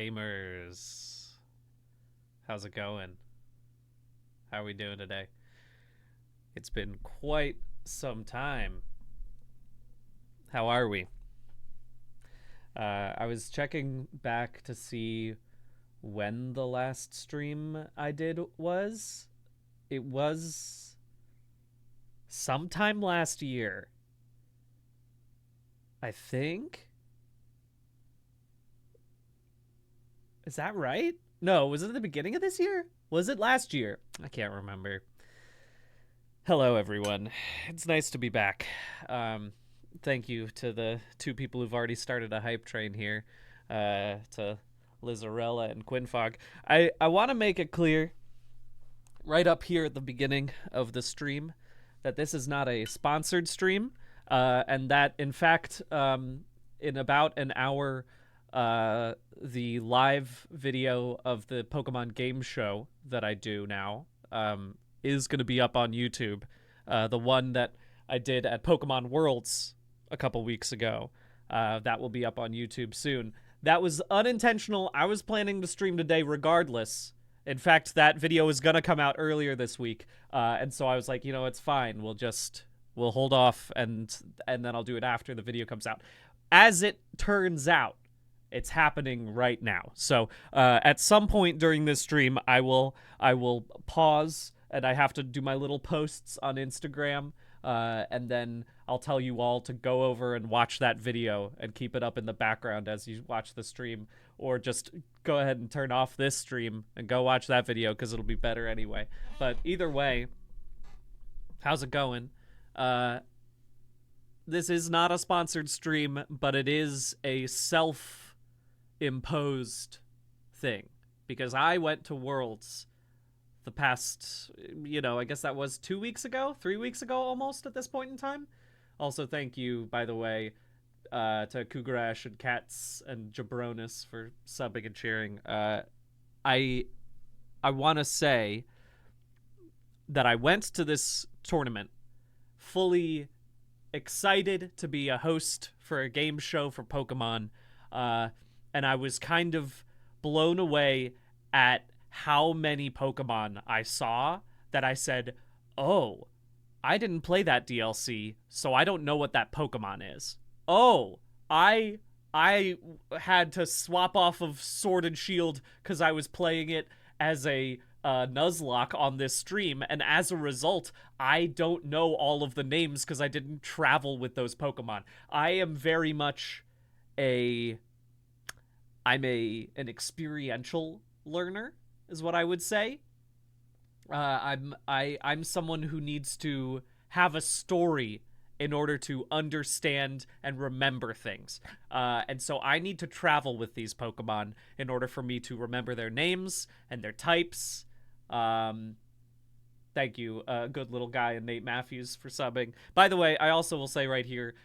gamers. How's it going? How are we doing today? It's been quite some time. How are we? I was checking back to see when the last stream I did was. It was sometime last year. I think. Is that right? No, was it the beginning of this year? Was it last year? I can't remember. Hello, everyone. It's nice to be back. Thank you to the two people who've already started a hype train here, to Lizarella and Quinfog. I want to make it clear right up here at the beginning of the stream that this is not a sponsored stream, and that, in fact, in about an hour, the live video of the Pokemon game show that I do now is going to be up on YouTube. The one that I did at Pokemon Worlds a couple weeks ago, that will be up on YouTube soon. That was unintentional. I was planning to stream today regardless. In fact, that video is going to come out earlier this week. And so I was like, it's fine. We'll hold off and then I'll do it after the video comes out. As it turns out, it's happening right now. So at some point during this stream, I will pause and I have to do my little posts on Instagram. And then I'll tell you all to go over and watch that video and keep it up in the background as you watch the stream, or just go ahead and turn off this stream and go watch that video because it'll be better anyway. But either way, how's it going? This is not a sponsored stream, but it is a self-imposed thing because I went to Worlds the past, I guess that was 2 weeks ago, 3 weeks ago almost at this point in time. Also, thank you, by the way, to Kugarash and Katz and Jabronis for subbing and cheering. I want to say that I went to this tournament fully excited to be a host for a game show for Pokemon, and I was kind of blown away at how many Pokemon I saw that I said, oh, I didn't play that DLC, so I don't know what that Pokemon is. Oh, I had to swap off of Sword and Shield because I was playing it as a Nuzlocke on this stream, and as a result, I don't know all of the names because I didn't travel with those Pokemon. I am very much an experiential learner, is what I would say. I'm someone who needs to have a story in order to understand and remember things. And so I need to travel with these Pokemon in order for me to remember their names and their types. Thank you, good little guy and Nate Matthews, for subbing. By the way, I also will say right here,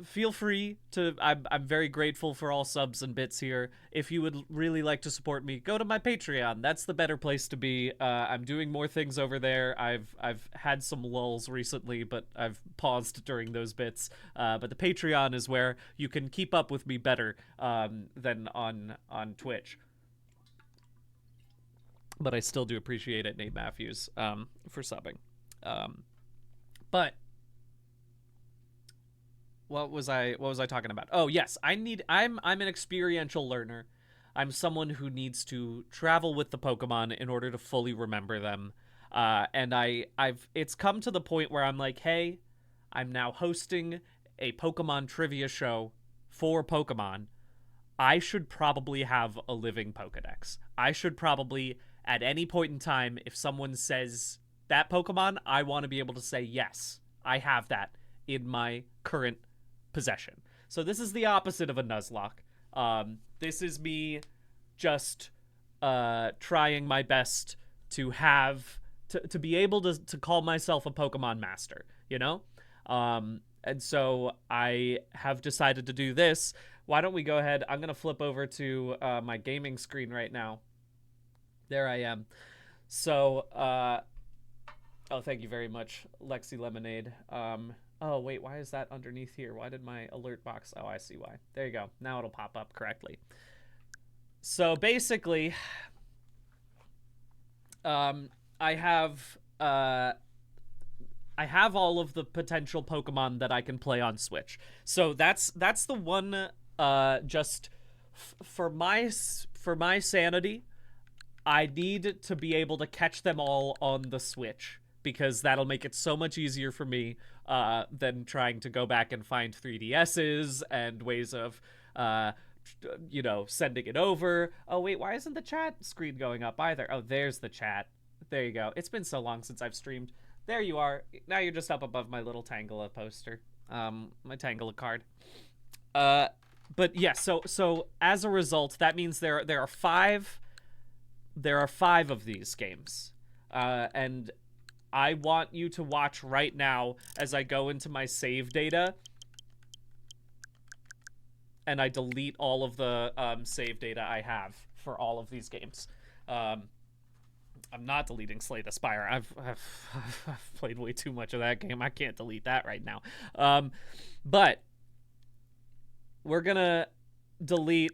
feel free to, I'm very grateful for all subs and bits here. If you would really like to support me, go to my Patreon. That's the better place to be. I'm doing more things over there. I've had some lulls recently, but I've paused during those bits. But the Patreon is where you can keep up with me better than on Twitch. But I still do appreciate it, Nate Matthews, for subbing. But what was I talking about? Oh, yes, I'm an experiential learner. I'm someone who needs to travel with the Pokemon in order to fully remember them. And it's come to the point where I'm like, hey, I'm now hosting a Pokemon trivia show for Pokemon. I should probably have a living Pokédex. I should probably, at any point in time, if someone says that Pokemon, I want to be able to say, yes, I have that in my current possession. So this is the opposite of a Nuzlocke. This is me just trying my best to have to be able to call myself a Pokemon master, and so I have decided to do this. Why don't we go ahead? I'm gonna flip over to my gaming screen right now. There I am. So oh, thank you very much, Lexi Lemonade. Oh, wait, why is that underneath here? Why did my alert box... Oh, I see why. There you go. Now it'll pop up correctly. So basically, I have I have all of the potential Pokemon that I can play on Switch. So that's the one. Just for my sanity, I need to be able to catch them all on the Switch because that'll make it so much easier for me than trying to go back and find 3DSs and ways of, sending it over. Oh, wait, why isn't the chat screen going up either? Oh, there's the chat. There you go. It's been so long since I've streamed. There you are. Now you're just up above my little Tangela poster. My Tangela card. But yeah, so as a result, that means there are five of these games, and I want you to watch right now as I go into my save data and I delete all of the save data I have for all of these games. I'm not deleting Slay the Spire. I've played way too much of that game. I can't delete that right now. But we're gonna delete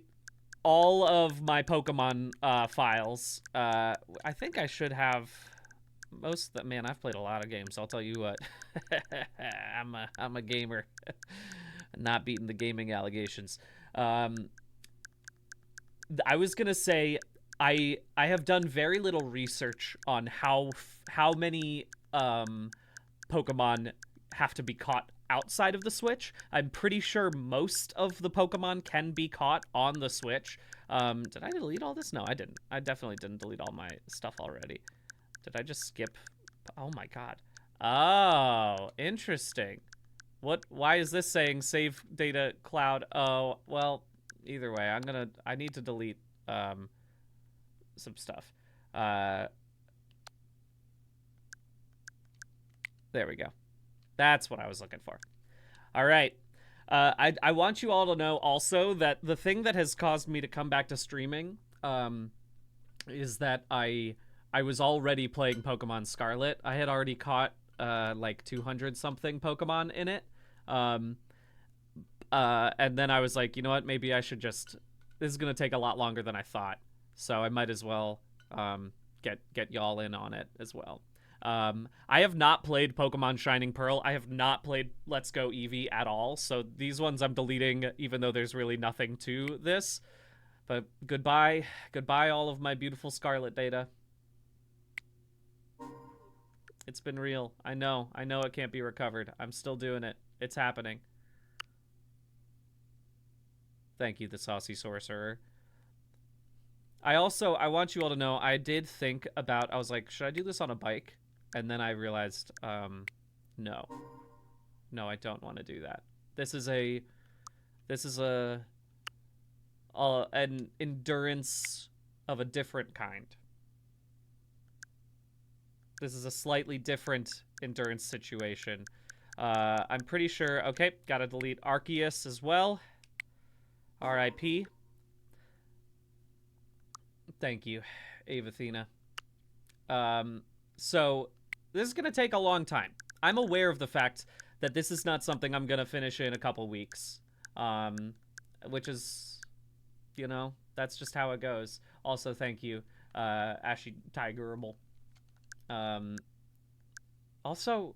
all of my Pokemon files. I think I should have most of the, man, I've played a lot of games. I'll tell you what. I'm a gamer. Not beating the gaming allegations. I was gonna say I have done very little research on how many Pokemon have to be caught outside of the Switch. I'm pretty sure most of the Pokemon can be caught on the Switch. Did I delete all this? No, I didn't. I definitely didn't delete all my stuff already. Did I just skip? Oh my god. Oh, interesting. Why is this saying save data cloud? Oh, well, either way, I need to delete some stuff. There we go. That's what I was looking for. All right. I want you all to know also that the thing that has caused me to come back to streaming is that I was already playing Pokemon Scarlet. I had already caught like 200 something Pokemon in it. And then I was like, you know what? Maybe I should just. This is gonna take a lot longer than I thought, so I might as well get y'all in on it as well. I have not played Pokemon Shining Pearl. I have not played Let's Go Eevee at all, so these ones I'm deleting, even though there's really nothing to this. But goodbye, all of my beautiful Scarlet data. It's been real. I know it can't be recovered. I'm still doing it. It's happening. Thank you, the Saucy Sorcerer. I want you all to know, I did think about, I was like, should I do this on a bike? And then I realized, no. No, I don't want to do that. This is an endurance of a different kind. This is a slightly different endurance situation. I'm pretty sure, okay, gotta delete Arceus as well. R.I.P. Thank you, Avathena. So, this is going to take a long time. I'm aware of the fact that this is not something I'm going to finish in a couple weeks. Which is, you know, that's just how it goes. Also, thank you, Ashy Tigerable. Also,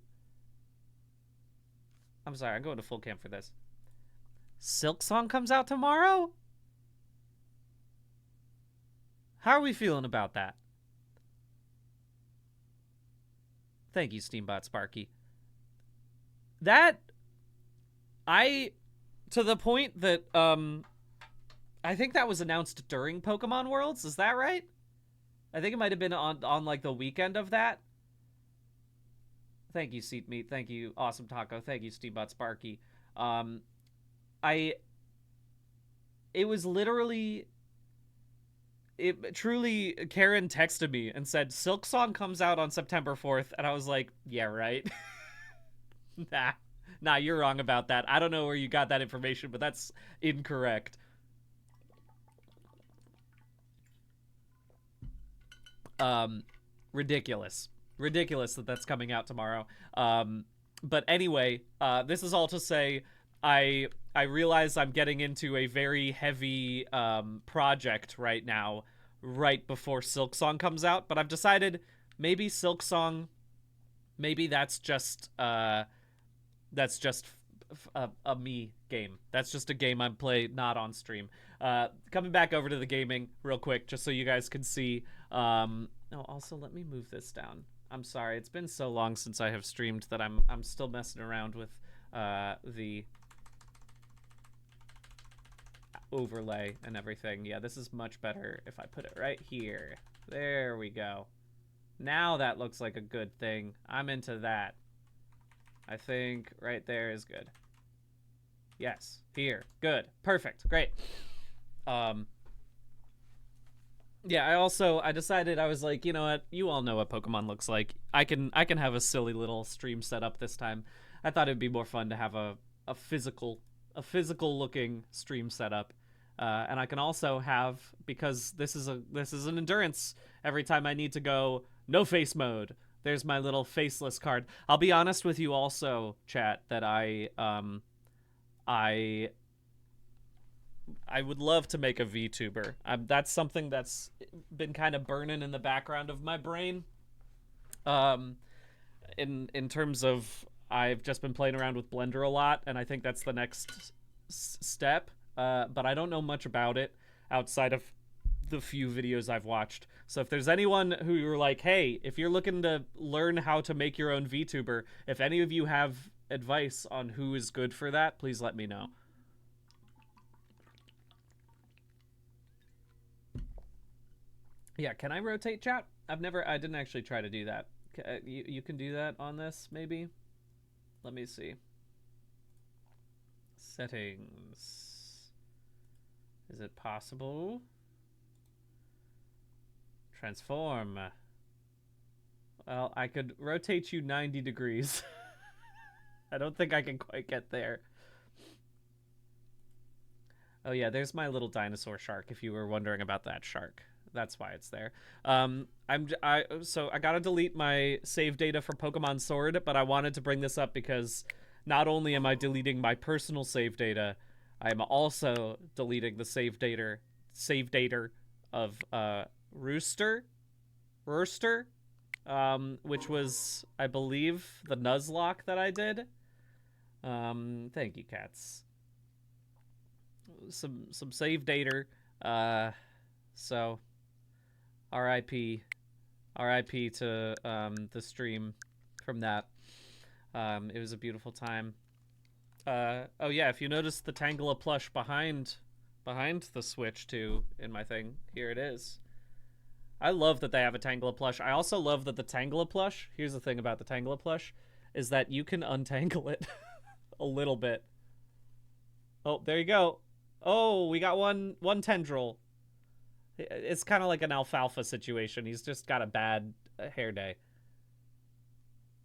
I'm sorry, I'm going to full camp for this. Silk Song comes out tomorrow? How are we feeling about that? Thank you, Steambot Sparky. That, to the point that, I think that was announced during Pokemon Worlds, is that right? I think it might have been on like, the weekend of that. Thank you, Seat Meat. Thank you, Awesome Taco. Thank you, Steambot Sparky. It was literally... truly, Karen texted me and said, Silk Song comes out on September 4th, and I was like, yeah, right. Nah, you're wrong about that. I don't know where you got that information, but that's incorrect. Ridiculous that that's coming out tomorrow. But anyway, this is all to say, I realize I'm getting into a very heavy project right now, right before Silk Song comes out. But I've decided maybe Silk Song, maybe that's just a me game. That's just a game I play not on stream. Coming back over to the gaming real quick, just so you guys can see. Oh, also let me move this down. I'm sorry, it's been so long since I have streamed that I'm still messing around with the overlay and everything. Yeah, this is much better if I put it right here. There we go. Now that looks like a good thing. I'm into that. I think right there is good. Yes, here. Good. Perfect. Great. Yeah, I decided, I was like, you know what? You all know what Pokemon looks like. I can have a silly little stream set up this time. I thought it'd be more fun to have a physical looking stream setup. And I can also have, because this is an endurance, every time I need to go no face mode, there's my little faceless card. I'll be honest with you also, chat, that I would love to make a VTuber. That's something that's been kind of burning in the background of my brain. In terms of, I've just been playing around with Blender a lot, and I think that's the next step. But I don't know much about it outside of the few videos I've watched. So if there's anyone who you're like, hey, if you're looking to learn how to make your own VTuber, if any of you have advice on who is good for that, please let me know. Yeah, can I rotate chat? I didn't actually try to do that. You can do that on this, maybe? Let me see. Settings. Is it possible? Transform. Well, I could rotate you 90 degrees. I don't think I can quite get there. Oh yeah, there's my little dinosaur shark, if you were wondering about that shark. That's why it's there. So I gotta delete my save data for Pokemon Sword, but I wanted to bring this up because not only am I deleting my personal save data, I'm also deleting the save data of Rooster, which was, I believe, the Nuzlocke that I did. Thank you, cats. Some save data. So RIP to the stream from that. It was a beautiful time. Oh yeah, if you notice the Tangela plush behind the Switch too in my thing, here it is. I love that they have a Tangela plush. I also love that the Tangela plush, here's the thing about the Tangela plush, is that you can untangle it a little bit. Oh, there you go. Oh, we got one tendril. It's kind of like an alfalfa situation. He's just got a bad hair day.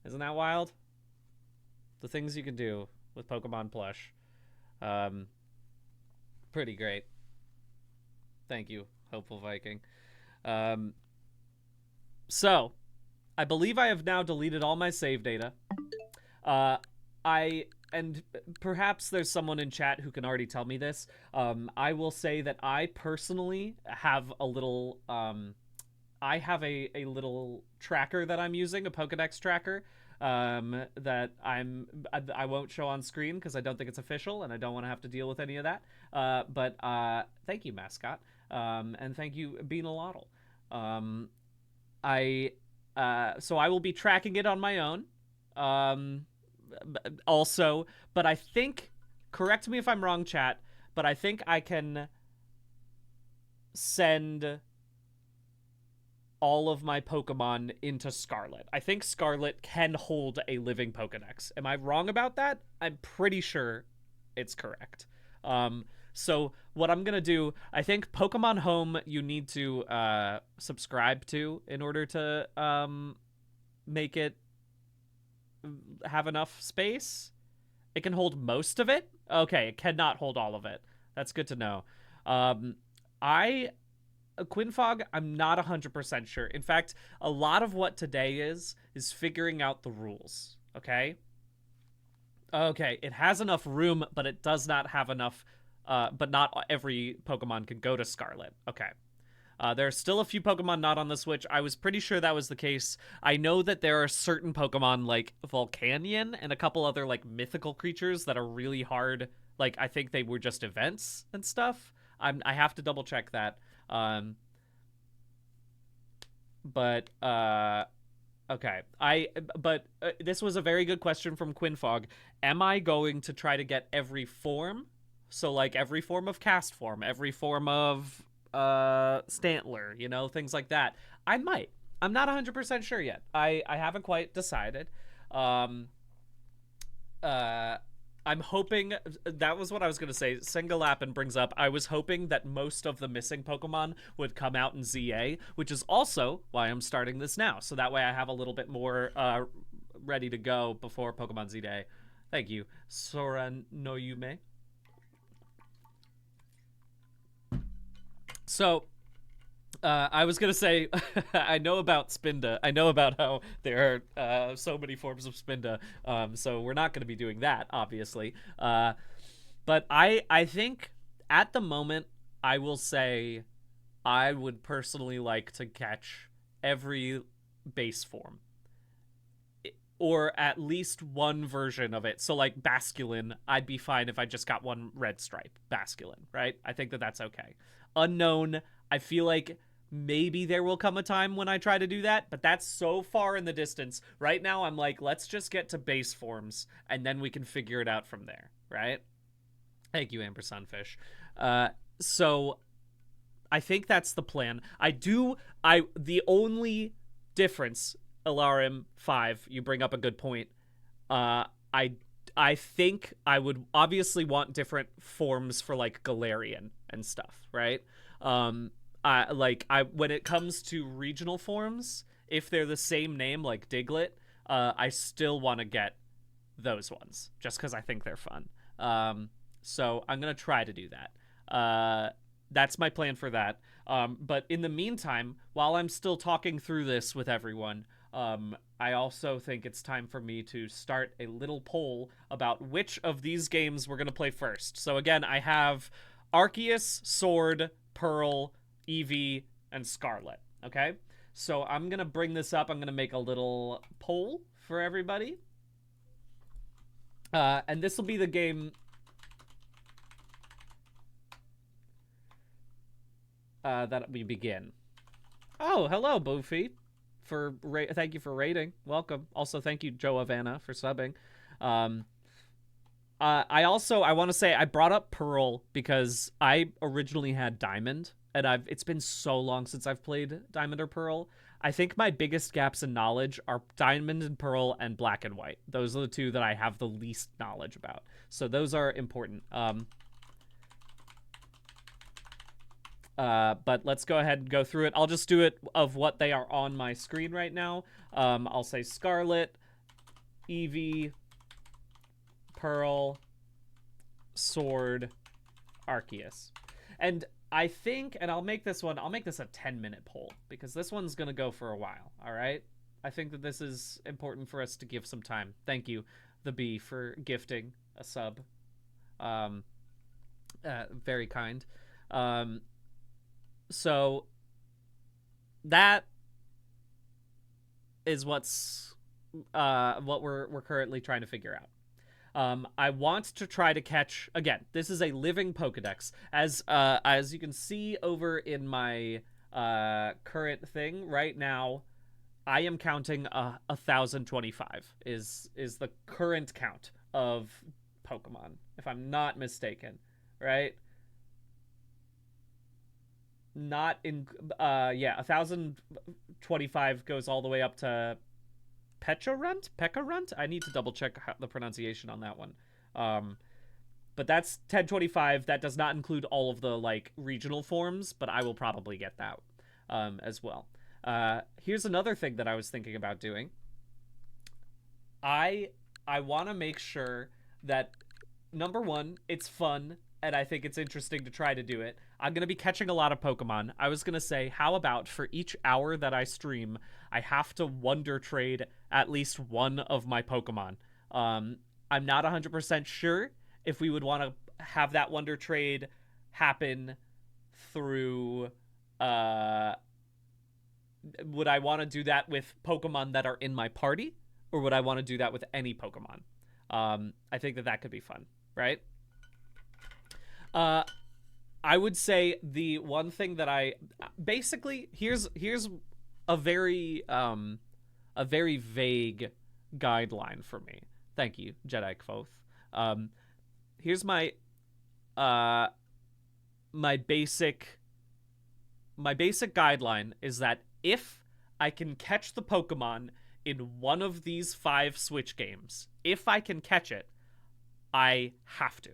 Isn't that wild? The things you can do with Pokemon plush. Pretty great. Thank you, Hopeful Viking. So, I believe I have now deleted all my save data. And perhaps there's someone in chat who can already tell me this. I will say that I personally have a little, I have a little tracker that I'm using, a Pokédex tracker, that I won't show on screen because I don't think it's official and I don't want to have to deal with any of that. But thank you, mascot, and thank you, Beanalotl. So I will be tracking it on my own. Also, but I think, correct me if I'm wrong, chat, but I think I can send all of my Pokemon into Scarlet. I think Scarlet can hold a living Pokédex. Am I wrong about that? I'm pretty sure it's correct. So what I'm gonna do, I think Pokemon Home you need to subscribe to in order to make it have enough space. It can hold most of it. Okay, it cannot hold all of it. That's good to know. Quinfog, I'm not 100% sure. In fact, a lot of what today is figuring out the rules, okay? Okay, it has enough room, but it does not have enough. But not every Pokemon can go to Scarlet. Okay. There are still a few Pokemon not on the Switch. I was pretty sure that was the case. I know that there are certain Pokemon like Volcanion and a couple other like mythical creatures that are really hard. Like I think they were just events and stuff. I have to double check that. Um, but okay. This was a very good question from Quinfog. Am I going to try to get every form? So like every form of cast form, every form of Stantler, you know, things like that. I might. I'm not 100% sure yet. I haven't quite decided. Um uh I'm hoping that was what I was going to say. Singalappin brings up I was hoping that most of the missing Pokemon would come out in ZA, which is also why I'm starting this now. So that way I have a little bit more ready to go before Pokemon Z Day. Thank you. Sora no Yume. So I was gonna say, I know about Spinda. I know about how there are so many forms of Spinda. So we're not gonna be doing that, obviously. But I think at the moment, I will say, I would personally like to catch every base form, or at least one version of it. So like Basculin, I'd be fine if I just got one red stripe Basculin, right? I think that that's okay. Unknown, I feel like maybe there will come a time when I try to do that, but that's so far in the distance. Right now, I'm like, let's just get to base forms, and then we can figure it out from there, right? Thank you, Amber Sunfish. So I think that's the plan. The only difference, Alarum 5, you bring up a good point. I I think I would obviously want different forms for like Galarian and stuff, right? I when it comes to regional forms, if they're the same name like Diglett, I still want to get those ones just because I think they're fun. So I'm gonna try to do that. That's my plan for that. But in the meantime, while I'm still talking through this with everyone, I also think it's time for me to start a little poll about which of these games we're going to play first. So again, I have Arceus, Sword, Pearl, Eevee, and Scarlet. Okay? So I'm going to bring this up. I'm going to make a little poll for everybody. And this will be the game... that we begin. Oh, hello, Boofy. Thank you for rating. Welcome. Also, thank you, Joe Havana, for subbing. I want to say I brought up Pearl because I originally had Diamond, and it's been so long since I've played Diamond or Pearl. I think my biggest gaps in knowledge are Diamond and Pearl and Black and White. Those are the two that I have the least knowledge about. So those are important. But let's go ahead and go through it. I'll just do it of what they are on my screen right now. I'll say Scarlet, Eevee, Pearl, Sword, Arceus. And I think, and I'll make this a 10-minute poll because this one's going to go for a while, all right? I think that this is important for us to give some time. Thank you, The Bee, for gifting a sub. Very kind. So that is what we're currently trying to figure out. I want to try to catch, again, this is a living Pokédex. As you can see over in my current thing right now, I am counting 1,025 is the current count of Pokemon, if I'm not mistaken, right? Not in 1,025 goes all the way up to Pekarunt. I need to double check the pronunciation on that one. But that's 1025. That does not include all of the like regional forms, but I will probably get that as well. Here's another thing that I was thinking about doing. I want to make sure that, number one, it's fun, and I think it's interesting to try to do it. I'm going to be catching a lot of Pokemon. I was going to say, how about for each hour that I stream, I have to Wonder Trade at least one of my Pokemon. I'm not 100% sure if we would want to have that Wonder Trade happen through would I want to do that with Pokemon that are in my party, or would I want to do that with any Pokemon? I think that could be fun, right? I would say the one thing that I basically here's a very vague guideline for me. Thank you, Jedi Quoth. Here's my my basic guideline is that if I can catch the Pokemon in one of these 5 Switch games, if I can catch it, I have to.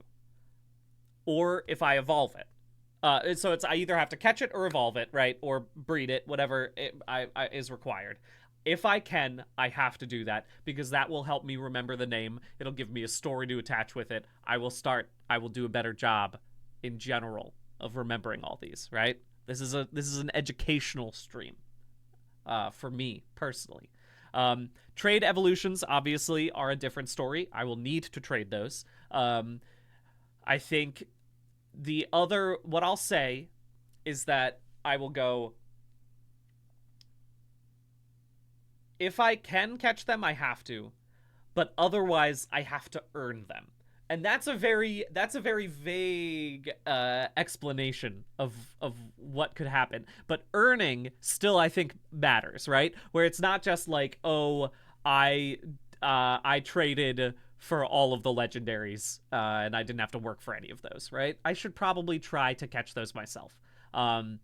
Or if I evolve it. So I either have to catch it or evolve it, right? Or breed it, whatever is required. If I can, I have to do that because that will help me remember the name. It'll give me a story to attach with it. I will do a better job in general of remembering all these, right? This is an educational stream for me personally. Trade evolutions obviously are a different story. I will need to trade those. I think what I'll say is that I will go, if I can catch them, I have to, but otherwise I have to earn them. And that's a very vague explanation of what could happen. But earning still, I think, matters, right? Where it's not just like, oh, I traded for all of the legendaries and I didn't have to work for any of those, right? I should probably try to catch those myself. If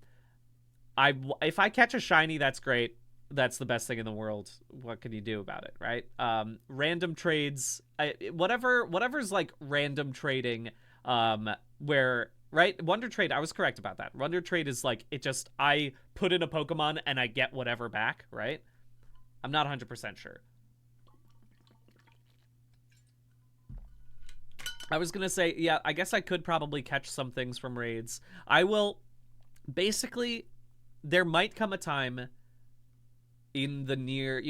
I catch a shiny, that's great. That's the best thing in the world. What can you do about it, right? Random trades, whatever's like random trading, where, right? Wonder Trade, I was correct about that. Wonder Trade is like, I put in a Pokemon and I get whatever back, right? I'm not 100% sure. I was going to say, yeah, I guess I could probably catch some things from raids. I will, basically, there might come a time in the near,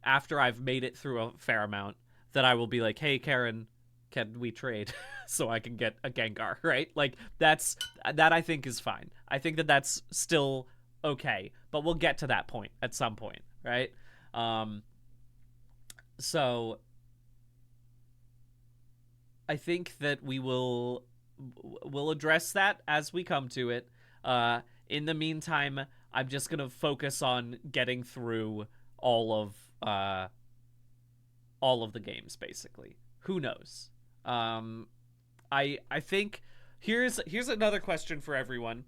after I've made it through a fair amount, that I will be like, hey, Karen, can we trade so I can get a Gengar, right? Like, that I think is fine. I think that's still okay, but we'll get to that point at some point, right? So I think that we'll address that as we come to it. In the meantime, I'm just gonna focus on getting through all of the games, basically. Who knows? I think here's another question for everyone.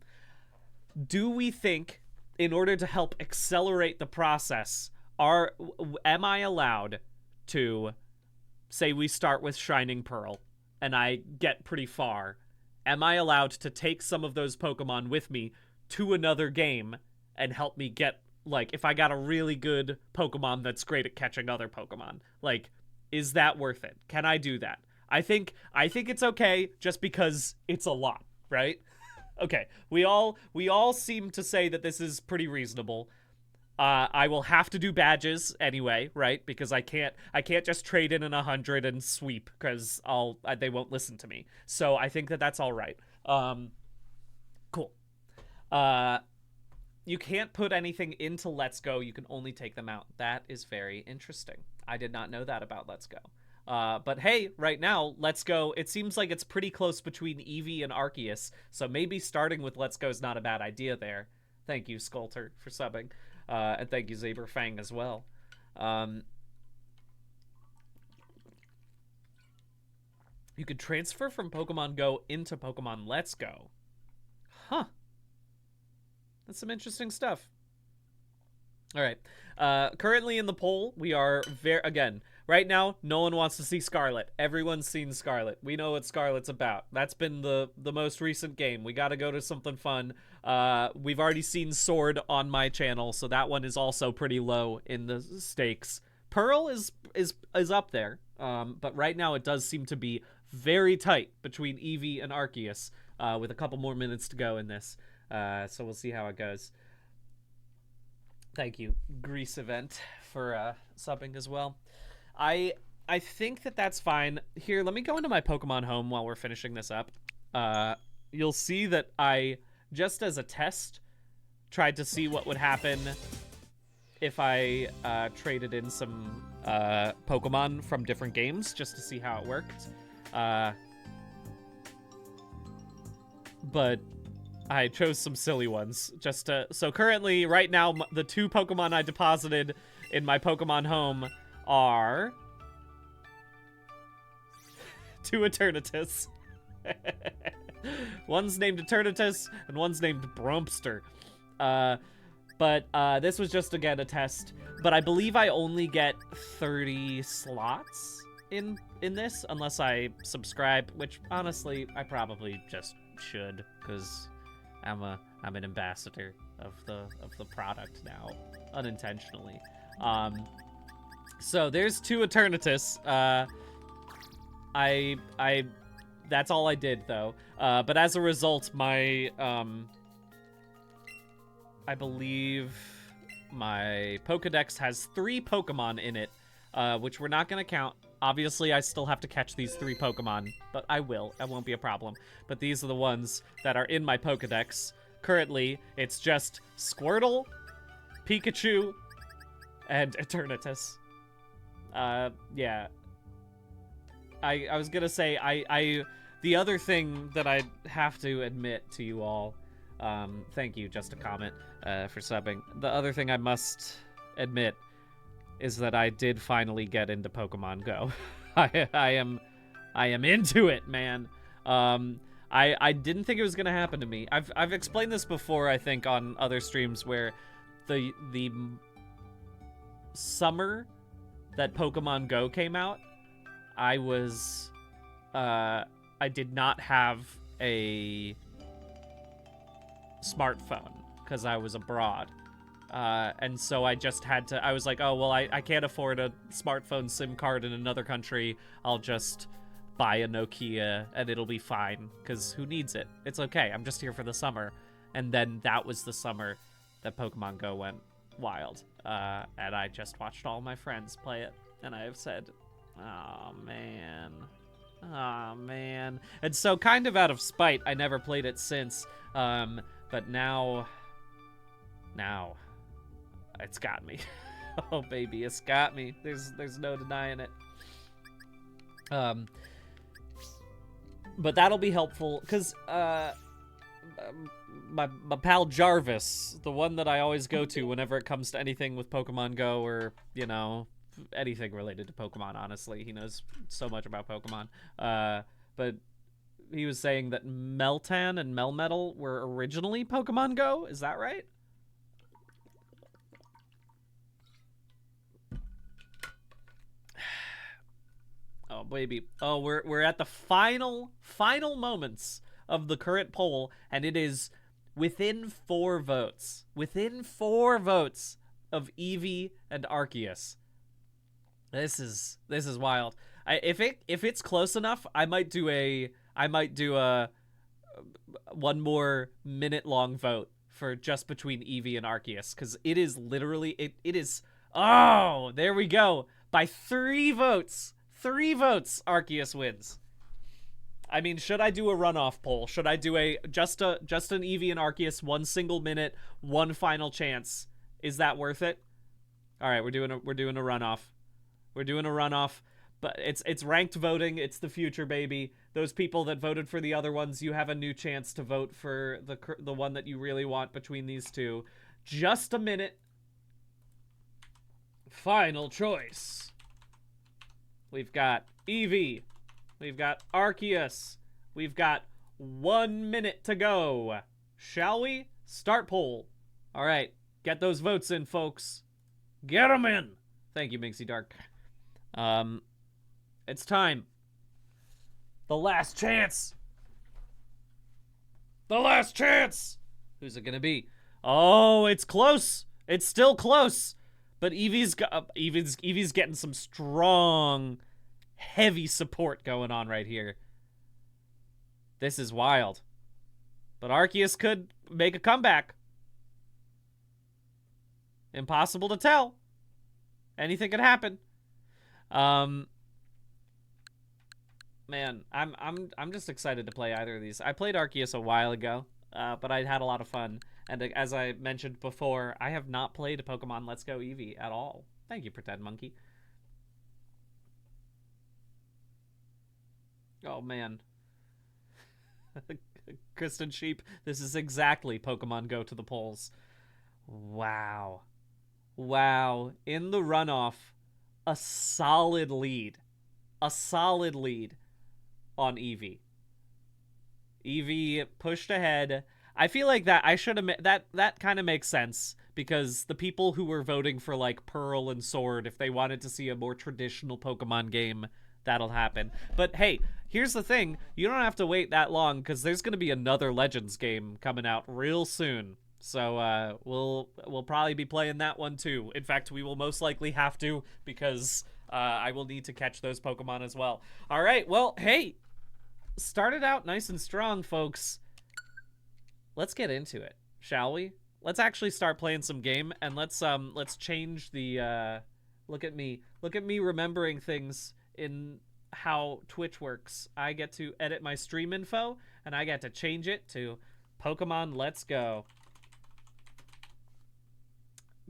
Do we think, in order to help accelerate the process, am I allowed to, say we start with Shining Pearl and I get pretty far, am I allowed to take some of those Pokemon with me to another game and help me get, like, if I got a really good Pokemon that's great at catching other Pokemon, like, is that worth it? Can I do that? I think it's okay, just because it's a lot, right? Okay, we all seem to say that this is pretty reasonable. I will have to do badges anyway, right? Because I can't just trade in 100 and sweep, because they won't listen to me. So I think that's all right. Cool. You can't put anything into Let's Go. You can only take them out. That is very interesting. I did not know that about Let's Go. But hey, right now, Let's Go, it seems like it's pretty close between Eevee and Arceus, so maybe starting with Let's Go is not a bad idea there. Thank you, Skulter, for subbing. And thank you, Zaberfang, as well. You could transfer from Pokemon Go into Pokemon Let's Go. Huh. That's some interesting stuff. All right. Currently in the poll, we are again, right now, no one wants to see Scarlet. Everyone's seen Scarlet. We know what Scarlet's about. That's been the most recent game. We got to go to something fun. We've already seen Sword on my channel, so that one is also pretty low in the stakes. Pearl is up there, but right now it does seem to be very tight between Eevee and Arceus, with a couple more minutes to go in this. So we'll see how it goes. Thank you, Grease Event, for subbing as well. I I think that that's fine. Here, let me go into my Pokemon Home while we're finishing this up. You'll see that I, just as a test, tried to see what would happen if I traded in some Pokemon from different games, just to see how it worked. But I chose some silly ones just to... So currently, right now, the 2 Pokemon I deposited in my Pokemon Home are 2 Eternatus. One's named Eternatus, and one's named Brumpster. But this was just, again, a test. But I believe I only get 30 slots in this, unless I subscribe, which, honestly, I probably just should, because I'm an ambassador of the product now, unintentionally. So there's 2 Eternatus. I that's all I did, though. But as a result, my I believe my Pokédex has 3 Pokemon in it, which we're not gonna count. Obviously, I still have to catch these 3 Pokemon, but I will. That won't be a problem. But these are the ones that are in my Pokédex. Currently, it's just Squirtle, Pikachu, and Eternatus. Yeah. I was gonna say, the other thing that I have to admit to you all, thank you, just a comment, for subbing. The other thing I must admit is that I did finally get into Pokemon Go. I am into it, man. I didn't think it was gonna happen to me. I've explained this before, I think, on other streams, where the summer that Pokemon Go came out, I did not have a smartphone because I was abroad. And so I just had to, I was like, oh, well, I can't afford a smartphone SIM card in another country. I'll just buy a Nokia and it'll be fine, because who needs it? It's okay. I'm just here for the summer. And then that was the summer that Pokemon Go went wild. And I just watched all my friends play it. And I have said, oh, man. Oh, man. And so kind of out of spite, I never played it since. But now, it's got me. Oh, baby, it's got me. There's no denying it. But that'll be helpful, because my pal Jarvis, the one that I always go to whenever it comes to anything with Pokemon Go, or, you know, anything related to Pokemon, honestly. He knows so much about Pokemon. But he was saying that Meltan and Melmetal were originally Pokemon Go. Is that right? Oh, baby. Oh, we're at the final moments of the current poll, and it is within 4 votes. Within 4 votes of Eevee and Arceus. This is wild. If it's close enough, I might do a 1 more minute-long vote for just between Eevee and Arceus, because it is literally, it is, oh, there we go. By 3 votes, Arceus wins. I mean, should I do a runoff poll? Should I do just an Eevee and Arceus, 1 single minute, 1 final chance? Is that worth it? All right, we're doing a runoff. We're doing a runoff, but it's ranked voting. It's the future, baby. Those people that voted for the other ones, you have a new chance to vote for the one that you really want between these 2. Just a minute. Final choice. We've got Eevee. We've got Arceus. We've got 1 minute to go. Shall we? Start poll. All right. Get those votes in, folks. Get them in. Thank you, Minxie Dark. It's time. The last chance. The last chance. Who's it gonna be? Oh, it's close. It's still close. But Eevee's getting some strong, heavy support going on right here. This is wild. But Arceus could make a comeback. Impossible to tell. Anything could happen. Man, I'm just excited to play either of these. I played Arceus a while ago, but I had a lot of fun. And as I mentioned before, I have not played Pokemon Let's Go Eevee at all. Thank you, Pretend Monkey. Oh, man. Kristen Sheep, this is exactly Pokemon Go to the polls. Wow. Wow. In the runoff, a solid lead. A solid lead on Eevee. Eevee pushed ahead. I feel like that I should have that kind of makes sense because the people who were voting for like Pearl and Sword, if they wanted to see a more traditional Pokemon game, that'll happen. But hey, here's the thing: you don't have to wait that long because there's going to be another Legends game coming out real soon. So we'll probably be playing that one too. In fact, we will most likely have to because I will need to catch those Pokemon as well. All right, well, hey, started out nice and strong, folks. Let's get into it, shall we? Let's actually start playing some game, and let's change the look at me remembering things in how Twitch works. I get to edit my stream info, and I get to change it to Pokemon Let's Go.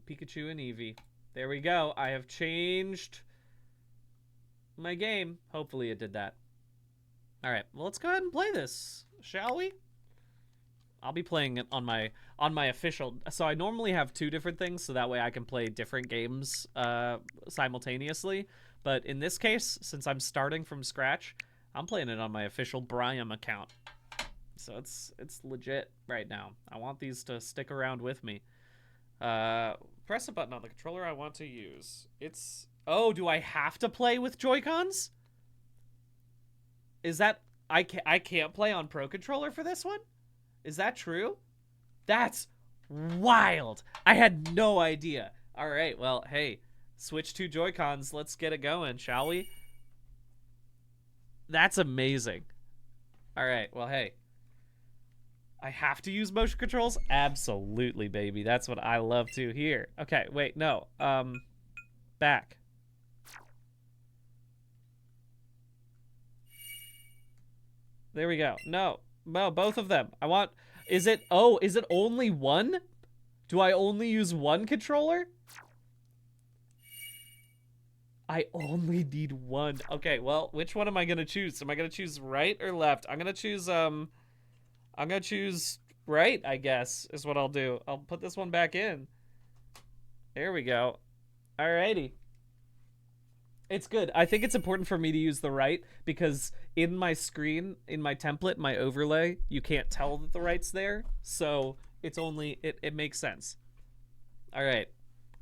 Pikachu and Eevee. There we go. I have changed my game. Hopefully it did that. All right, well, let's go ahead and play this, shall we? I'll be playing it on my official. So I normally have two different things, so that way I can play different games simultaneously. But in this case, since I'm starting from scratch, I'm playing it on my official Briam account. So it's legit right now. I want these to stick around with me. Press a button on the controller I want to use. It's... Oh, do I have to play with Joy-Cons? Is that... I can't play on Pro Controller for this one? Is that true? That's wild. I had no idea. All right, well, hey, switch to Joy-Cons. Let's get it going, shall we? That's amazing. All right, well, hey. I have to use motion controls? Absolutely, baby. That's what I love to hear. Okay, wait, no. Back. There we go. No, both of them. I want... Is it only one? Do I only use one controller? I only need one. Okay, well, which one am I gonna choose? Am I gonna choose right or left? I'm gonna choose right, I guess, is what I'll do. I'll put this one back in. There we go. Alrighty. It's good. I think it's important for me to use the right because in my screen, in my template, my overlay, you can't tell that the right's there. So it's only, it makes sense. All right.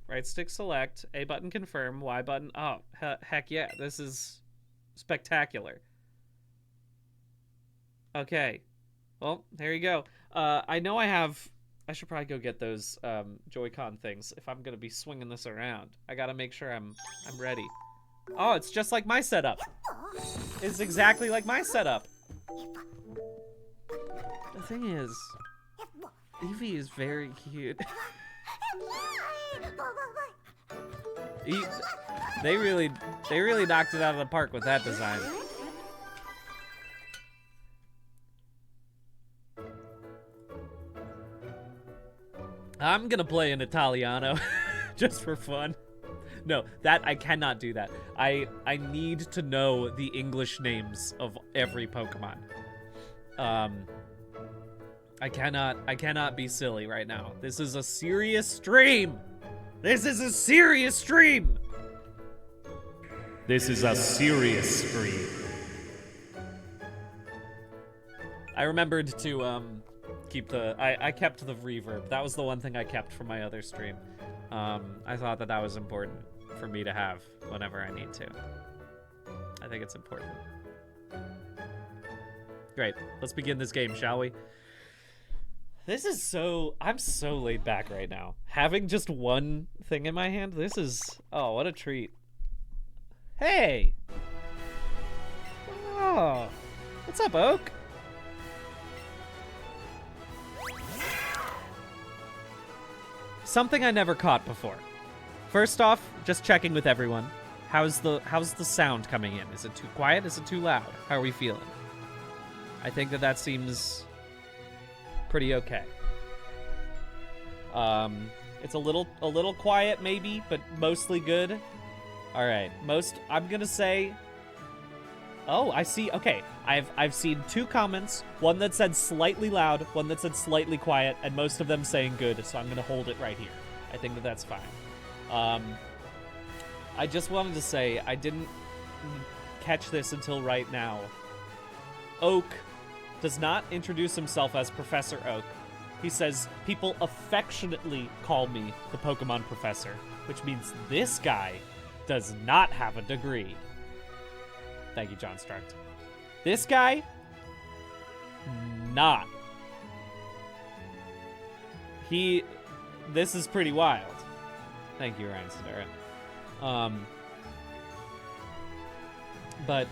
Right stick select, A button confirm, Y button. Oh, heck yeah. This is spectacular. Okay. Well, there you go. I know I should probably go get those Joy-Con things if I'm going to be swinging this around. I got to make sure I'm ready. Oh, it's just like my setup. It's exactly like my setup. The thing is, Eevee is very cute. They really knocked it out of the park with that design. I'm gonna play in Italiano just for fun. No, that I cannot do that. I need to know the English names of every Pokemon. I cannot be silly right now. This is a serious stream. This is a serious stream. This is a serious stream. I remembered to keep the I kept the reverb. That was the one thing I kept from my other stream. I thought that was important for me to have whenever I need to. I think it's important. Great. Let's begin this game, shall we? This is so... I'm so laid back right now. Having just one thing in my hand, this is... Oh, what a treat. Hey! Oh. What's up, Oak? Something I never caught before. First off, just checking with everyone. How's the sound coming in? Is it too quiet? Is it too loud? How are we feeling? I think that seems pretty okay. It's a little quiet maybe, but mostly good. All right, I'm gonna say. Oh, I see. Okay, I've seen 2 comments. One that said slightly loud, one that said slightly quiet, and most of them saying good. So I'm gonna hold it right here. I think that's fine. I just wanted to say I didn't catch this until right now. Oak does not introduce himself as Professor Oak. He says, people affectionately call me the Pokemon Professor, which means this guy does not have a degree. Thank you, John Struct. This guy, not. This is pretty wild. Thank you, Ryan Sedera. But,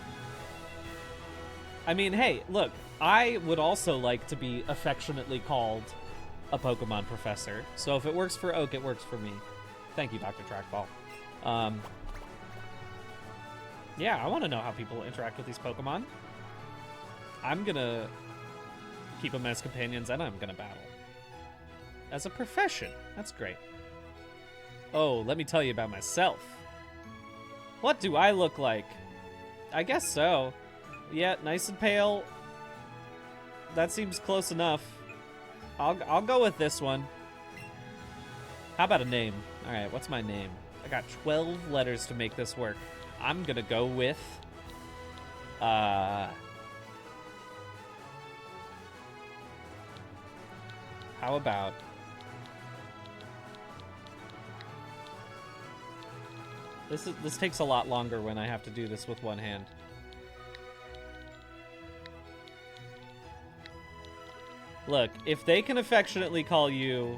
I mean, hey, look, I would also like to be affectionately called a Pokemon Professor. So if it works for Oak, it works for me. Thank you, Dr. Trackball. Yeah, I want to know how people interact with these Pokemon. I'm gonna keep them as companions, and I'm gonna battle. As a profession. That's great. Oh, let me tell you about myself. What do I look like? I guess so. Yeah, nice and pale. That seems close enough. I'll go with this one. How about a name? All right, what's my name? I got 12 letters to make this work. I'm gonna go with how about this takes a lot longer when I have to do this with one hand. Look, if they can affectionately call you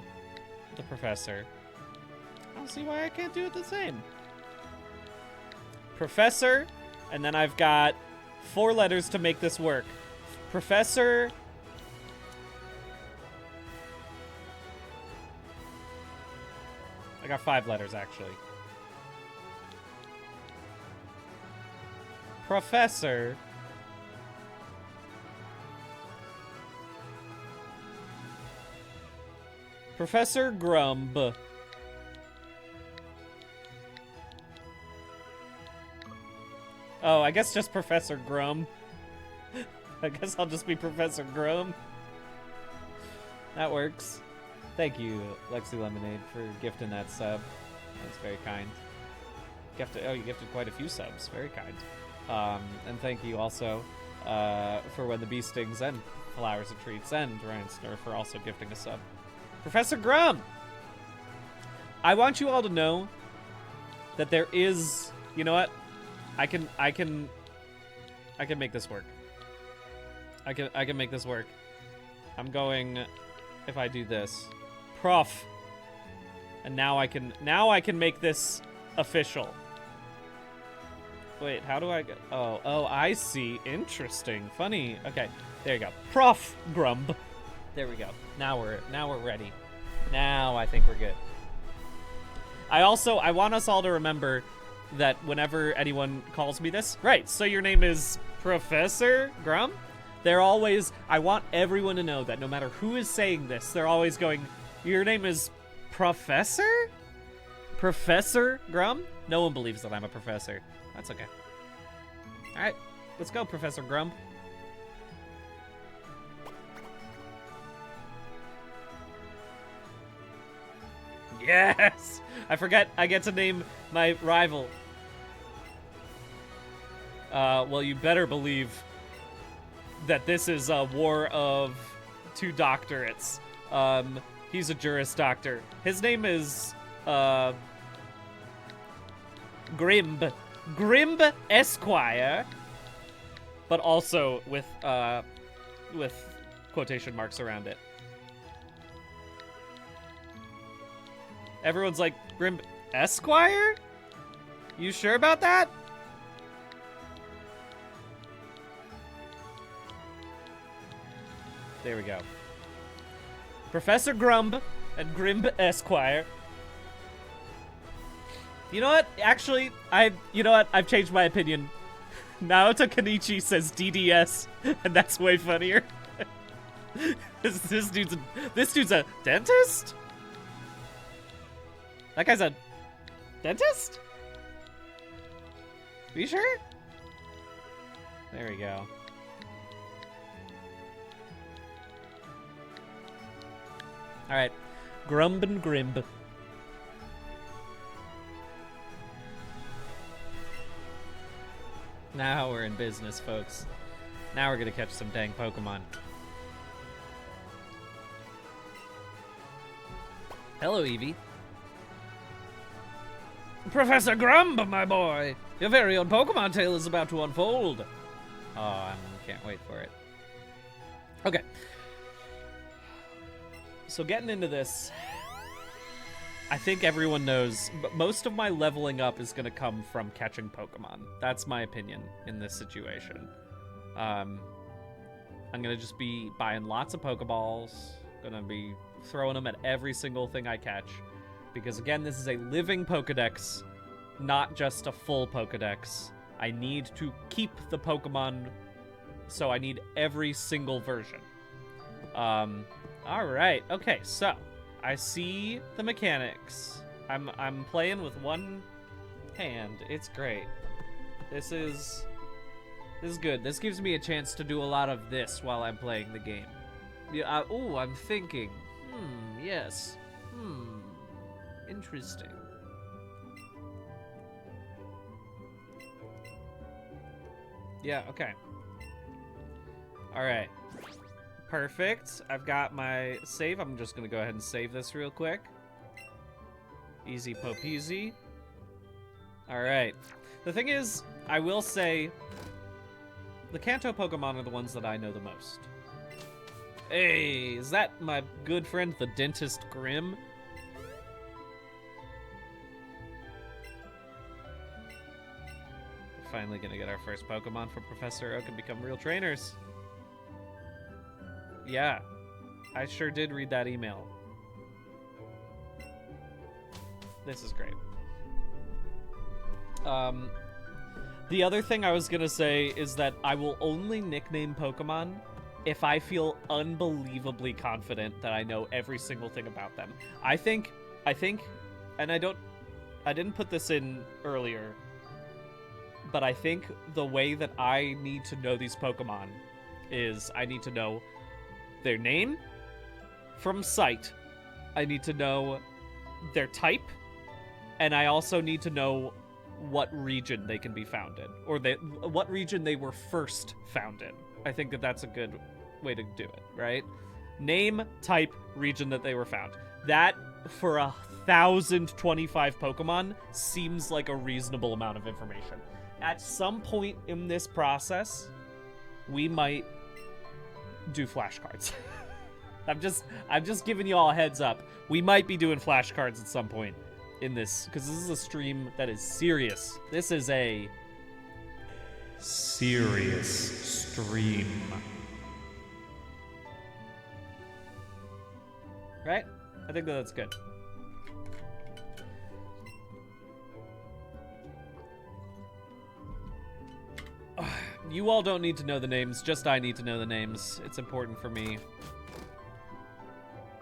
the Professor, I don't see why I can't do it the same. Professor, and then I've got 4 letters to make this work. Professor. I got 5 letters, actually. Professor. Professor Grumb. Oh, I guess just Professor Grum. I guess I'll just be Professor Grum. That works. Thank you, Lexi Lemonade, for gifting that sub. That's very kind. You gifted quite a few subs. Very kind. And thank you also for When the Bee Stings and Flowers and Treats and Ryan Snur for also gifting a sub. Professor Grum! I want you all to know that there is... You know what? I can make this work. I can make this work. I'm going, if I do this, Prof. And now I can make this official. Wait, how do I get? Oh, I see. Interesting. Funny. Okay, there you go. Prof. Grumb. There we go. Now we're ready. Now I think we're good. I want us all to remember that whenever anyone calls me this, right, so your name is Professor Grum? They're always, I want everyone to know that no matter who is saying this, they're always going, your name is Professor? Professor Grum? No one believes that I'm a professor. That's okay. All right, let's go, Professor Grum. Yes! I forget I get to name my rival. Well, you better believe that this is a war of 2 doctorates. He's a Juris Doctor. His name is, Grimb. Grimb Esquire. But also with quotation marks around it. Everyone's like, Grimb Esquire? You sure about that? There we go. Professor Grumb and Grimb Esquire. You know what? Actually, you know what? I've changed my opinion. Naoto Kanichi says DDS, and that's way funnier. this dude's a dentist? That guy's a dentist? Are you sure? There we go. Alright. Grumb and Grimb. Now we're in business, folks. Now we're gonna catch some dang Pokemon. Hello, Eevee. Professor Grumb, my boy! Your very own Pokemon tale is about to unfold. Oh, I can't wait for it. Okay. So getting into this, I think everyone knows, but most of my leveling up is going to come from catching Pokemon. That's my opinion in this situation. I'm going to just be buying lots of Pokeballs, going to be throwing them at every single thing I catch. Because again, this is a living Pokédex, not just a full Pokédex. I need to keep the Pokemon, so I need every single version. Alright, okay, so I see the mechanics. I'm playing with one hand. It's great. This is good. This gives me a chance to do a lot of this while I'm playing the game. Yeah, I'm thinking. Yes. Interesting. Yeah, okay. Alright. Perfect. I've got my save. I'm just gonna go ahead and save this real quick. Easy po peasy. Alright. The thing is, I will say, the Kanto Pokemon are the ones that I know the most. Hey, is that my good friend, the Dentist Grimm? We're finally gonna get our first Pokemon from Professor Oak and become real trainers. Yeah, I sure did read that email. This is great. The other thing I was gonna say is that I will only nickname Pokemon if I feel unbelievably confident that I know every single thing about them. I think, and I didn't put this in earlier, but I think the way that I need to know these Pokemon is I need to know their name from sight. I need to know their type, and I also need to know what region they can be found in, or what region they were first found in. I think that that's a good way to do it, right? Name, type, region that they were found. That, for 1,025 Pokemon, seems like a reasonable amount of information. At some point in this process, we might do flashcards. I'm just giving you all a heads up. We might be doing flashcards at some point in this, because this is a stream that is serious. This is a serious stream. Right? I think that's good. You all don't need to know the names, just I need to know the names. It's important for me.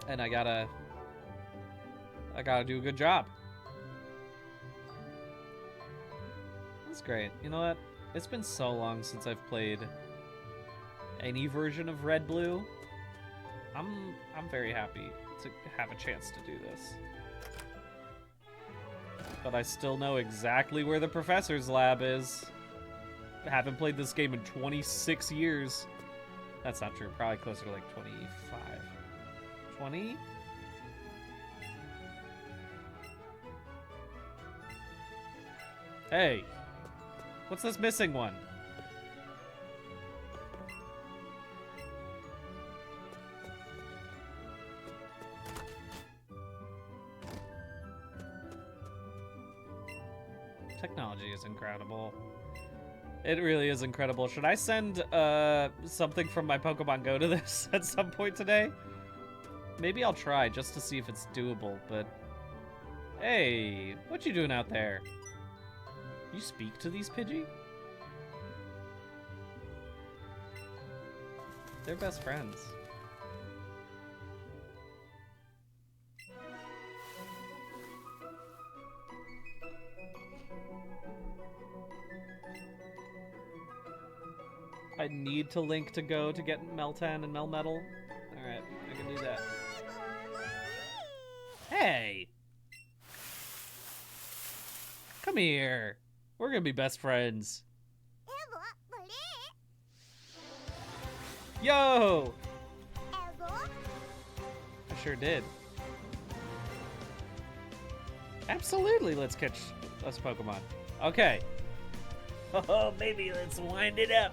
And I gotta do a good job. That's great. You know what? It's been so long since I've played any version of Red Blue. I'm very happy to have a chance to do this. But I still know exactly where the professor's lab is. I haven't played this game in 26 years. That's not true. Probably closer to like 25. 20? Hey. What's this missing one? Technology is incredible. It really is incredible. Should I send something from my Pokemon Go to this at some point today? Maybe I'll try just to see if it's doable, but Hey, what you doing out there? You speak to these Pidgey? They're best friends. I need to link to go to get Meltan and Melmetal. Alright, I can do that. Hey! Come here. We're gonna be best friends. Yo! I sure did. Absolutely, let's catch us Pokemon. Okay. Oh, baby, let's wind it up.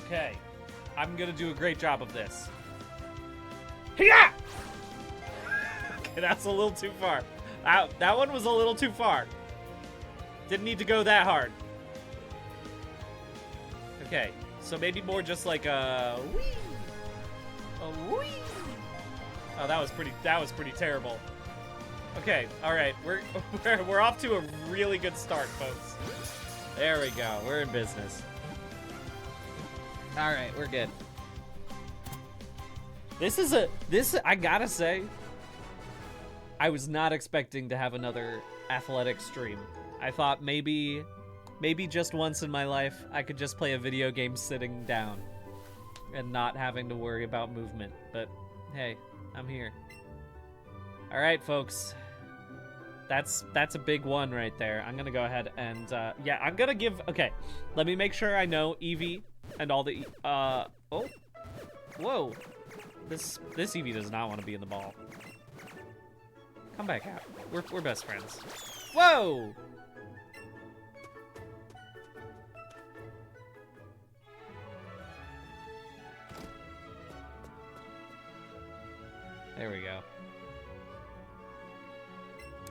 Okay, I'm gonna do a great job of this. Yeah! Okay, that's a little too far. That one was a little too far. Didn't need to go that hard. Okay, so maybe more just like a whee, a whee. Oh, that was pretty terrible. Okay, all right, we're off to a really good start, folks. There we go. We're in business. All right, we're good. I gotta say, I was not expecting to have another athletic stream. I thought maybe just once in my life I could just play a video game sitting down and not having to worry about movement. But hey, I'm here. All right, folks. That's a big one right there. I'm gonna go ahead and yeah, I'm gonna give. Okay, let me make sure I know Eevee and all the oh, whoa, this Eevee does not want to be in the ball. Come back out. We're best friends. Whoa. There we go.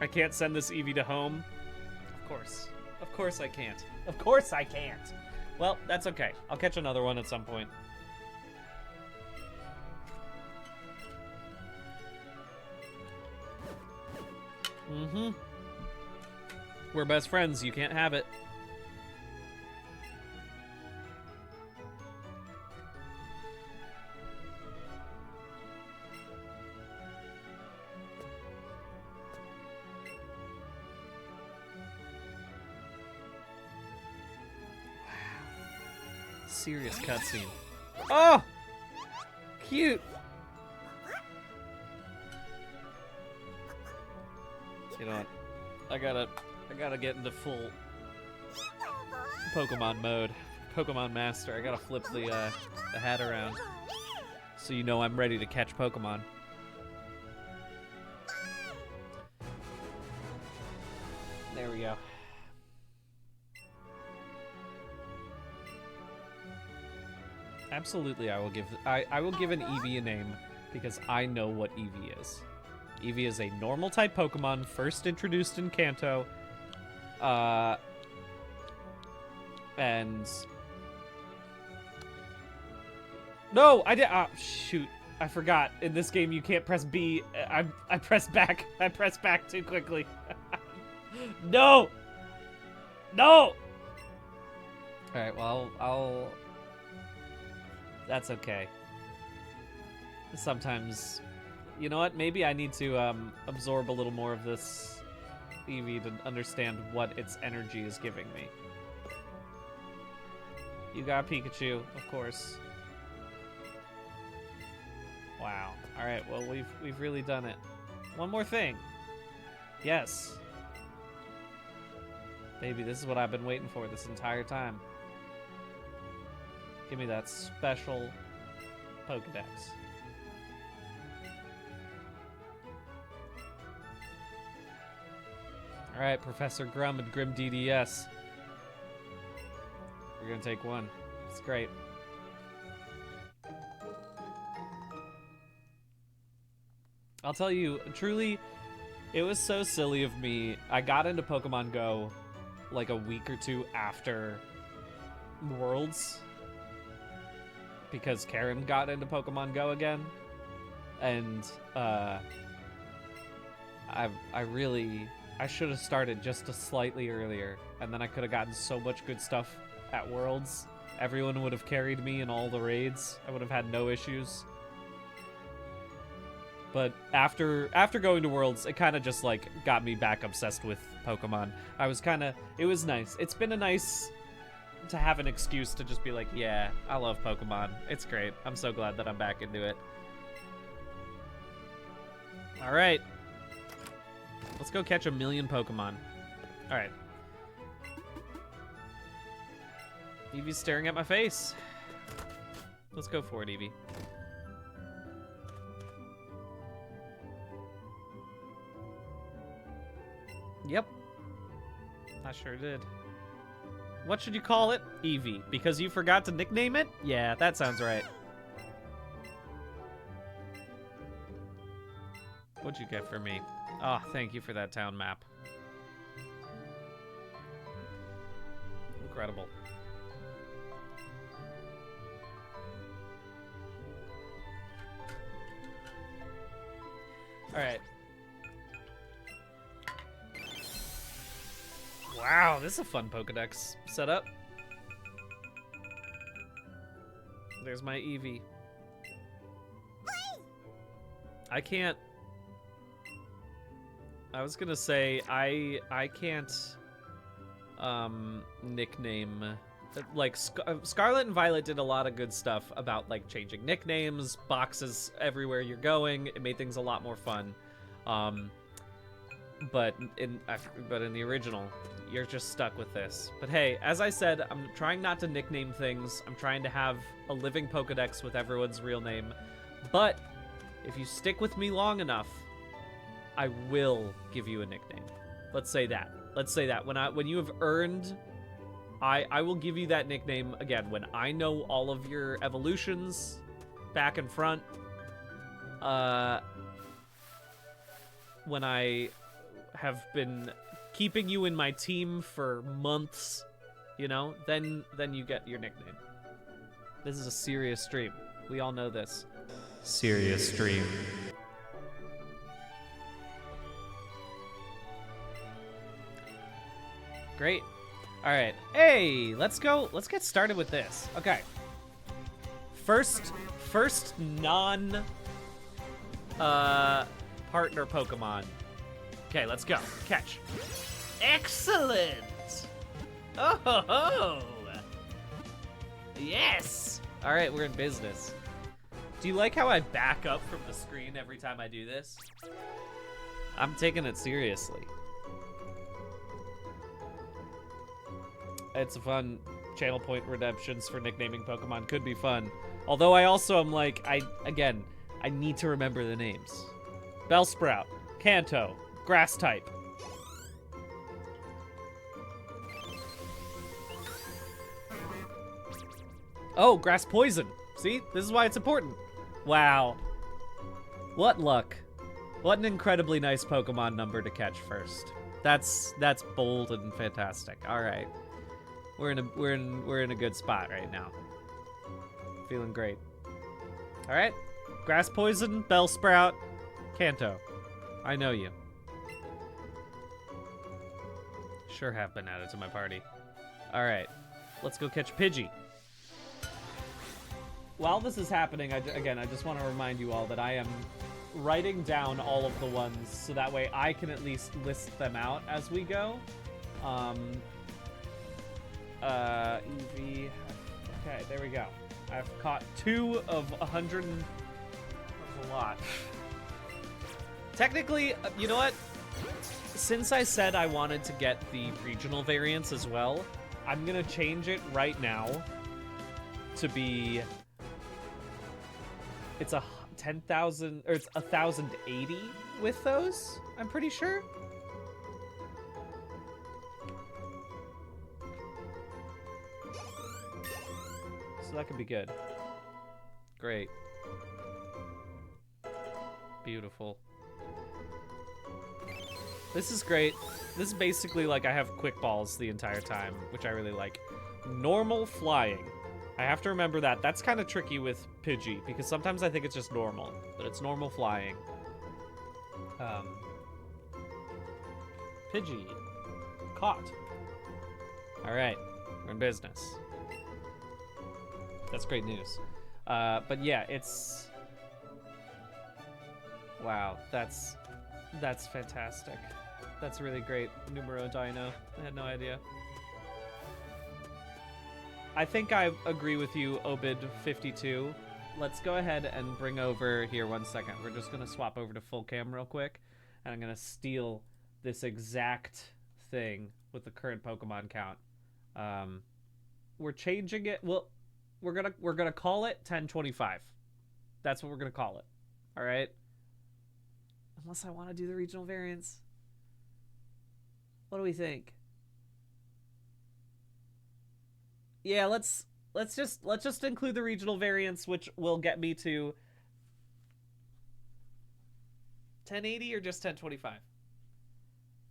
I can't send this Eevee to home. Of course I can't. Of course I can't. Well, that's okay. I'll catch another one at some point. Mm-hmm. We're best friends. You can't have it. Serious cutscene. Oh! Cute! You know what? I gotta get into full Pokemon mode. Pokemon Master. I gotta flip the hat around. So you know I'm ready to catch Pokemon. There we go. Absolutely, I will give an Eevee a name because I know what Eevee is. Eevee is a normal type Pokemon first introduced in Kanto. And no, I did. Oh, shoot! I forgot. In this game, you can't press B. I pressed back. I pressed back too quickly. No. No. All right. Well, I'll. That's okay. Sometimes, you know what? Maybe I need to absorb a little more of this Eevee to understand what its energy is giving me. You got Pikachu, of course. Wow. All right. Well, we've really done it. One more thing. Yes. Baby, this is what I've been waiting for this entire time. Give me that special Pokédex. Alright, Professor Grum and Grim DDS. We're gonna take one. It's great. I'll tell you, truly, it was so silly of me. I got into Pokemon Go like a week or two after Worlds because Karen got into Pokemon Go again, and I should have started just a slightly earlier, and then I could have gotten so much good stuff at Worlds. Everyone would have carried me in all the raids. I would have had no issues. But after going to Worlds, it kind of just like got me back obsessed with Pokemon. It was nice. It's been a nice to have an excuse to just be like, yeah, I love Pokemon. It's great. I'm so glad that I'm back into it. All right. Let's go catch 1,000,000 Pokemon. All right. Eevee's staring at my face. Let's go for it, Eevee. Yep. I sure did. What should you call it? Eevee. Because you forgot to nickname it? Yeah, that sounds right. What'd you get for me? Oh, thank you for that town map. Incredible. All right. Wow, this is a fun Pokédex setup. There's my Eevee. I can't... I was gonna say, I can't nickname... Like, Scarlet and Violet did a lot of good stuff about, like, changing nicknames, boxes everywhere you're going. It made things a lot more fun. But in the original, you're just stuck with this. But hey, as I said, I'm trying not to nickname things. I'm trying to have a living Pokédex with everyone's real name. But if you stick with me long enough, I will give you a nickname. Let's say that. Let's say that. When you have earned... I will give you that nickname again when I know all of your evolutions back and front. When I have been keeping you in my team for months, you know, then you get your nickname. This is a serious stream. We all know this. Serious stream. Great. All right. Hey, let's go. Let's get started with this. Okay. First non partner Pokemon. Okay, let's go. Catch. Excellent. Oh ho ho. Yes. All right, we're in business. Do you like how I back up from the screen every time I do this? I'm taking it seriously. It's a fun channel point redemptions for nicknaming Pokemon. Could be fun. Although I also am like, I need to remember the names. Bellsprout, Kanto, Grass type. Oh, Grass Poison. See? This is why it's important. Wow. What luck. What an incredibly nice Pokemon number to catch first. That's bold and fantastic. All right. We're in a good spot right now. Feeling great. All right. Grass Poison, Bellsprout, Kanto. I know you. Sure have been added to my party. All right. Let's go catch Pidgey. While this is happening, I just want to remind you all that I am writing down all of the ones so that way I can at least list them out as we go. Eevee. Okay, there we go. I've caught 2 of 100. That's a lot. Technically, you know what? Since I said I wanted to get the regional variants as well, I'm gonna change it right now to be... It's a 10,000, or it's 1,080 with those, I'm pretty sure. So that could be good. Great. Beautiful. This is great. This is basically like I have quick balls the entire time, which I really like. Normal flying. I have to remember that. That's kind of tricky with Pidgey, because sometimes I think it's just normal, but it's normal flying. Pidgey. Caught. Alright, we're in business. That's great news. But yeah, it's... Wow, that's fantastic. That's really great. Numero Dino. I had no idea. I think I agree with you, Obid52. Let's go ahead and bring over... Here, 1 second. We're just going to swap over to full cam real quick. And I'm going to steal this exact thing with the current Pokemon count. We're changing it. Well, we're gonna call it 1025. That's what we're gonna call it. All right. Unless I want to do the regional variants. What do we think? Yeah, let's just include the regional variants, which will get me to 1080 or just 1025.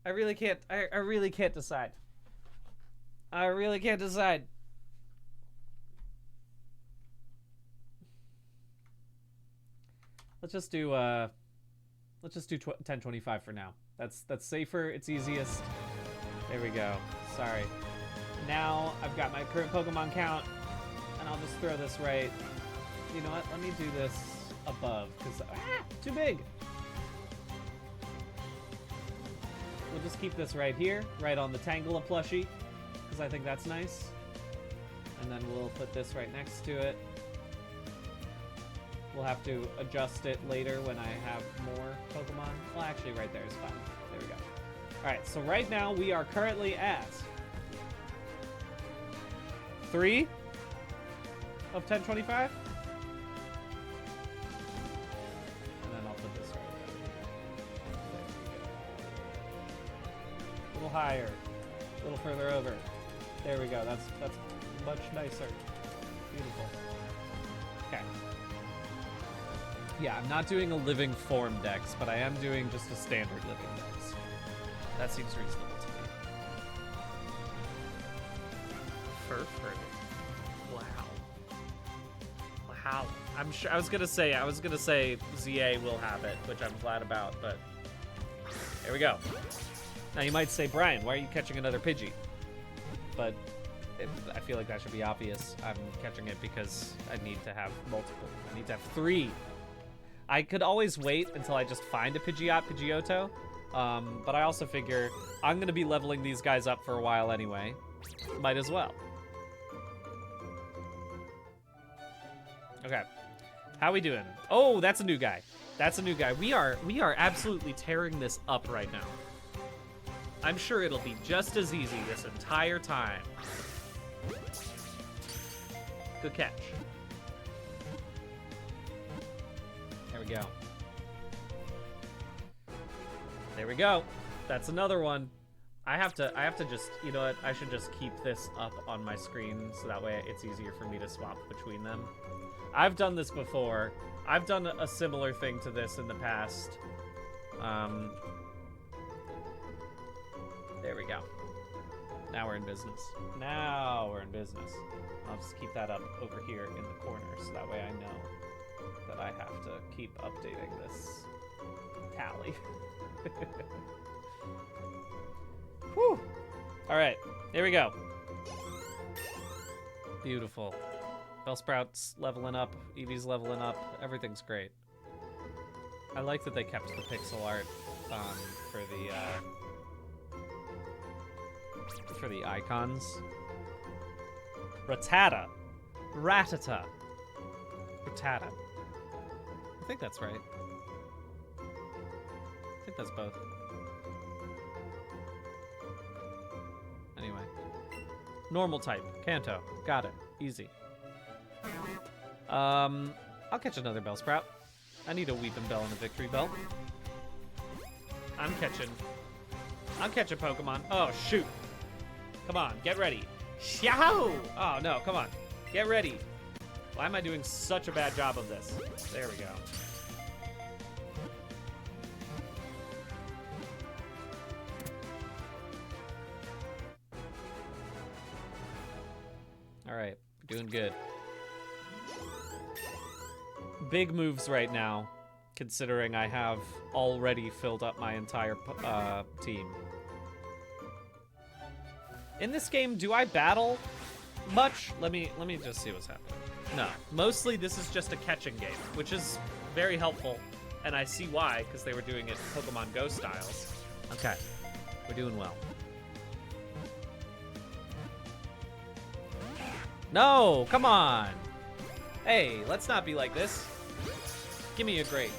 I really can't. I really can't decide. I really can't decide. Let's just do 1025 for now. That's safer. It's easiest. There we go. Sorry. Now I've got my current Pokemon count, and I'll just throw this right. You know what? Let me do this above because too big. We'll just keep this right here, right on the Tangela plushie, because I think that's nice. And then we'll put this right next to it. We'll have to adjust it later when I have more Pokemon. Well, actually, right there is fine. There we go. All right, so right now we are currently at 3 of 1025. And then I'll put this right there. There we go. A little higher, a little further over. There we go. That's much nicer. Beautiful. Okay. Yeah, I'm not doing a living form dex, but I am doing just a standard living dex. That seems reasonable to me. Furfur. Wow. Wow. I'm sure I was gonna say ZA will have it, which I'm glad about, but there we go. Now you might say, Brian, why are you catching another Pidgey? But I feel like that should be obvious. I'm catching it because I need to have multiple. I need to have 3. I could always wait until I just find a Pidgeotto, but I also figure I'm going to be leveling these guys up for a while anyway. Might as well. Okay. How we doing? Oh, that's a new guy. That's a new guy. We are absolutely tearing this up right now. I'm sure it'll be just as easy this entire time. Good catch. There we go. There we go. That's another one. I have to just, you know what? I should just keep this up on my screen so that way it's easier for me to swap between them. I've done this before. I've done a similar thing to this in the past. There we go. Now we're in business. Now we're in business. I'll just keep that up over here in the corner so that way I know that I have to keep updating this tally. Whew. All right, here we go. Beautiful. Bellsprout's leveling up, Eevee's leveling up, everything's great. I like that they kept the pixel art for the icons. Rattata. Rattata. Rattata. I think that's right. I think that's both. Anyway. Normal type. Kanto. Got it. Easy. I'll catch another Bellsprout. I need a Weepin' Bell and a Victory Bell. I'm catching Pokemon. Oh, shoot. Come on, get ready. Yahoo! Oh, no, come on. Get ready. Why am I doing such a bad job of this? There we go. We're doing good. Big moves right now, considering I have already filled up my entire team. In this game, do I battle much? Let me just see what's happening. No, mostly this is just a catching game, which is very helpful, and I see why, because they were doing it Pokemon Go styles. Okay, we're doing well. No, come on. Hey, let's not be like this. Give me a grade.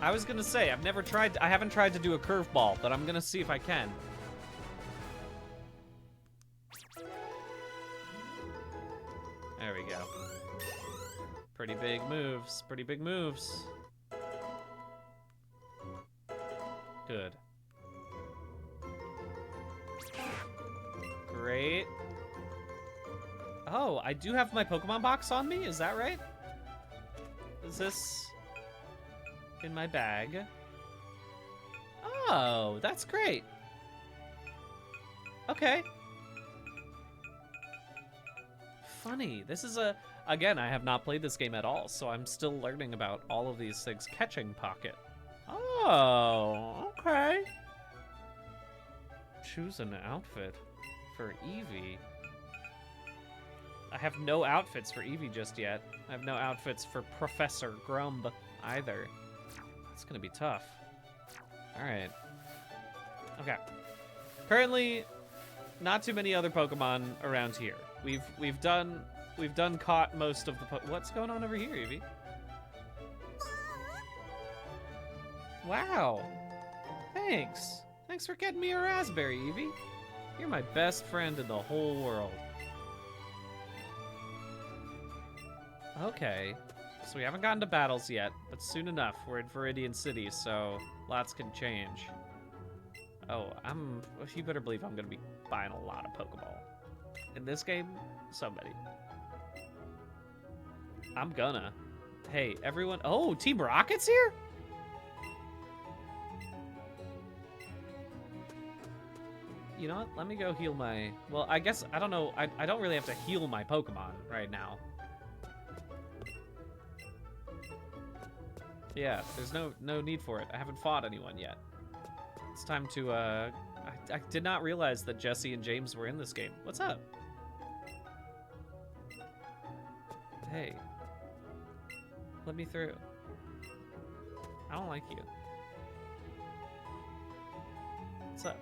I was gonna say, I haven't tried to do a curveball, but I'm gonna see if I can. There we go. Pretty big moves, pretty big moves. Good. Great. Oh, I do have my Pokemon box on me? Is that right? Is this in my bag? Oh, that's great. Okay. Funny. This is again, I have not played this game at all, so I'm still learning about all of these things. Catching Pocket. Oh, okay. Choose an outfit for Eevee. I have no outfits for Eevee just yet. I have no outfits for Professor Grumb either. It's gonna be tough. Alright. Okay. Currently, not too many other Pokemon around here. We've done caught most of the what's going on over here, Eevee? Wow. Thanks. Thanks for getting me a raspberry, Eevee. You're my best friend in the whole world. Okay, so we haven't gotten to battles yet, but soon enough. We're in Viridian City, so lots can change. Oh, you better believe I'm gonna be buying a lot of Pokeball. In this game, so many. I'm gonna. Hey, everyone. Oh, Team Rocket's here? You know what? Let me go heal my... Well, I guess, I don't know. I don't really have to heal my Pokemon right now. Yeah, there's no need for it. I haven't fought anyone yet. It's time to, I did not realize that Jesse and James were in this game. What's up? Hey. Let me through. I don't like you. What's up?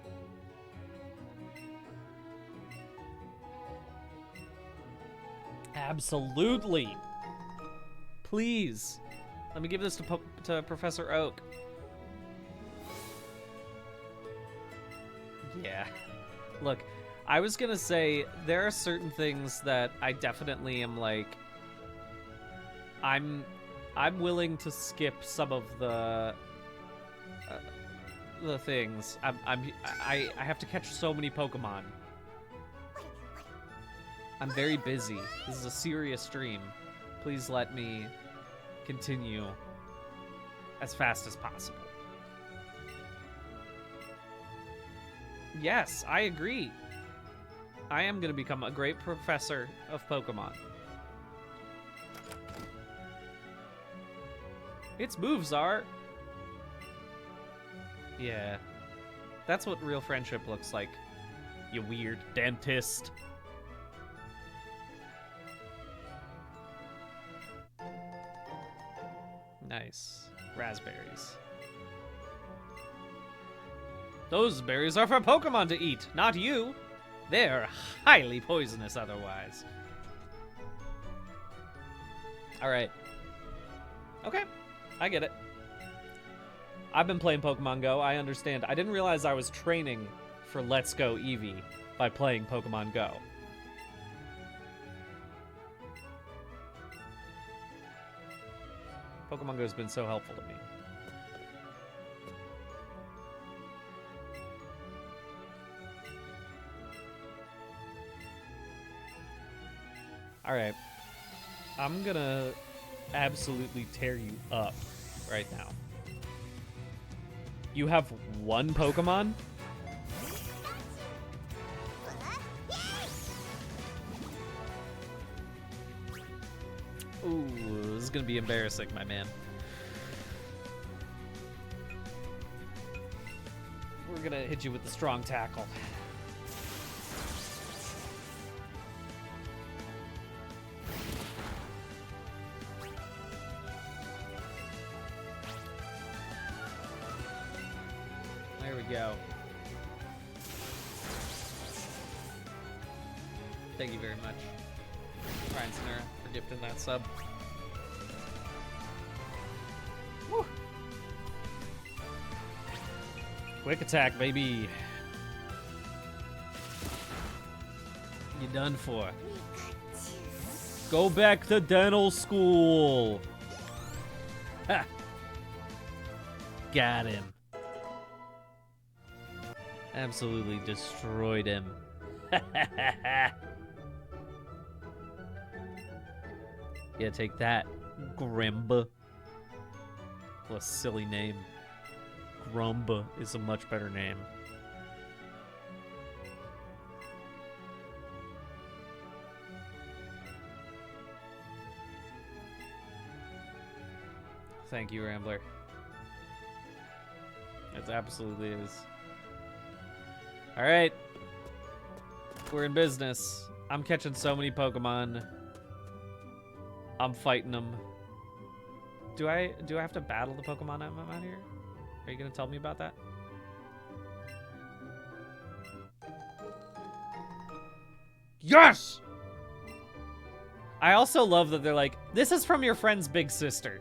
Absolutely. Please. Let me give this to Professor Oak. Yeah. Look, I was gonna say there are certain things that I definitely am like. I'm willing to skip some of the things. I have to catch so many Pokemon. I'm very busy. This is a serious stream. Please let me continue as fast as possible. Yes, I agree. I am going to become a great professor of Pokemon. Its moves are... Yeah. That's what real friendship looks like. You weird dentist. Nice. Raspberries. Those berries are for Pokemon to eat, not you. They're highly poisonous otherwise. Alright. Okay. I get it. I've been playing Pokemon Go. I understand. I didn't realize I was training for Let's Go Eevee by playing Pokemon Go. Pokemon Go has been so helpful to me. Alright. I'm gonna absolutely tear you up right now. You have one Pokemon? gonna be embarrassing, my man. We're gonna hit you with the strong tackle. There we go. Thank you very much, Ryan Snare, for gifting that sub. Woo. Quick attack, baby. You done for. Go back to dental school. Ha. Got him. Absolutely destroyed him. Yeah, take that, Grimba. What a silly name. Grumba is a much better name. Thank you, Rambler. It absolutely is. All right. We're in business. I'm catching so many Pokemon. I'm fighting them. Do I have to battle the Pokemon I'm out here? Are you gonna tell me about that? Yes! I also love that they're like, this is from your friend's big sister.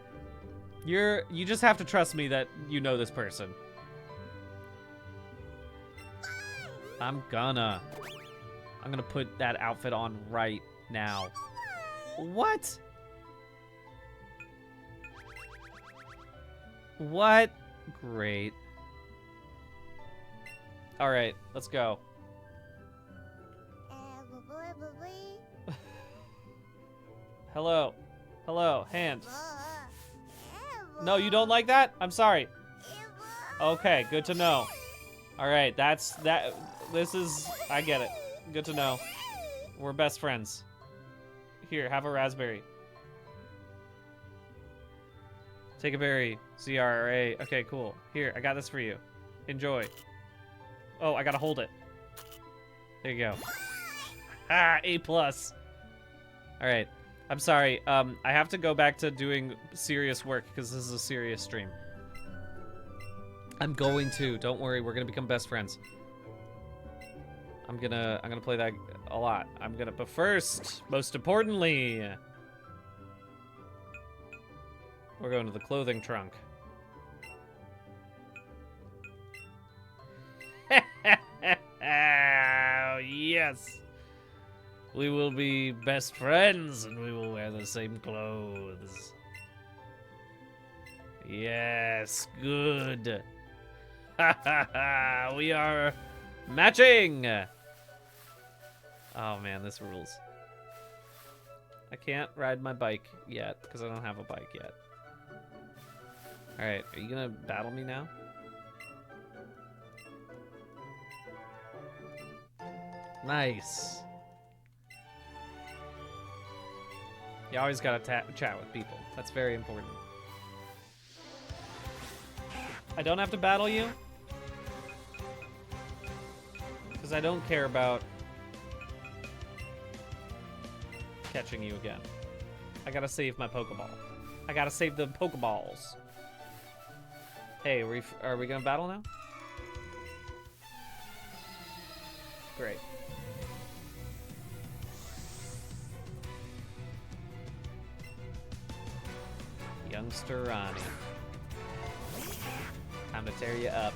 You just have to trust me that you know this person. I'm gonna put that outfit on right now. What? What? Great. All right, let's go. Hello. Hello, hand. No, you don't like that? I'm sorry. Okay, good to know. All right, this is, I get it. Good to know. We're best friends. Here, have a raspberry. Take a berry. CRA. Okay, cool. Here, I got this for you. Enjoy. Oh, I gotta hold it. There you go. Ah, A+. All right. I'm sorry. I have to go back to doing serious work because this is a serious stream. I'm going to. Don't worry. We're gonna become best friends. I'm gonna play that a lot. But first, most importantly, we're going to the clothing trunk. Yes. We will be best friends and we will wear the same clothes. Yes, good. We are matching. Oh man, this rules. I can't ride my bike yet because I don't have a bike yet. All right, are you gonna battle me now? Nice. You always gotta chat with people. That's very important. I don't have to battle you because I don't care about catching you again. I gotta save my Pokeball. I gotta save the Pokeballs. Hey, are we gonna battle now? Great. Youngster Ronnie. Time to tear you up.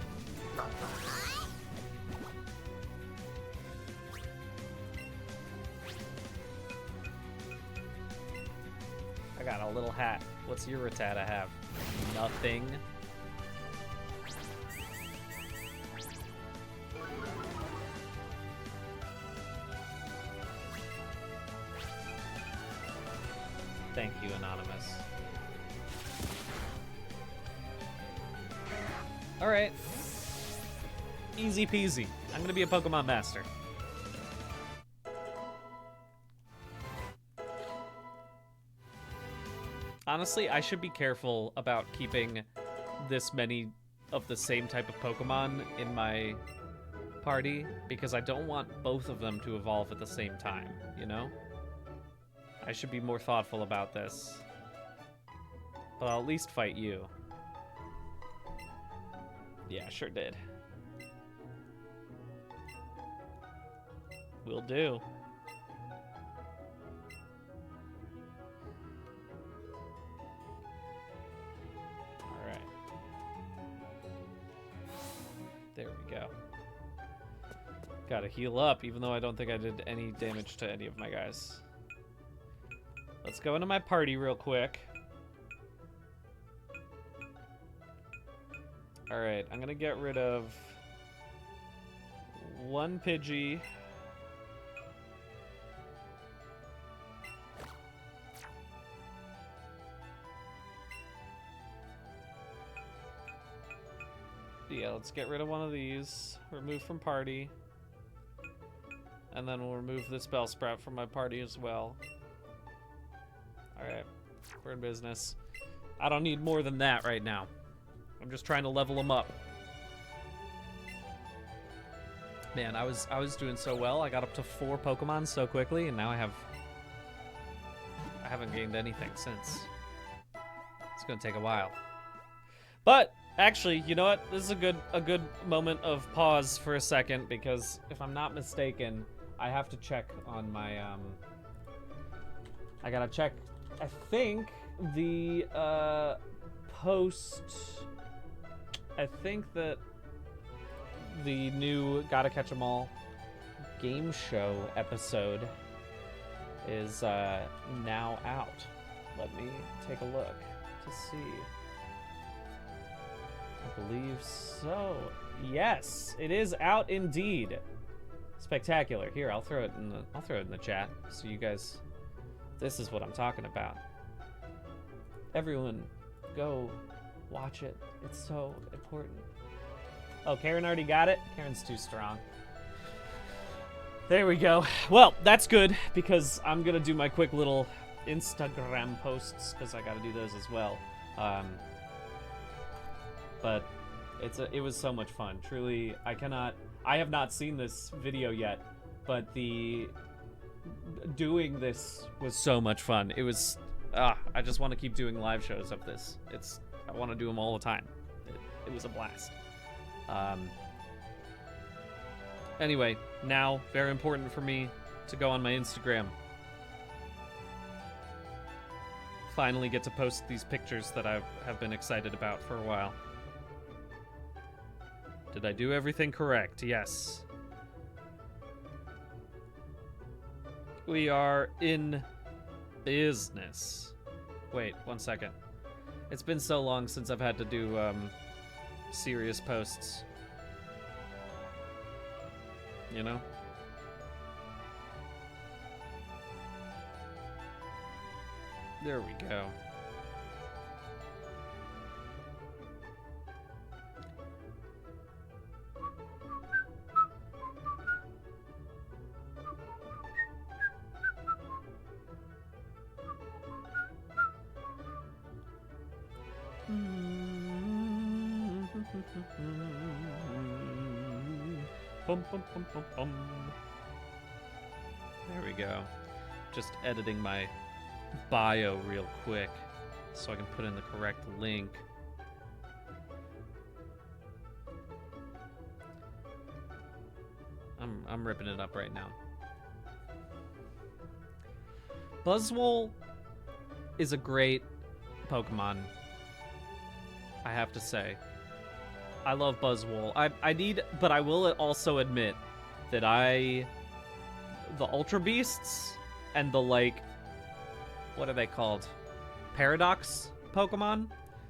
I got a little hat. What's your Rattata have? Nothing. Thank you, Anonymous. All right. Easy peasy. I'm gonna be a Pokemon master. honestly, I should be careful about keeping this many of the same type of Pokemon in my party, because I don't want both of them to evolve at the same time, you know? I should be more thoughtful about this. But I'll at least fight you. Yeah, sure did. Will do. Alright. There we go. Gotta heal up, even though I don't think I did any damage to any of my guys. Let's go into my party real quick. Alright, I'm gonna get rid of one Pidgey. Yeah, let's get rid of one of these. Remove from party. And then we'll remove this Bellsprout from my party as well. Alright, we're in business. I don't need more than that right now. I'm just trying to level them up. Man, I was doing so well. I got up to 4 Pokemon so quickly, and now I haven't gained anything since. It's gonna take a while. But actually, you know what? This is a good moment of pause for a second, because if I'm not mistaken, I have to check on my I gotta check. I think the post. I think that the new Gotta Catch 'Em All game show episode is now out. Let me take a look to see. I believe so. Yes, it is out indeed. Spectacular. Here, I'll throw it in the chat so you guys. This is what I'm talking about. Everyone, go watch it. It's so important. Oh, Karen already got it? Karen's too strong. There we go. Well, that's good, because I'm gonna do my quick little Instagram posts, because I gotta do those as well. But it was so much fun. Truly, I have not seen this video yet, but doing this was so much fun. It was, I just want to keep doing live shows of this. I want to do them all the time. It was a blast. Anyway, now, very important for me to go on my Instagram. Finally get to post these pictures that I have been excited about for a while. Did I do everything correct? Yes. We are in business. Wait, 1 second. It's been so long since I've had to do serious posts. You know? There we go. Bum, bum, bum, bum, bum. There we go. Just editing my bio real quick so I can put in the correct link. I'm ripping it up right now. Buzzwole is a great Pokemon, I have to say. I love Buzzwole. But I will also admit that the Ultra Beasts and the, like, what are they called? Paradox Pokemon?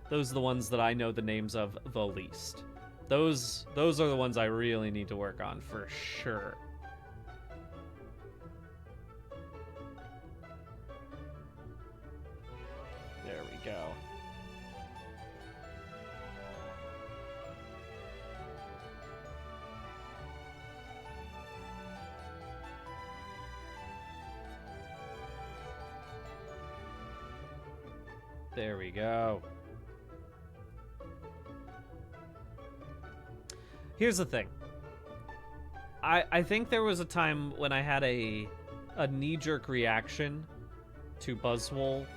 Those are the ones that I know the names of the least. Those are the ones I really need to work on for sure. There we go. There we go. Here's the thing. I think there was a time when I had a knee-jerk reaction to Buzzwole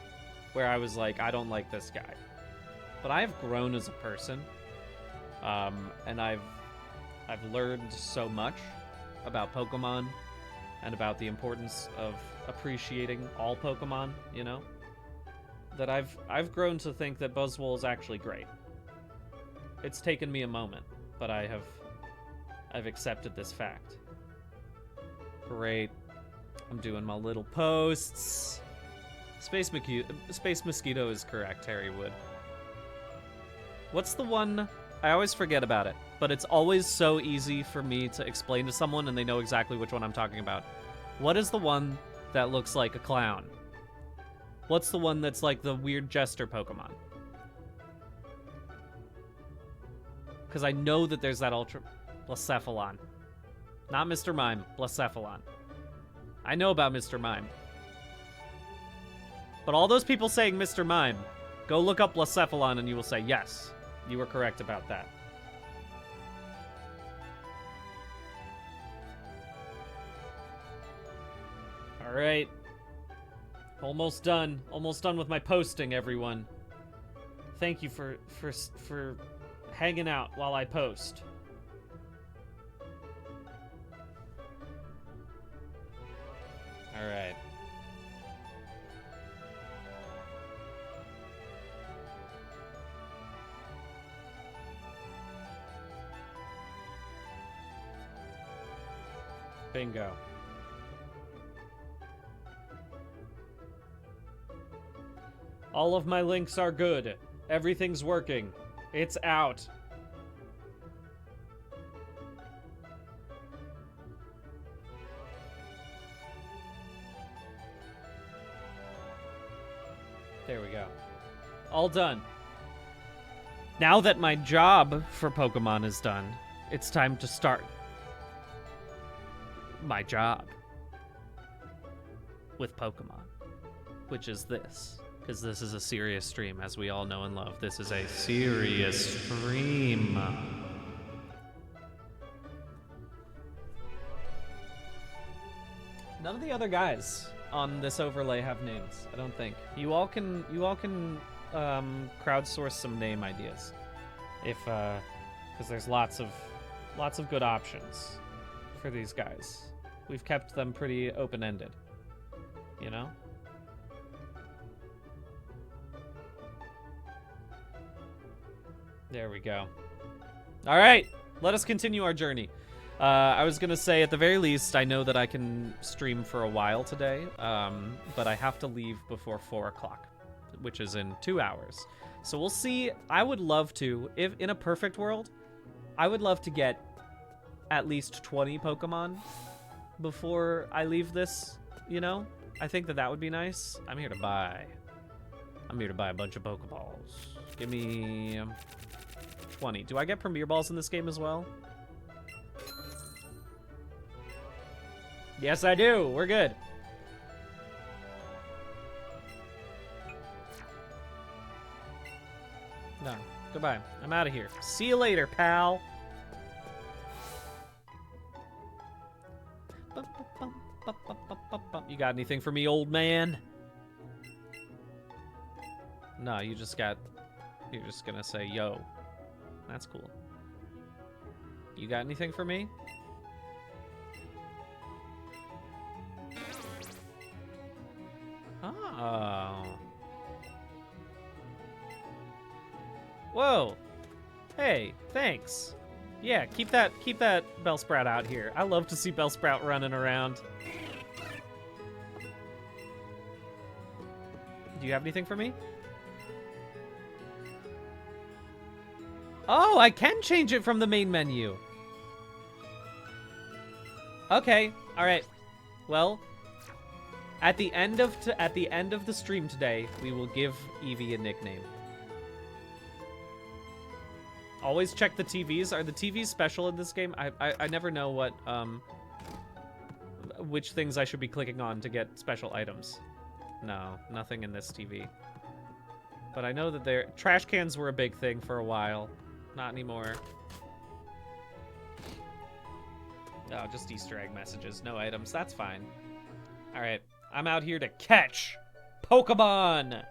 where I was like, I don't like this guy. But I've grown as a person, and I've learned so much about Pokemon and about the importance of appreciating all Pokemon, you know, that I've grown to think that Buzzwole is actually great. It's taken me a moment, but I've accepted this fact. Great. I'm doing my little posts. Space Mosquito is correct, Harry Wood. What's the one? I always forget about it, but it's always so easy for me to explain to someone and they know exactly which one I'm talking about. What is the one that looks like a clown? What's the one that's like the weird jester Pokemon? Because I know that there's that Ultra Blacephalon. Not Mr. Mime, Blacephalon. I know about Mr. Mime. But all those people saying Mr. Mime, go look up Blacephalon and you will say, yes, you were correct about that. All right. Almost done. Almost done with my posting, everyone. Thank you for hanging out while I post. All right. Bingo. All of my links are good. Everything's working. It's out. There we go. All done. Now that my job for Pokemon is done, it's time to start my job with Pokemon, which is this. Because this is a serious stream, as we all know and love. This is a serious stream. None of the other guys on this overlay have names, I don't think. You all can crowdsource some name ideas, if because there's lots of good options for these guys. We've kept them pretty open-ended, you know. There we go. All right, let us continue our journey. I was going to say, at the very least, I know that I can stream for a while today, but I have to leave before 4 o'clock, which is in 2 hours. So we'll see. I would love to, if in a perfect world, I would love to get at least 20 Pokemon before I leave this, you know? I think that would be nice. I'm here to buy a bunch of Pokeballs. Give me 20. Do I get Premier Balls in this game as well? Yes, I do. We're good. No. Goodbye. I'm out of here. See you later, pal. You got anything for me, old man? No, you're just gonna say, yo. That's cool. You got anything for me? Oh. Whoa. Hey, thanks. Yeah, keep that Bellsprout out here. I love to see Bellsprout running around. Do you have anything for me? Oh, I can change it from the main menu. Okay, all right. Well, at the end of the stream today, we will give Eevee a nickname. Always check the TVs. Are the TVs special in this game? I never know what which things I should be clicking on to get special items. No, nothing in this TV. But I know that trash cans were a big thing for a while. Not anymore. Oh, just Easter egg messages. No items. That's fine. All right. I'm out here to catch Pokemon.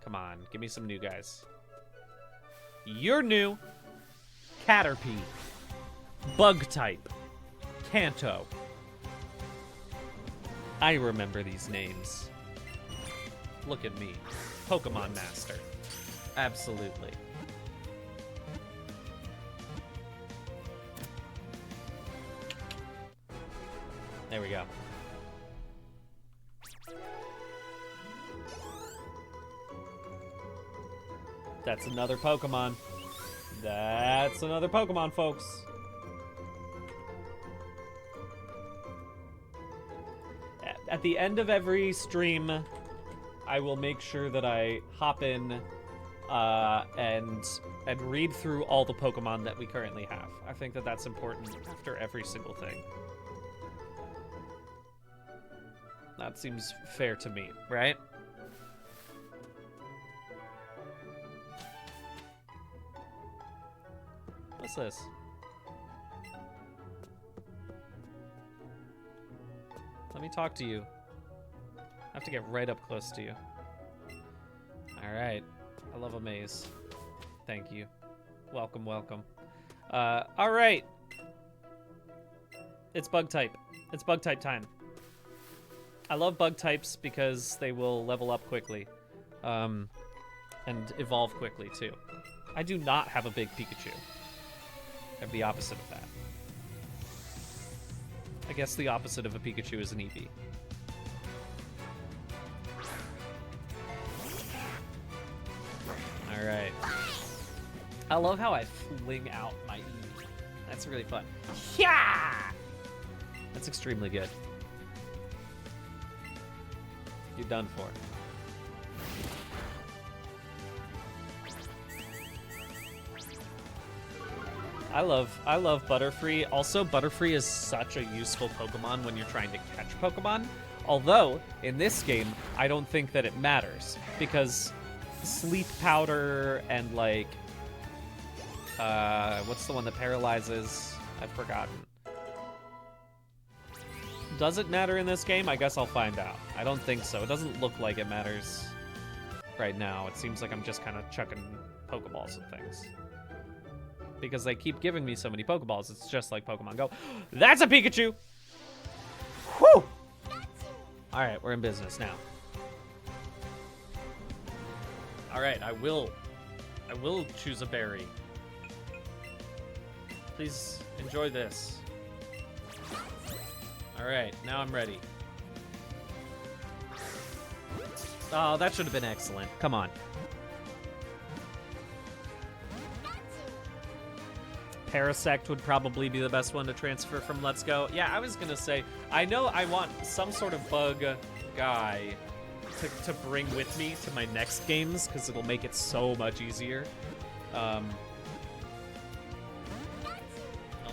Come on. Give me some new guys. You're new. Caterpie. Bug type. Kanto. I remember these names. Look at me. Pokemon Master. Absolutely. There we go. That's another Pokemon. That's another Pokemon, folks. At the end of every stream, I will make sure that I hop in and read through all the Pokemon that we currently have. I think that that's important after every single thing. That seems fair to me, right? What's this? Let me talk to you. I have to get right up close to you. All right. I love a maze. Thank you. Welcome, welcome. All right. It's bug type. It's bug type time. I love bug types because they will level up quickly. And evolve quickly, too. I do not have a big Pikachu. I have the opposite of that. I guess the opposite of a Pikachu is an Eevee. Alright. I love how I fling out my Eevee. That's really fun. Yeah! That's extremely good. You're done for. I love Butterfree. Also, Butterfree is such a useful Pokemon when you're trying to catch Pokemon. Although, in this game, I don't think that it matters. Because Sleep Powder and, like... what's the one that paralyzes? I've forgotten. Does it matter in this game? I guess I'll find out. I don't think so. It doesn't look like it matters right now. It seems like I'm just kind of chucking Pokeballs and things. Because they keep giving me so many Pokeballs, it's just like Pokemon Go. That's a Pikachu! Whew! Alright, we're in business now. Alright, I will choose a berry. Please enjoy this. Alright, now I'm ready. Oh, that should have been excellent. Come on. Parasect would probably be the best one to transfer from Let's Go. Yeah, I was gonna say, I know I want some sort of bug guy to bring with me to my next games, because it'll make it so much easier. I'll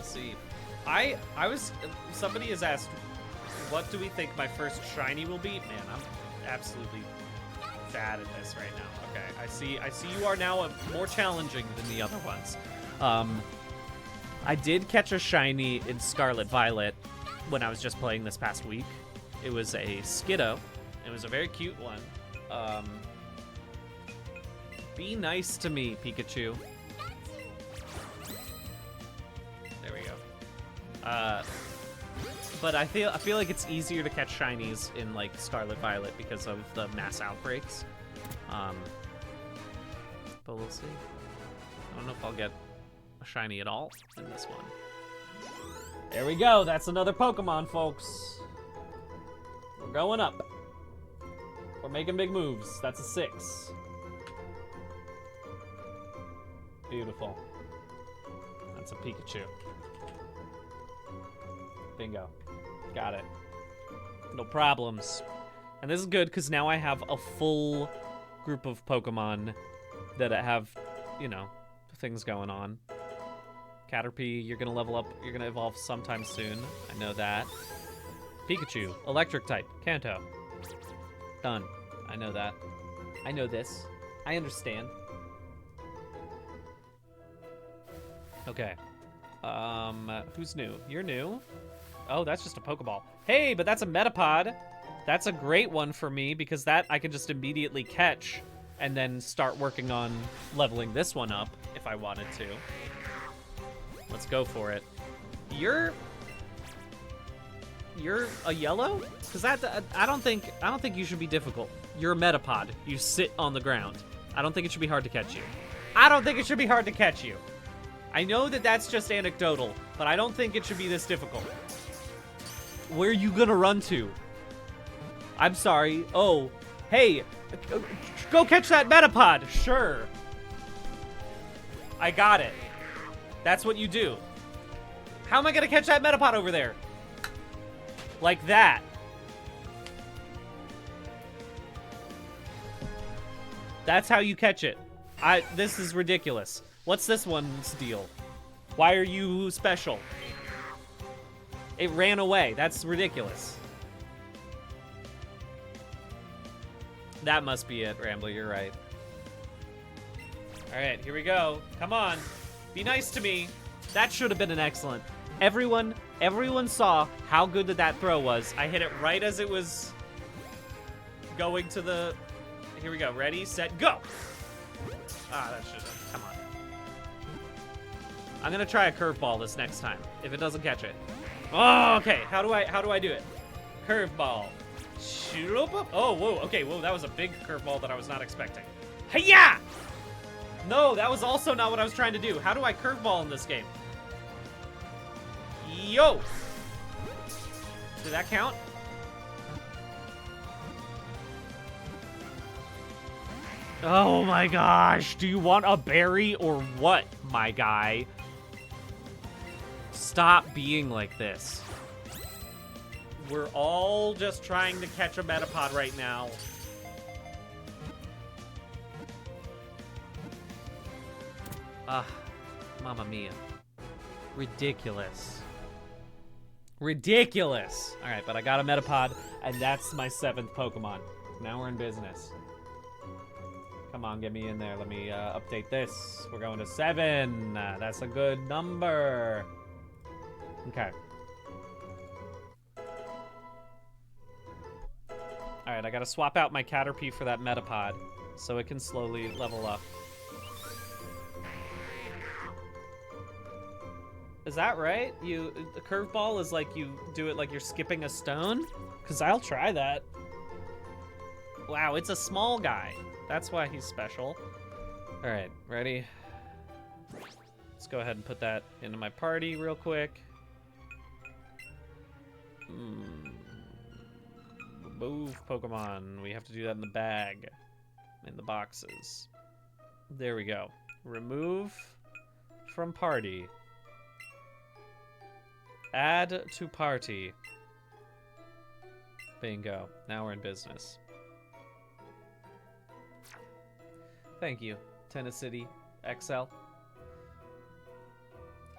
see. Somebody has asked, what do we think my first shiny will be? Man, I'm absolutely bad at this right now. Okay, I see you are now more challenging than the other ones. I did catch a shiny in Scarlet Violet when I was just playing this past week. It was a Skiddo. It was a very cute one. Be nice to me, Pikachu. There we go. But I feel like it's easier to catch shinies in like Scarlet Violet because of the mass outbreaks. But we'll see. I don't know if I'll get a shiny at all in this one. There we go. That's another Pokemon, folks. We're going up. We're making big moves. That's a 6. Beautiful. That's a Pikachu. Bingo. Got it. No problems. And this is good because now I have a full group of Pokemon that have, you know, things going on. Caterpie, you're gonna level up, you're gonna evolve sometime soon. I know that. Pikachu, electric type, Kanto. Done. I know that. I know this. I understand. Okay. Who's new? You're new? Oh, that's just a Pokeball. Hey, but that's a Metapod. That's a great one for me because that I can just immediately catch and then start working on leveling this one up if I wanted to. Let's go for it. You're a yellow? Cause that I don't think you should be difficult. You're a Metapod. You sit on the ground. I don't think it should be hard to catch you. I don't think it should be hard to catch you. I know that that's just anecdotal, but I don't think it should be this difficult. Where are you gonna run to? I'm sorry. Oh, hey, go catch that Metapod. Sure. I got it. That's what you do. How am I gonna catch that Metapod over there? Like that. That's how you catch it. This is ridiculous. What's this one's deal? Why are you special? It ran away. That's ridiculous. That must be it, Rambler. You're right. All right, here we go. Come on. Be nice to me. That should have been an excellent. Everyone saw how good that throw was. I hit it right as it was going to the... Here we go. Ready, set, go. Ah, that should have... Come on. I'm going to try a curveball this next time, if it doesn't catch it. Oh, okay. How do I do it? Curveball. Oh, whoa. Okay, whoa, that was a big curveball that I was not expecting. Hi-ya! No, that was also not what I was trying to do. How do I curveball in this game? Yo! Did that count? Oh my gosh. Do you want a berry or what, my guy? Stop being like this. We're all just trying to catch a Metapod right now. Ah, Mamma Mia. Ridiculous. Ridiculous. All right, but I got a Metapod, and that's my 7th Pokemon. Now we're in business. Come on, get me in there. Let me update this. We're going to 7. That's a good number. Okay. All right, I gotta swap out my Caterpie for that Metapod so it can slowly level up. Is that right? The curveball is like you do it like you're skipping a stone? Because I'll try that. Wow, it's a small guy. That's why he's special. All right, ready? Let's go ahead and put that into my party real quick. Move Pokemon. We have to do that in the bag. In the boxes. There we go. Remove from party. Add to party. Bingo. Now we're in business. Thank you, Tennessee XL.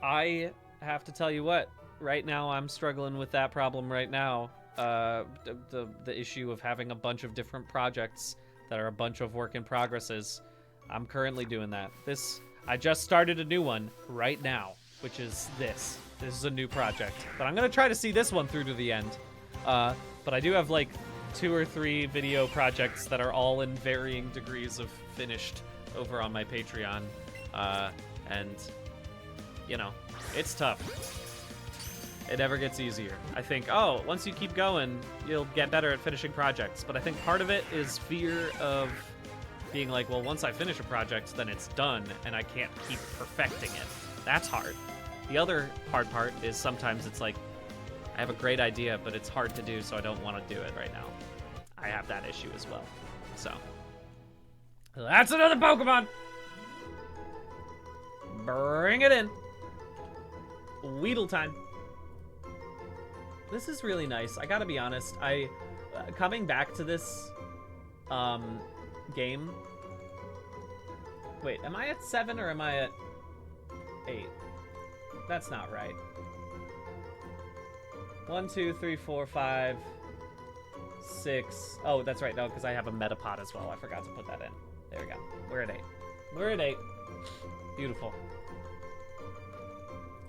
I have to tell you what. Right now, I'm struggling with that problem right now. The issue of having a bunch of different projects that are a bunch of work in progresses. I'm currently doing that. I just started a new one right now, which is this. This is a new project, but I'm gonna try to see this one through to the end. But I do have like 2 or 3 video projects that are all in varying degrees of finished over on my Patreon, and you know, it's tough. It never gets easier. I think, oh, once you keep going, you'll get better at finishing projects. But I think part of it is fear of being like, well, once I finish a project, then it's done, and I can't keep perfecting it. That's hard. The other hard part is sometimes it's like, I have a great idea, but it's hard to do, so I don't want to do it right now. I have that issue as well. So, that's another Pokemon! Bring it in. Weedle time. This is really nice. I gotta be honest. Coming back to this game. Wait, am I at 7 or am I at 8? That's not right. 1, 2, 3, 4, 5. 6. Oh, that's right. No, because I have a Metapod as well. I forgot to put that in. There we go. We're at 8. We're at 8. Beautiful.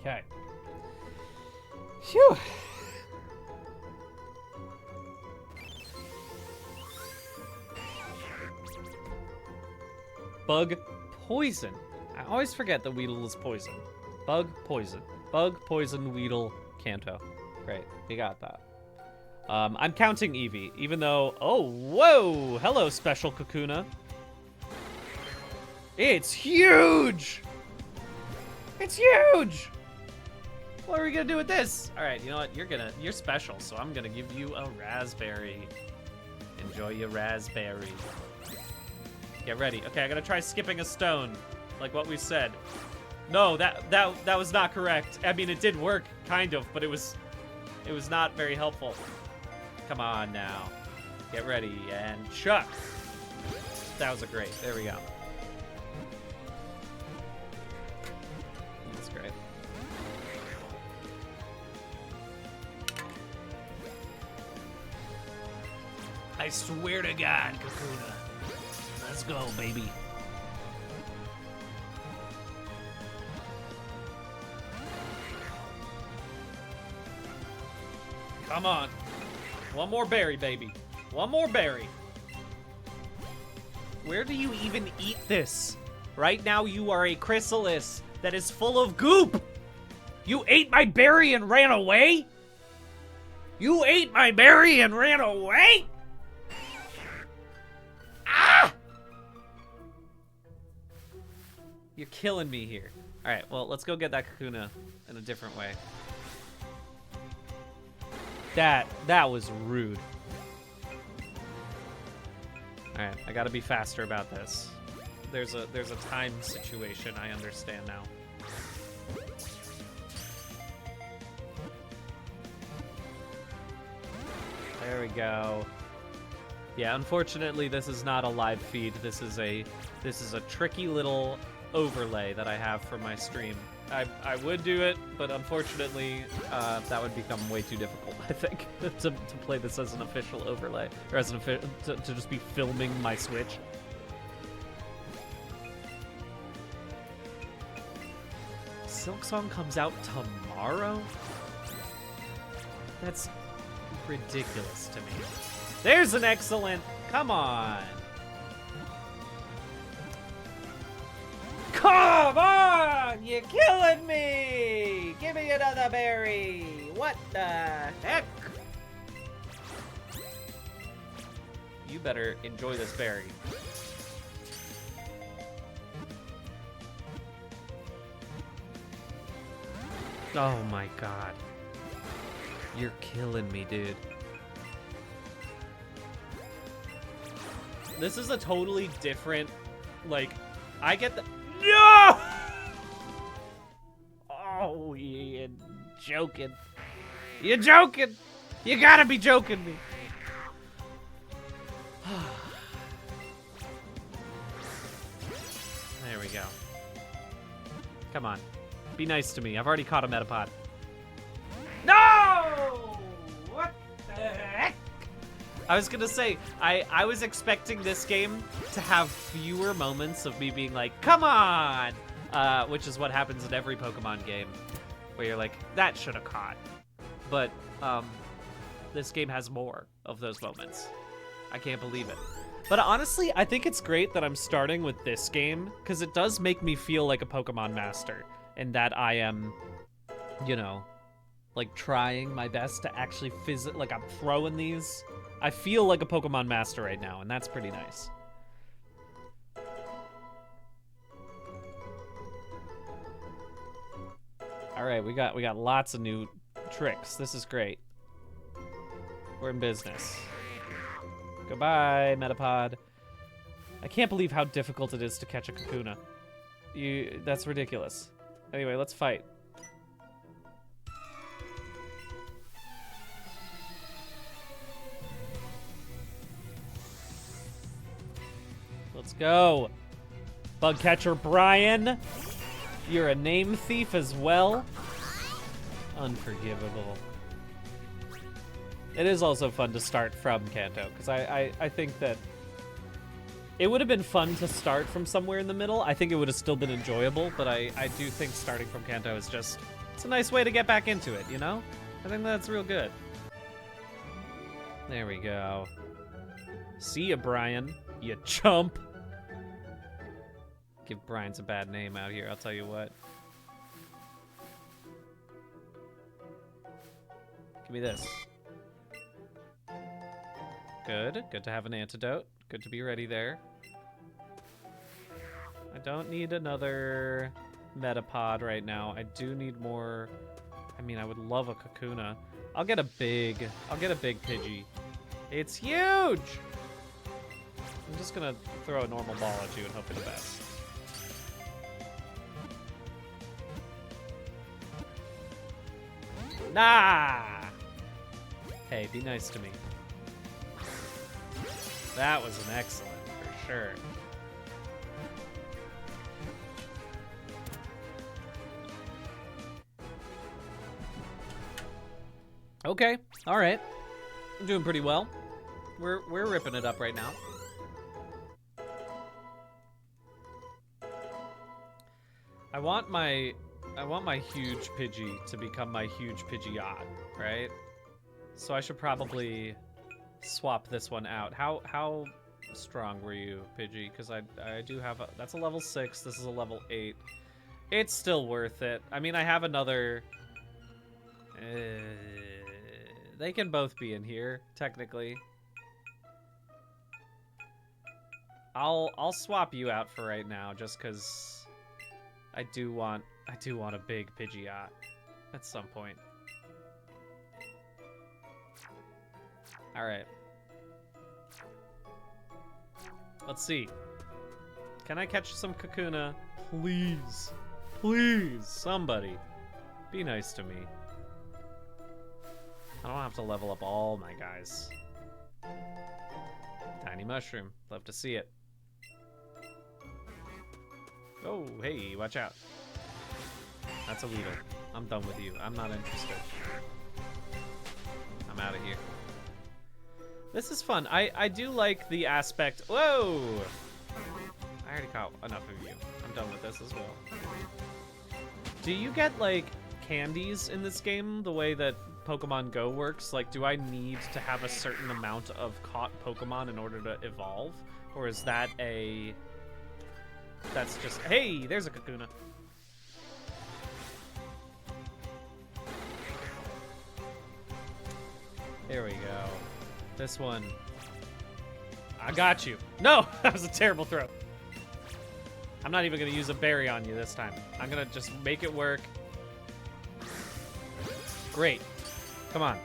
Okay. Phew. Bug poison. I always forget that Weedle is poison. Bug poison. Bug poison Weedle Kanto. Great. You got that. I'm counting Eevee, even though... Oh, whoa! Hello, Special Kakuna. It's huge! It's huge! What are we gonna do with this? All right, you know what? You're special, so I'm gonna give you a raspberry. Enjoy your raspberry. Get ready. Okay, I gotta try skipping a stone, like what we said. No, that was not correct. I mean, it did work, kind of, but it was not very helpful. Come on now. Get ready and chuck. That was a great. There we go. That's great. I swear to God, Kakuna. Let's go, baby. Come on. One more berry, baby. One more berry. Where do you even eat this? Right now you are a chrysalis that is full of goop. You ate my berry and ran away? You ate my berry and ran away? Ah! You're killing me here. All right, well, let's go get that Kakuna in a different way. That was rude. All right, I gotta be faster about this. There's a time situation, I understand now. There we go. Yeah, unfortunately, this is not a live feed. This is a tricky little overlay that I have for my stream. I would do it, but unfortunately, that would become way too difficult, I think, to play this as an official overlay, or as to just be filming my Switch. Silksong comes out tomorrow? That's ridiculous to me. There's an excellent. Come on. Come on! You're killing me! Give me another berry! What the heck? You better enjoy this berry. Oh my god. You're killing me, dude. This is a totally different, like, I get the... No! Oh, you're joking. You're joking. You gotta be joking me. There we go. Come on. Be nice to me. I've already caught a Metapod. No! What the heck? I was gonna say, I was expecting this game to have fewer moments of me being like, come on! Which is what happens in every Pokemon game, where you're like, that should have caught. But this game has more of those moments. I can't believe it. But honestly, I think it's great that I'm starting with this game, because it does make me feel like a Pokemon master, and that I am, you know, like trying my best to actually like I'm throwing these. I feel like a Pokemon master right now, and that's pretty nice. All right, we got lots of new tricks. This is great. We're in business. Goodbye, Metapod. I can't believe how difficult it is to catch a Kakuna. That's ridiculous. Anyway, let's fight. Let's go. Bug catcher Brian. You're a name thief as well. Unforgivable. It is also fun to start from Kanto, because I think that it would have been fun to start from somewhere in the middle. I think it would have still been enjoyable, but I do think starting from Kanto is just, it's a nice way to get back into it, you know? I think that's real good. There we go. See ya, Brian, you chump. Give Brian's a bad name out here, I'll tell you what. Give me this. Good. Good to have an antidote. Good to be ready there. I don't need another Metapod right now. I do need more. I mean, I would love a Kakuna. I'll get a big Pidgey. It's huge! I'm just gonna throw a normal ball at you and hope for the best. Nah! Hey, be nice to me. That was an excellent, for sure. Okay, all right. I'm doing pretty well. We're ripping it up right now. I want my huge Pidgey to become my huge Pidgeot, right? So I should probably swap this one out. How strong were you, Pidgey? Because I do have a, that's a level 6. This is a level 8. It's still worth it. I mean, I have another. They can both be in here technically. I'll swap you out for right now, just because I do want a big Pidgeot at some point. All right. Let's see. Can I catch some Kakuna? Please. Please, somebody. Be nice to me. I don't have to level up all my guys. Tiny mushroom. Love to see it. Oh, hey, watch out. That's a Weedle. I'm done with you. I'm not interested. I'm out of here. This is fun. I do like the aspect. Whoa! I already caught enough of you. I'm done with this as well. Do you get, like, candies in this game the way that Pokemon Go works? Like, do I need to have a certain amount of caught Pokemon in order to evolve? Or is that a... That's just... Hey, there's a Kakuna. There we go. This one. I got you. No! That was a terrible throw. I'm not even going to use a berry on you this time. I'm going to just make it work. Great. Come on.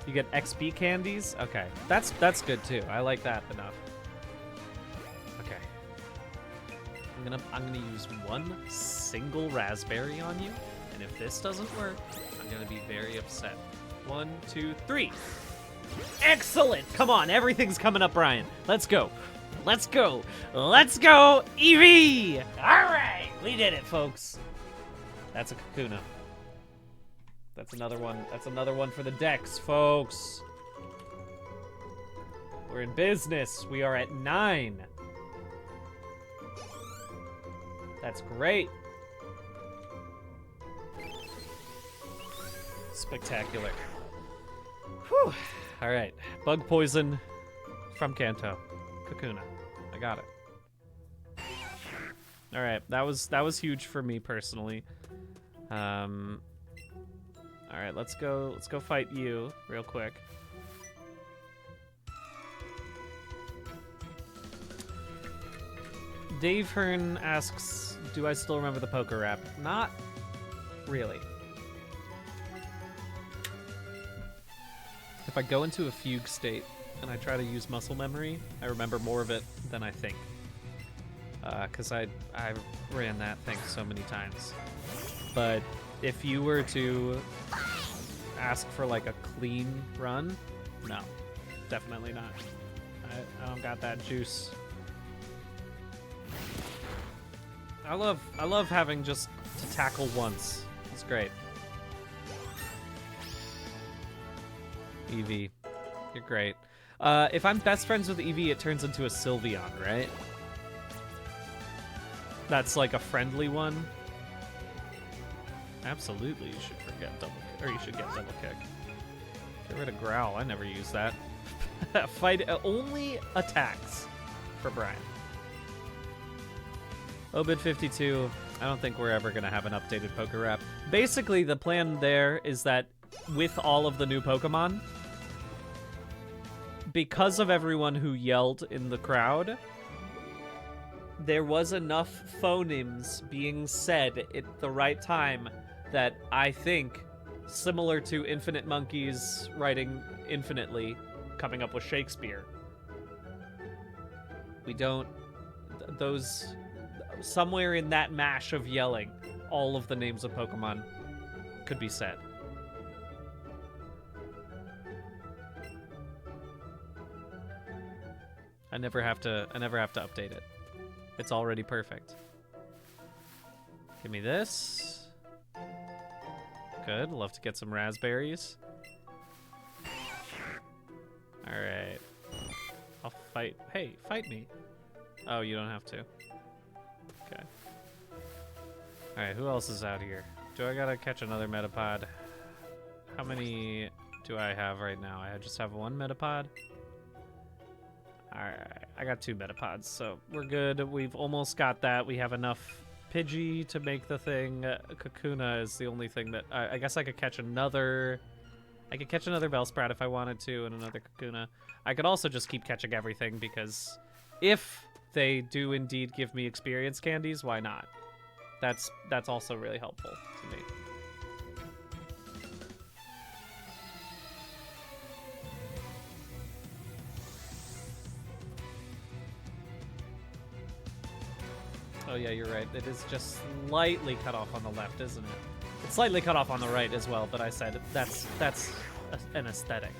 You get XP candies? Okay. That's good too. I like that enough. Okay. I'm gonna use one single raspberry on you, and if this doesn't work, I'm gonna be very upset. 1, 2, 3. Excellent! Come on, everything's coming up, Brian. Let's go. Let's go. Let's go, Eevee! Alright! We did it, folks. That's a Kakuna. That's another one. That's another one for the decks, folks. We're in business. We are at 9. That's great. Spectacular. Whew. All right. Bug poison from Kanto. Kakuna. I got it. All right. That was huge for me personally. All right, let's go fight you real quick. Dave Hearn asks, do I still remember the poker rap? Not really. If I go into a fugue state and I try to use muscle memory, I remember more of it than I think. Because I ran that thing so many times. But if you were to ask for like a clean run, no, definitely not. I don't got that juice. I love having just to tackle once. It's great. Eevee. You're great. If I'm best friends with Eevee, it turns into a Sylveon, right? That's like a friendly one. Absolutely, you should forget double, or you should get double kick. Get rid of Growl. I never use that. Fight only attacks for Brian. Obid52. I don't think we're ever gonna have an updated Poké Rap. Basically, the plan there is that with all of the new Pokemon, because of everyone who yelled in the crowd, there was enough phonemes being said at the right time that I think, similar to Infinite Monkeys writing infinitely, coming up with Shakespeare, we don't... Those... Somewhere in that mash of yelling, all of the names of Pokemon could be said. I never have to update it. It's already perfect. Give me this. Good. Love to get some raspberries. All right. I'll fight. Hey, fight me. Oh, you don't have to. Okay. All right, who else is out here? Do I gotta catch another Metapod? How many do I have right now? I just have one Metapod. All right, I got 2 Metapods, so we're good. We've almost got that. We have enough Pidgey to make the thing. Kakuna is the only thing that I guess I could catch another. I could catch another Bellsprout if I wanted to, and another Kakuna. I could also just keep catching everything because if they do indeed give me experience candies, why not? That's also really helpful to me. Oh yeah, you're right. It is just slightly cut off on the left, isn't it? It's slightly cut off on the right as well, but I said that's an aesthetic.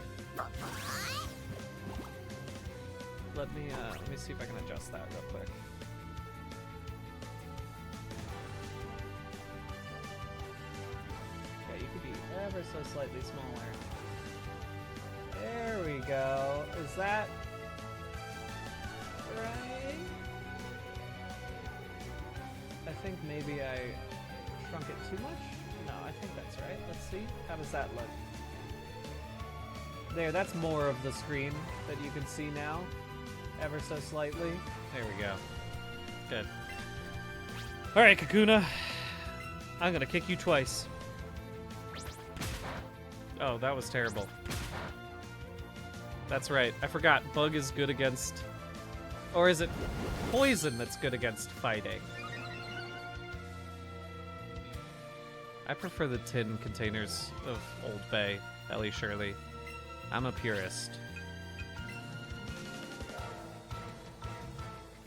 Let me see if I can adjust that real quick. Okay, you could be ever so slightly smaller. There we go. Is that right? I think maybe I shrunk it too much. No, I think that's right. Let's see. How does that look? There, that's more of the screen that you can see now. Ever so slightly. There we go. Good. Alright, Kakuna. I'm gonna kick you twice. Oh, that was terrible. That's right. I forgot. Bug is good against... Or is it poison that's good against fighting? I prefer the tin containers of Old Bay, Ellie Shirley. I'm a purist.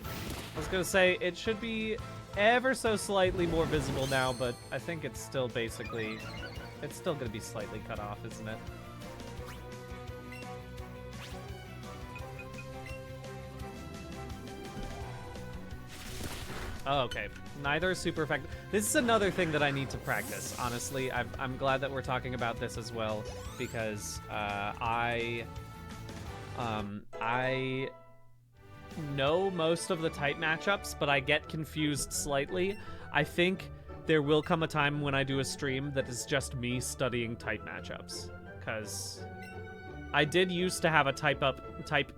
I was gonna say, it should be ever so slightly more visible now, but I think it's still basically... It's still gonna be slightly cut off, isn't it? Oh, okay. Neither is super effective. This is another thing that I need to practice, honestly. I'm glad that we're talking about this as well, because I know most of the type matchups, but I get confused slightly. I think there will come a time when I do a stream that is just me studying type matchups, because I did used to have a type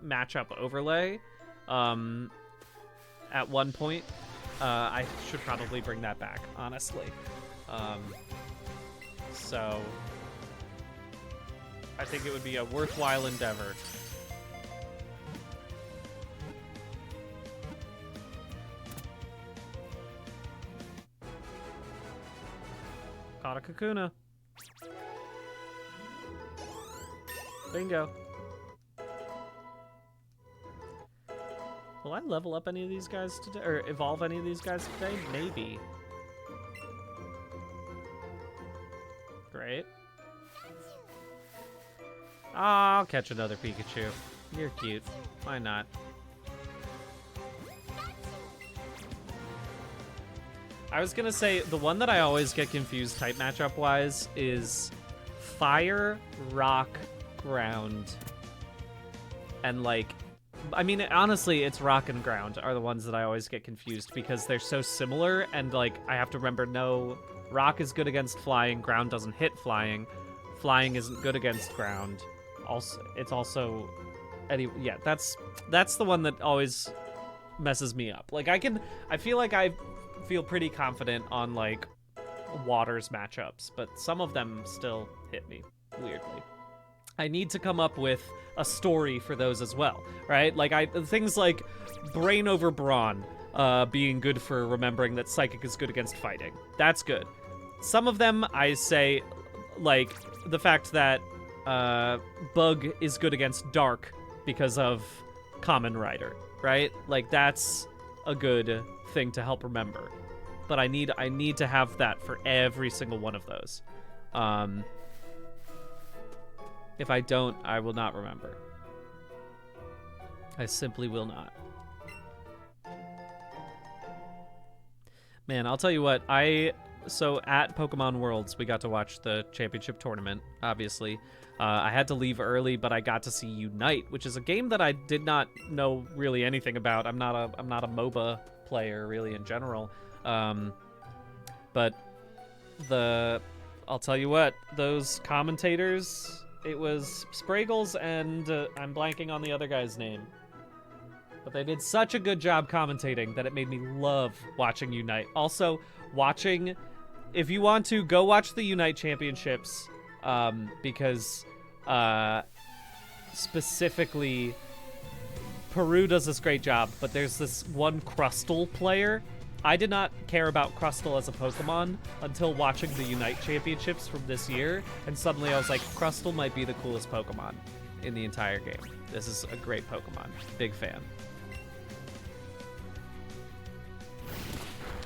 matchup overlay at one point. I should probably bring that back, honestly. So I think it would be a worthwhile endeavor. Caught a Kakuna. Bingo. Will I level up any of these guys today? Or evolve any of these guys today? Maybe. Great. I'll catch another Pikachu. You're cute. Why not? I was gonna say, the one that I always get confused type matchup-wise is Fire, Rock, ground, and like, I mean, honestly, it's rock and ground are the ones that I always get confused because they're so similar, and like I have to remember, no, rock is good against flying, ground doesn't hit flying, flying isn't good against ground. Also, it's also, yeah, that's the one that always messes me up. Like I feel like I feel pretty confident on like waters matchups, but some of them still hit me weirdly. I need to come up with a story for those as well, right? Like things like brain over brawn being good for remembering that psychic is good against fighting. That's good. Some of them I say, like the fact that bug is good against dark because of common rider, right? Like that's a good thing to help remember. But I need to have that for every single one of those. If I don't, I will not remember. I simply will not. Man, I'll tell you what, so at Pokemon Worlds, we got to watch the championship tournament, obviously. I had to leave early, but I got to see Unite, which is a game that I did not know really anything about. I'm not a MOBA player really in general. But I'll tell you what, those commentators, it was Spraggles and I'm blanking on the other guy's name. But they did such a good job commentating that it made me love watching Unite. Also, if you want to, go watch the Unite Championships, because specifically, Peru does this great job, but there's this one Crustle player. I did not care about Crustle as a Pokemon until watching the Unite Championships from this year, and suddenly I was like, Crustle might be the coolest Pokemon in the entire game. This is a great Pokemon. Big fan.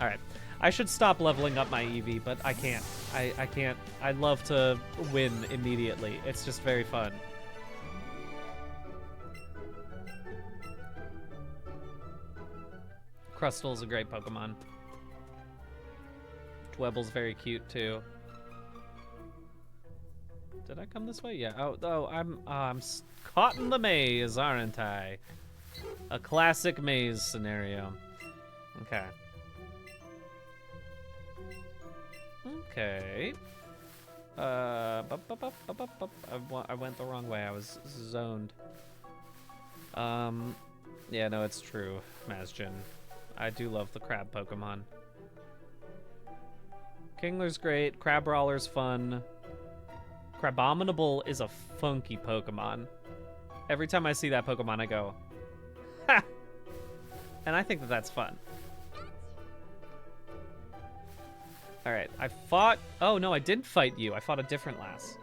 Alright. I should stop leveling up my Eevee, but I can't. I can't. I'd love to win immediately. It's just very fun. Crustle's a great Pokemon. Dwebble's very cute too. Did I come this way? Yeah. Oh, I'm caught in the maze, aren't I? A classic maze scenario. Okay. Okay. I went the wrong way. I was zoned. Yeah, no, it's true, Mazjin. I do love the crab Pokemon. Kingler's great. Crabrawler's fun. Crabominable is a funky Pokemon. Every time I see that Pokemon, I go, ha! And I think that that's fun. Alright, I fought... Oh, no, I didn't fight you. I fought a different lass.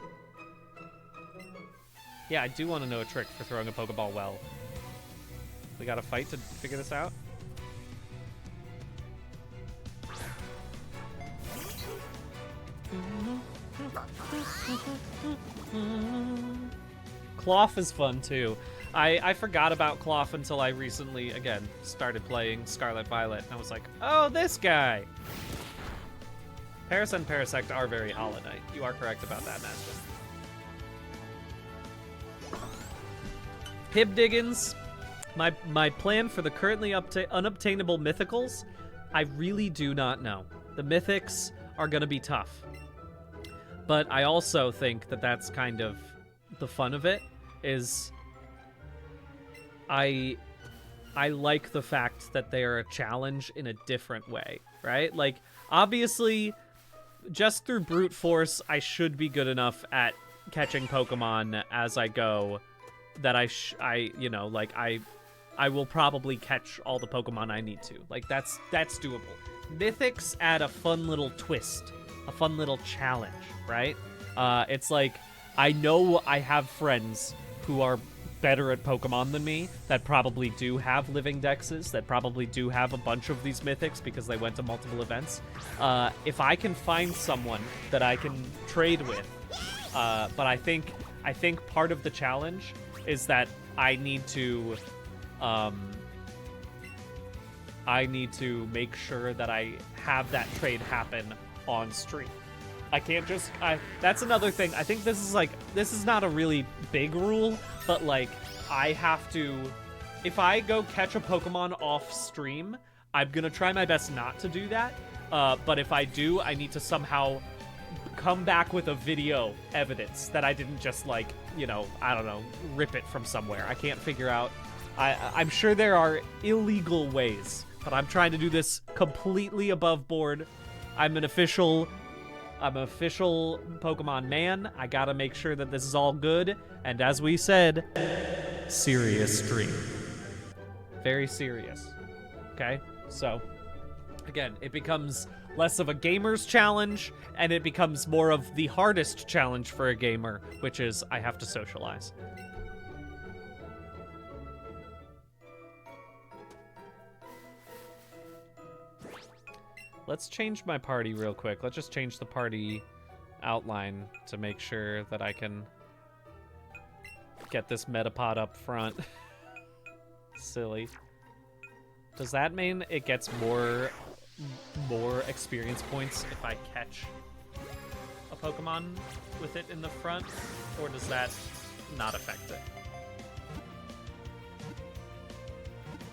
Yeah, I do want to know a trick for throwing a Pokeball well. We got to fight to figure this out? Cloth is fun, too. I forgot about Cloth until I recently, again, started playing Scarlet Violet, and I was like, oh, this guy! Paras and Parasect are very Hollow Knight. You are correct about that, Master. Hibdiggins, my plan for the currently unobtainable mythicals, I really do not know. The mythics are going to be tough. But I also think that that's kind of the fun of it, is I like the fact that they are a challenge in a different way, right? Like, obviously, just through brute force, I should be good enough at catching Pokemon as I go that I will probably catch all the Pokemon I need to. Like, that's doable. Mythics add a fun little twist, a fun little challenge, right? It's like, I know I have friends who are better at Pokemon than me, that probably do have living dexes, that probably do have a bunch of these mythics because they went to multiple events. If I can find someone that I can trade with, but I think part of the challenge is that I need to make sure that I have that trade happen on stream. I can't just, that's another thing. I think this is like, this is not a really big rule, but like, I have to, if I go catch a Pokemon off stream, I'm gonna try my best not to do that. But if I do, I need to somehow come back with a video evidence that I didn't just like, you know, I don't know, rip it from somewhere. I can't figure out. I'm sure there are illegal ways, but I'm trying to do this completely above board. I'm an official Pokemon man. I gotta make sure that this is all good. And as we said, serious stream. Very serious. Okay? So, again, it becomes less of a gamer's challenge, and it becomes more of the hardest challenge for a gamer, which is I have to socialize. Let's change my party real quick. Let's just change the party outline to make sure that I can get this Metapod up front. Silly. Does that mean it gets more experience points if I catch a Pokemon with it in the front? Or does that not affect it?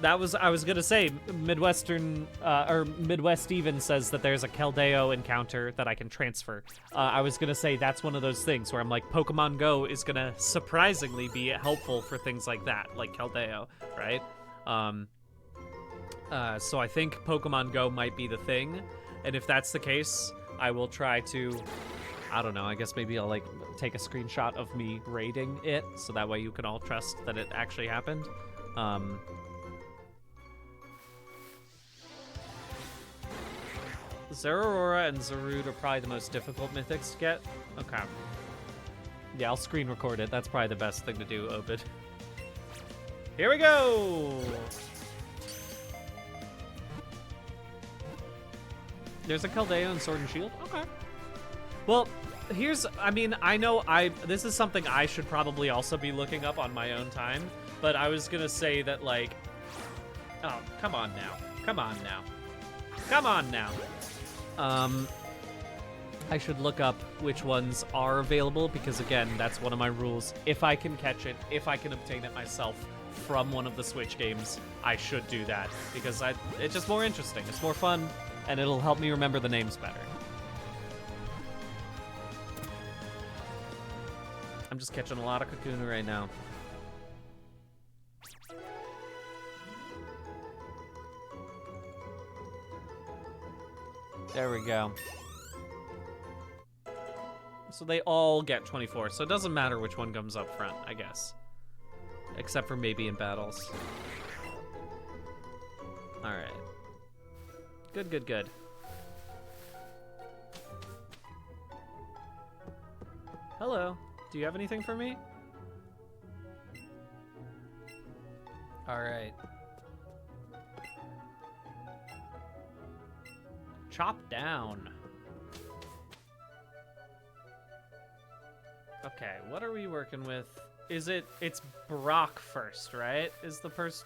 I was gonna say, Midwestern, or Midwest even says that there's a Keldeo encounter that I can transfer. I was gonna say that's one of those things where I'm like, Pokemon Go is gonna surprisingly be helpful for things like that, like Keldeo, right? So I think Pokemon Go might be the thing, and if that's the case, I will try to, I don't know, I guess maybe I'll like take a screenshot of me raiding it, so that way you can all trust that it actually happened. Zeraora and Zarude are probably the most difficult mythics to get. Okay. Yeah, I'll screen record it. That's probably the best thing to do, Obid. Here we go! There's a Keldeo and Sword and Shield? Okay. Well, here's, I mean, I know this is something I should probably also be looking up on my own time, but I was gonna say that, like, oh, come on now. Come on now. Come on now. I should look up which ones are available, because again, that's one of my rules. If I can catch it, if I can obtain it myself from one of the Switch games, I should do that, because it's just more interesting, it's more fun, and it'll help me remember the names better. I'm just catching a lot of Kakuna right now. There we go. So they all get 24, so it doesn't matter which one comes up front, I guess. Except for maybe in battles. Alright. Good, good, good. Hello. Do you have anything for me? Alright. Chop down. Okay, what are we working with? It's Brock first, right? Is the first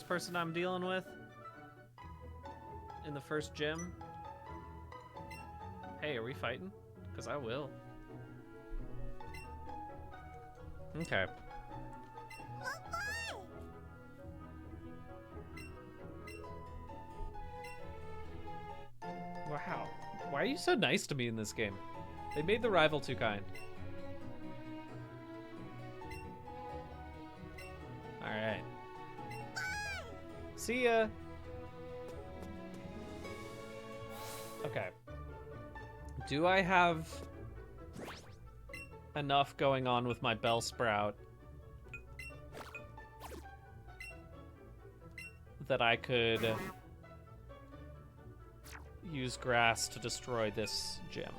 person I'm dealing with? In the first gym? Hey, are we fighting? Because I will. Okay. Wow. Why are you so nice to me in this game? They made the rival too kind. Alright. See ya! Okay. Do I have enough going on with my Bellsprout that I could use grass to destroy this gym?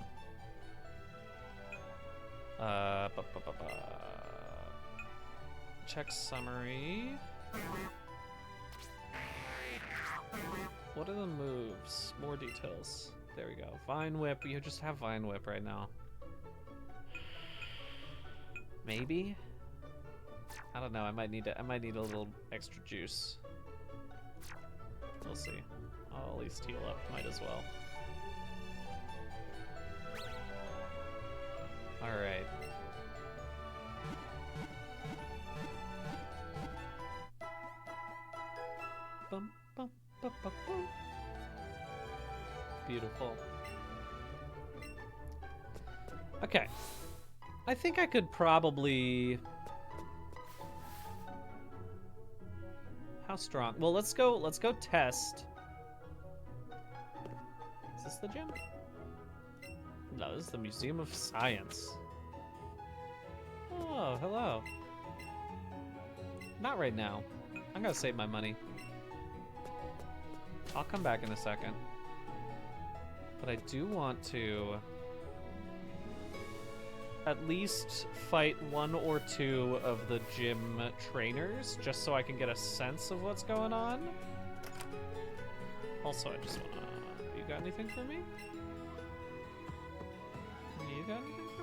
Check summary. What are the moves? More details. There we go. Vine Whip. You just have Vine Whip right now. Maybe? I don't know. I might need a little extra juice. We'll see. I'll at least heal up. Might as well. Okay. I think I could probably... How strong? Well, let's go test. Is this the gym? No, this is the Museum of Science. Oh, hello. Not right now. I'm gonna save my money. I'll come back in a second. But I do want to at least fight one or two of the gym trainers, just so I can get a sense of what's going on. Also, I just wanna... You got anything for me? You got anything for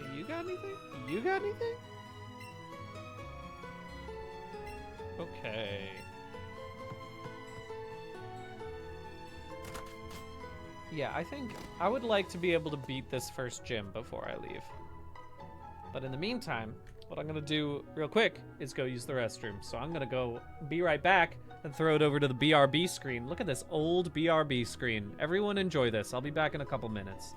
me? You got anything? You got anything? Okay. Yeah, I think I would like to be able to beat this first gym before I leave. But in the meantime, what I'm gonna do real quick is go use the restroom. So I'm gonna go be right back and throw it over to the BRB screen. Look at this old BRB screen. Everyone enjoy this. I'll be back in a couple minutes.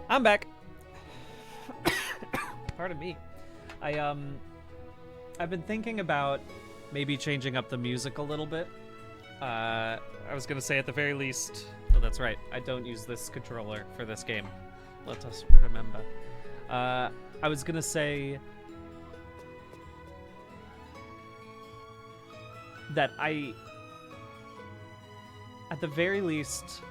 I'm back. Pardon me. I've been thinking about maybe changing up the music a little bit. I was gonna say at the very least... Oh, that's right. I don't use this controller for this game. Let us remember. I was gonna say... that at the very least,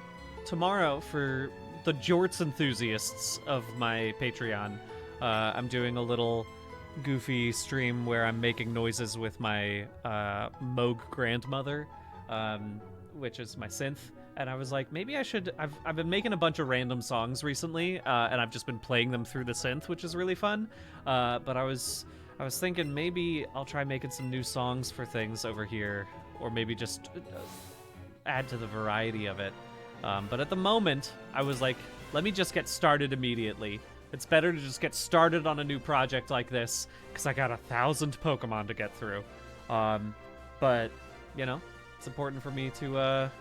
tomorrow, for the jorts enthusiasts of my Patreon, I'm doing a little goofy stream where I'm making noises with my Moog grandmother, which is my synth. And I was like, maybe I should... I've been making a bunch of random songs recently, and I've just been playing them through the synth, which is really fun. But I was thinking maybe I'll try making some new songs for things over here, or maybe just add to the variety of it. But at the moment, I was like, let me just get started immediately. It's better to just get started on a new project like this, because I got 1,000 Pokemon to get through. But, you know, it's important for me to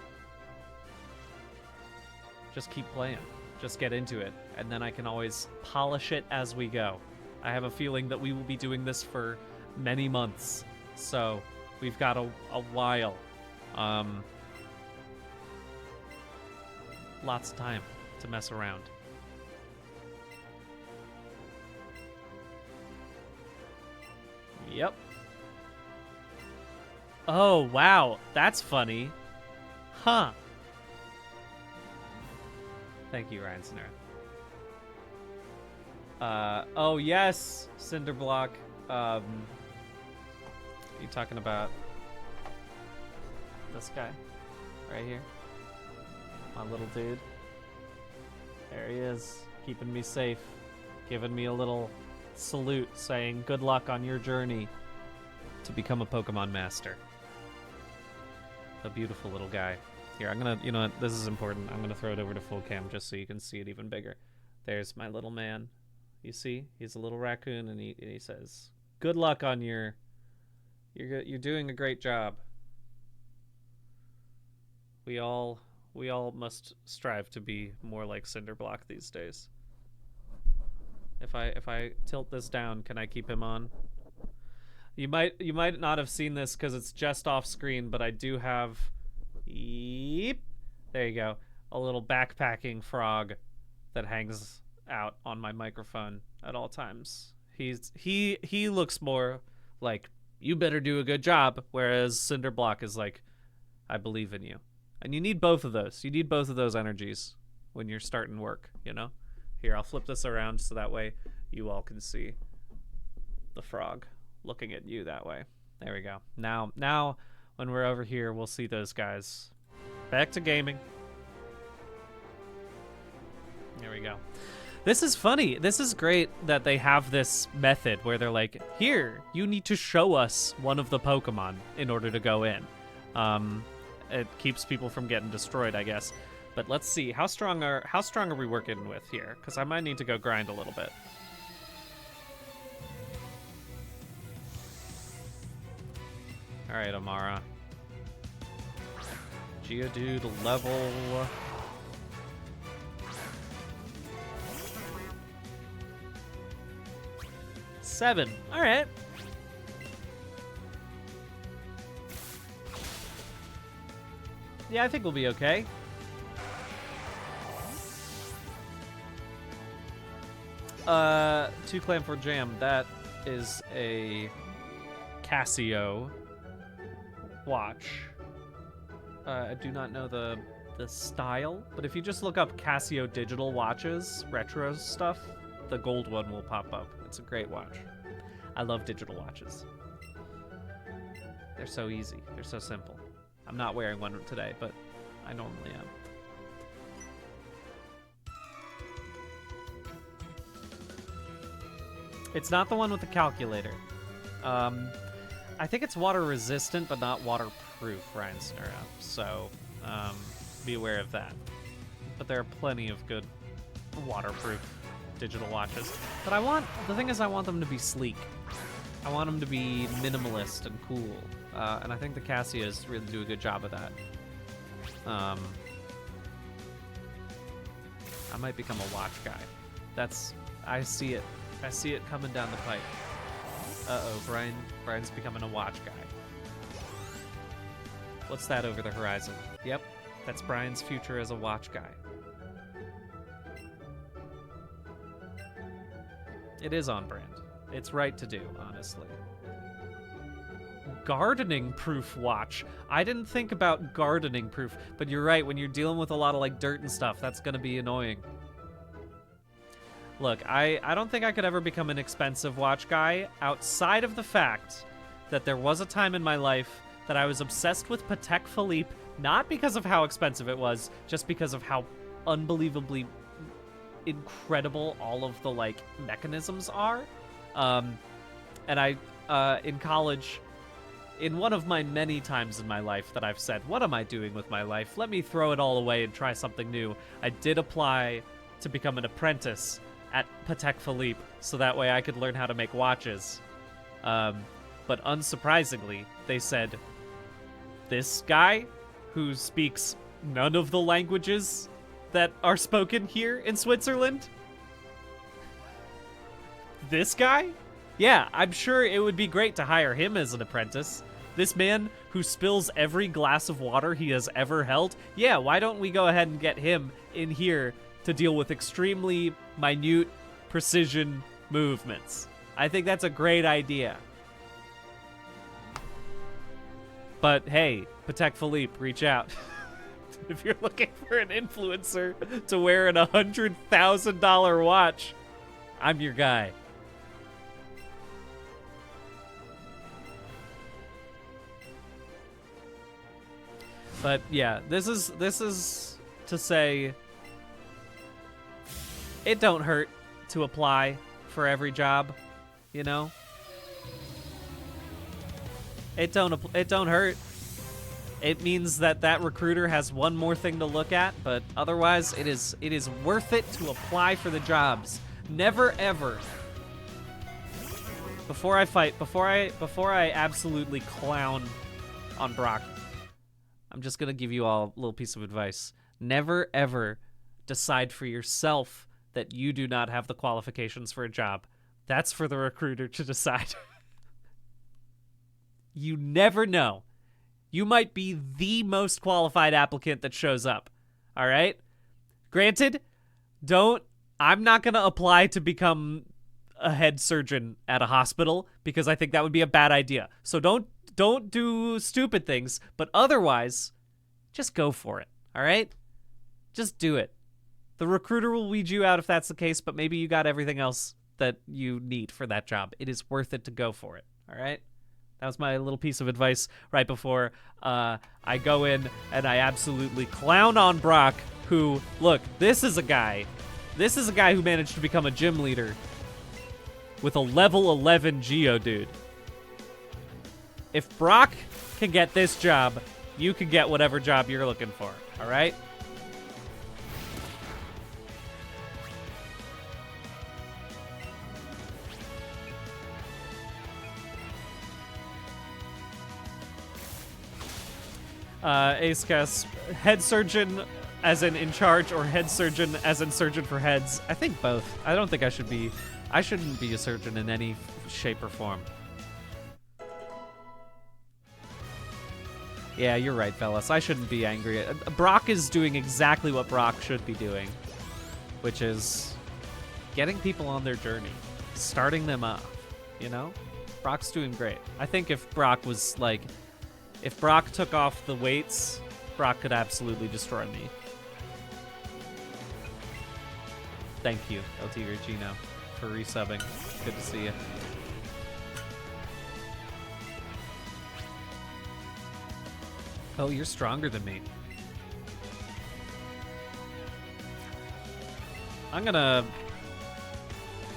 just keep playing. Just get into it, and then I can always polish it as we go. I have a feeling that we will be doing this for many months, so we've got a while. Lots of time to mess around. Yep. Oh, wow. That's funny. Huh. Thank you, Ryan Sonera. Oh yes, Cinderblock. You talking about this guy right here? My little dude. There he is, keeping me safe, giving me a little salute, saying good luck on your journey to become a Pokemon master. A beautiful little guy. Here, I'm gonna, you know what, this is important. I'm gonna throw it over to full cam just so you can see it even bigger. There's my little man. You see, he's a little raccoon, and he says, "Good luck on you're doing a great job." We all must strive to be more like Cinderblock these days. If I tilt this down, can I keep him on? You might not have seen this because it's just off screen, but I do have, yep, there you go, a little backpacking frog that hangs out on my microphone at all times. He looks more like, you better do a good job, whereas Cinderblock is like, I believe in you. And you need both of those. You need both of those energies when you're starting work, you know? Here, I'll flip this around so that way you all can see the frog looking at you that way. There we go. Now when we're over here, we'll see those guys. Back to gaming. There we go. This is funny. This is great that they have this method where they're like, here, you need to show us one of the Pokemon in order to go in. It keeps people from getting destroyed, I guess. But let's see, how strong are we working with here? Because I might need to go grind a little bit. All right, Amara. Geodude level 7. All right. Yeah, I think we'll be okay. Two Clam for Jam. That is a Casio watch. I do not know the style, but if you just look up Casio digital watches, retro stuff, the gold one will pop up. It's a great watch. I love digital watches. They're so easy. They're so simple. I'm not wearing one today, but I normally am. It's not the one with the calculator. I think it's water resistant, but not waterproof, Ryan Snura. So be aware of that. But there are plenty of good waterproof digital watches. But the thing is, I want them to be sleek. I want them to be minimalist and cool. And I think the Casios really do a good job of that. I might become a watch guy. I see it coming down the pipe. Uh-oh, Brian's becoming a watch guy. What's that over the horizon? Yep, that's Brian's future as a watch guy. It is on brand. It's right to do, honestly. Gardening proof watch. I didn't think about gardening proof, but you're right, when you're dealing with a lot of like dirt and stuff, that's gonna be annoying. Look, I don't think I could ever become an expensive watch guy outside of the fact that there was a time in my life that I was obsessed with Patek Philippe, not because of how expensive it was, just because of how unbelievably incredible all of the like mechanisms are. And I, in college, in one of my many times in my life that I've said, what am I doing with my life? Let me throw it all away and try something new. I did apply to become an apprentice at Patek Philippe, so that way I could learn how to make watches. But unsurprisingly, they said, this guy who speaks none of the languages that are spoken here in Switzerland? This guy? Yeah, I'm sure it would be great to hire him as an apprentice. This man who spills every glass of water he has ever held? Yeah, why don't we go ahead and get him in here to deal with extremely minute precision movements? I think that's a great idea. But hey, Patek Philippe, reach out. If you're looking for an influencer to wear an $100,000 watch, I'm your guy. But yeah, this is to say it don't hurt to apply for every job, you know? It don't hurt. It means that recruiter has one more thing to look at, but otherwise it is worth it to apply for the jobs. Never ever. Before I absolutely clown on Brock, I'm just going to give you all a little piece of advice. Never ever decide for yourself that you do not have the qualifications for a job. That's for the recruiter to decide. You never know. You might be the most qualified applicant that shows up. All right? Granted, I'm not going to apply to become a head surgeon at a hospital because I think that would be a bad idea. So don't do stupid things, but otherwise, just go for it. All right? Just do it. The recruiter will weed you out if that's the case, but maybe you got everything else that you need for that job. It is worth it to go for it. All right? That was my little piece of advice right before I go in and I absolutely clown on Brock, who, look, this is a guy who managed to become a gym leader with a level 11 Geodude. If Brock can get this job, you can get whatever job you're looking for, all right? Acecast, head surgeon as in charge, or head surgeon as in surgeon for heads? I think both. I don't think I shouldn't be a surgeon in any shape or form. Yeah, you're right, fellas. I shouldn't be angry. Brock is doing exactly what Brock should be doing, which is getting people on their journey, starting them off, you know? Brock's doing great. I think if Brock took off the weights, Brock could absolutely destroy me. Thank you, LT Regino, for resubbing. Good to see you. Oh, you're stronger than me. I'm gonna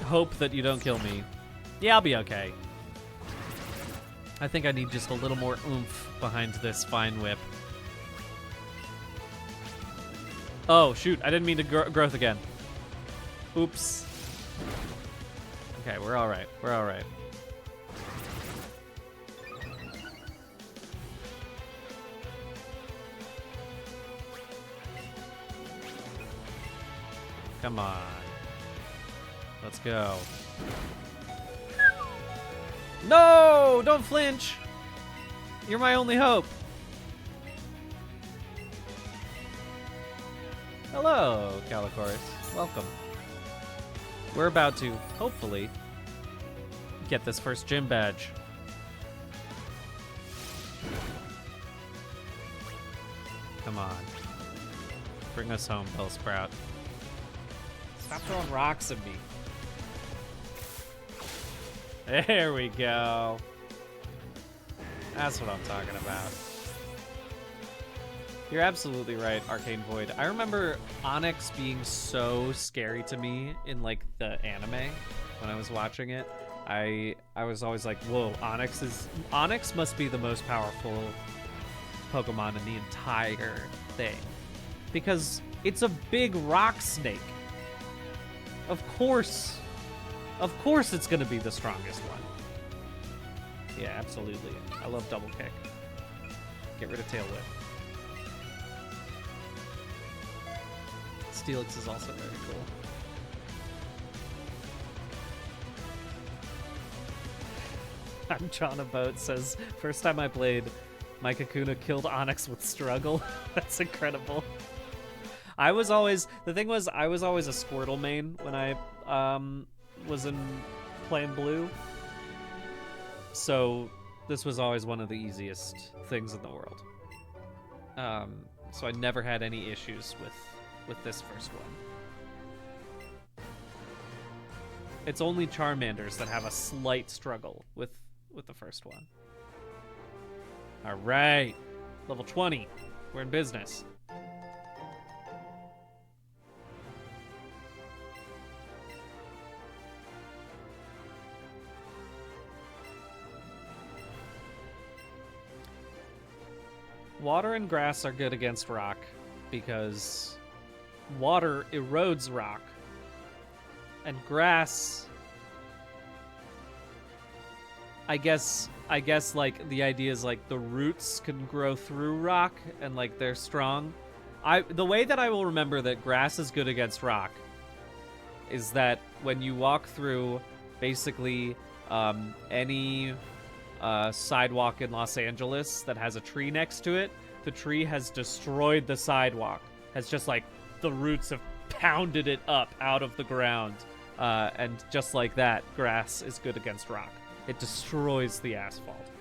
hope that you don't kill me. Yeah, I'll be okay. I think I need just a little more oomph behind this fine whip. Oh, shoot. I didn't mean to growth again. Oops. Okay, we're all right. We're all right. Come on. Let's go. No! Don't flinch! You're my only hope. Hello, Calicoris. Welcome. We're about to, hopefully, get this first gym badge. Come on. Bring us home, Bellsprout. Stop throwing rocks at me. There we go. That's what I'm talking about. You're absolutely right, Arcane Void. I remember Onyx being so scary to me in like the anime when I was watching it. I was always like, whoa, Onyx must be the most powerful Pokemon in the entire thing. Because it's a big rock snake. Of course it's gonna be the strongest one. Yeah, absolutely. I love double kick. Get rid of tail whip. Steelix is also very cool. I'm John About says, first time I played, my Kakuna killed Onyx with struggle. That's incredible. I was always a Squirtle main when I was playing blue. So this was always one of the easiest things in the world. So I never had any issues with this first one. It's only Charmanders that have a slight struggle with the first one. All right, level 20. We're in business. Water and grass are good against rock because water erodes rock, and grass, I guess like the idea is like the roots can grow through rock and like they're strong. The way that I will remember that grass is good against rock is that when you walk through basically any sidewalk in Los Angeles that has a tree next to it, the tree has destroyed the sidewalk. Has just like the roots have pounded it up out of the ground. And just like that, grass is good against rock. It destroys the asphalt.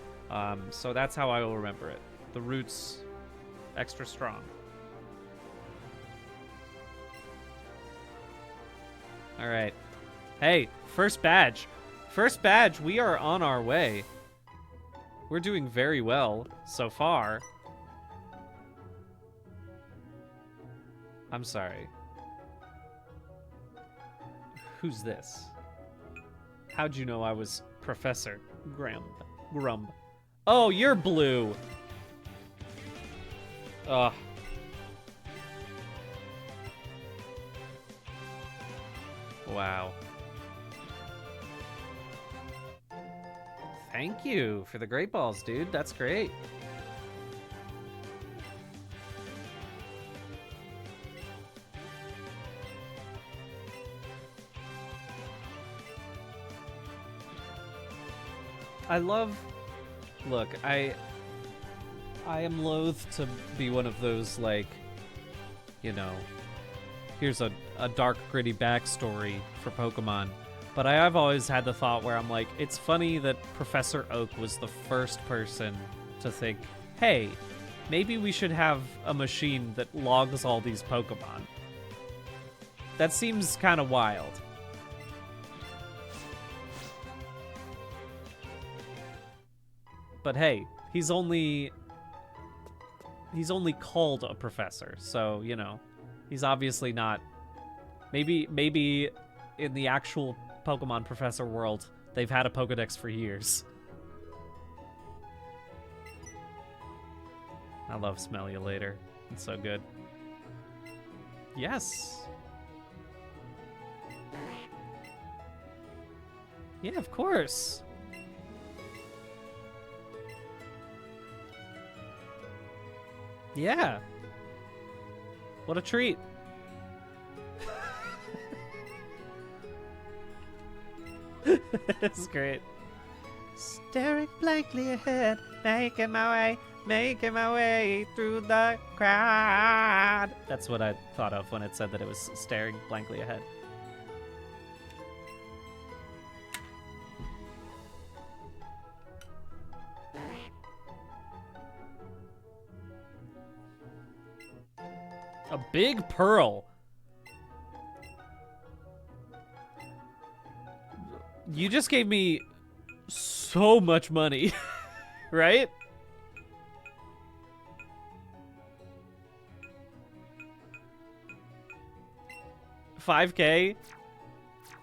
So that's how I will remember it. The roots, extra strong. All right. Hey, first badge. First badge, we are on our way. We're doing very well so far. I'm sorry. Who's this? How'd you know I was Professor Grumb? Oh, you're blue. Ugh. Wow. Thank you for the great balls, dude. That's great. Look, I am loath to be one of those, like, you know, here's a dark, gritty backstory for Pokemon. But I have always had the thought where I'm like, it's funny that Professor Oak was the first person to think, hey, maybe we should have a machine that logs all these Pokemon. That seems kind of wild. But hey, he's only called a professor, so, you know, he's obviously not... Maybe in the actual Pokemon Professor world, they've had a Pokédex for years. I love Smell You Later. It's so good. Yes. Yeah, of course. Yeah. What a treat. It's great. Staring blankly ahead, making my way through the crowd. That's what I thought of when it said that it was staring blankly ahead. A big pearl. You just gave me so much money, right? $5K?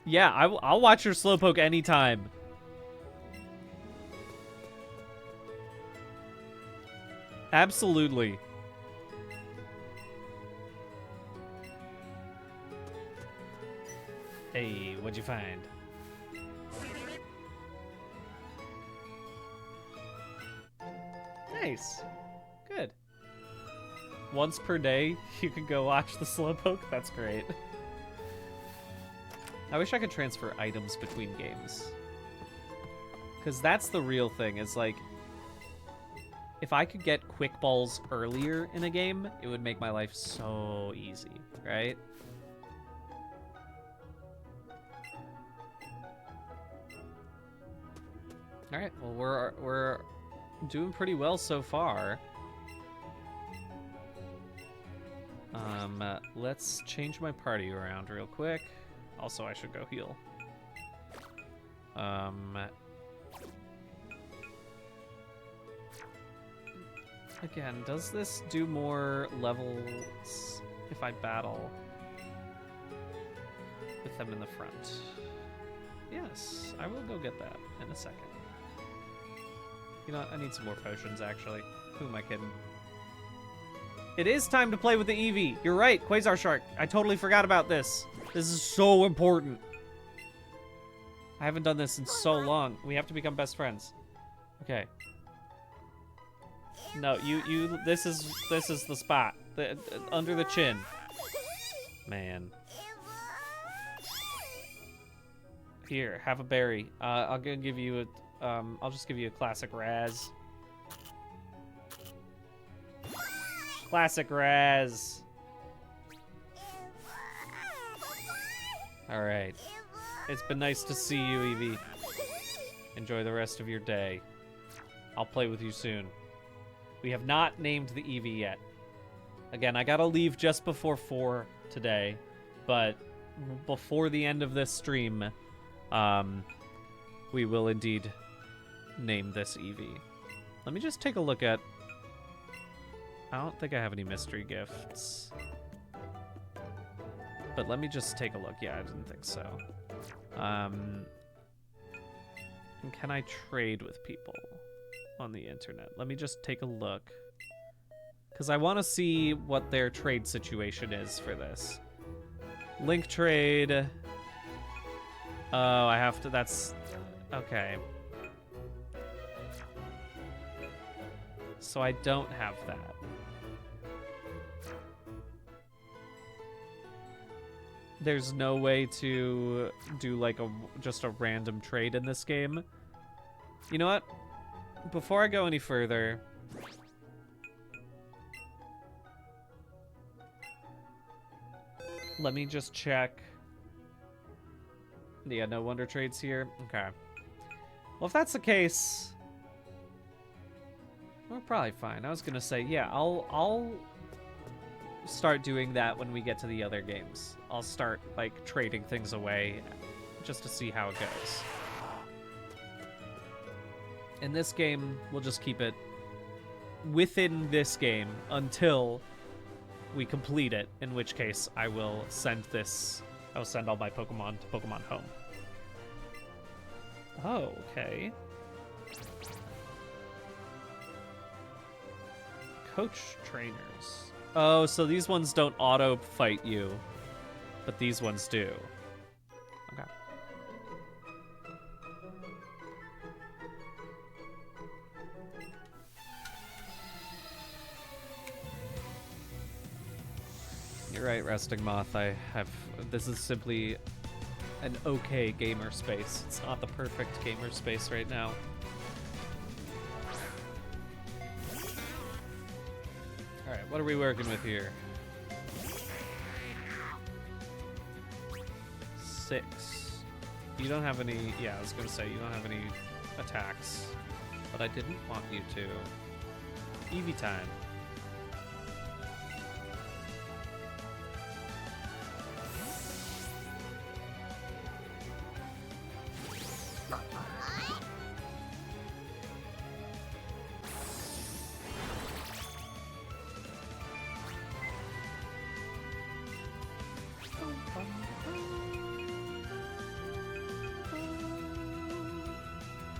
Yeah, I'll watch your Slowpoke anytime. Absolutely. Hey, what'd you find? Nice. Good. Once per day, you can go watch the Slowpoke? That's great. I wish I could transfer items between games. Because that's the real thing, is like... If I could get quick balls earlier in a game, it would make my life so easy, right? Alright, well we're doing pretty well so far. Let's change my party around real quick. Also, I should go heal. Again, does this do more levels if I battle with them in the front? Yes, I will go get that in a second. You know what? I need some more potions, actually. Who am I kidding? It is time to play with the Eevee. You're right, Quasar Shark. I totally forgot about this. This is so important. I haven't done this in so long. We have to become best friends. Okay. No, this is the spot. Under the chin. Man. Here, have a berry. I'll give you a, I'll just give you a classic Raz. Classic Raz. All right. It's been nice to see you, Eevee. Enjoy the rest of your day. I'll play with you soon. We have not named the Eevee yet. Again, I gotta leave just before 4 today, but before the end of this stream, we will indeed name this Eevee. Let me just take a look at... I don't think I have any mystery gifts. But let me just take a look. Yeah, I didn't think so. And can I trade with people on the internet? Let me just take a look. Because I want to see what their trade situation is for this. Link trade. Oh, I have to, that's, okay. So I don't have that. There's no way to do like just a random trade in this game. You know what? Before I go any further, let me just check. Yeah, no wonder trades here. Okay. Well, if that's the case, we're probably fine. I was gonna say, yeah, I'll start doing that when we get to the other games. I'll start like trading things away just to see how it goes. In this game, we'll just keep it within this game until we complete it, in which case I will send all my Pokemon to Pokemon Home. Oh, okay. Coach trainers. Oh, so these ones don't auto-fight you, but these ones do. Okay. You're right, Resting Moth. This is simply an okay gamer space. It's not the perfect gamer space right now. Alright, what are we working with here? 6. You don't have any... Yeah, I was gonna say, you don't have any attacks. But I didn't want you to. Eevee time.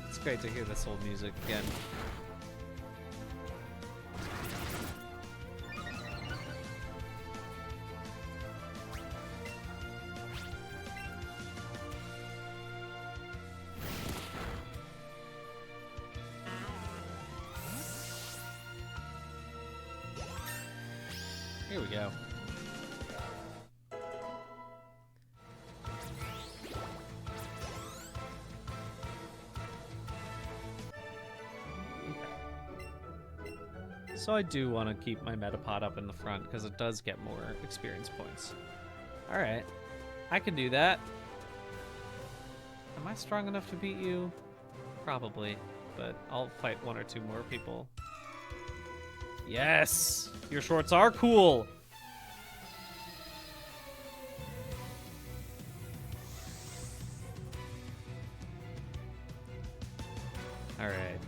It's great to hear this old music again. Here we go. So I do want to keep my Metapod up in the front because it does get more experience points. Alright. I can do that. Am I strong enough to beat you? Probably. But I'll fight 1 or 2 more people. Yes! Your shorts are cool! Alright.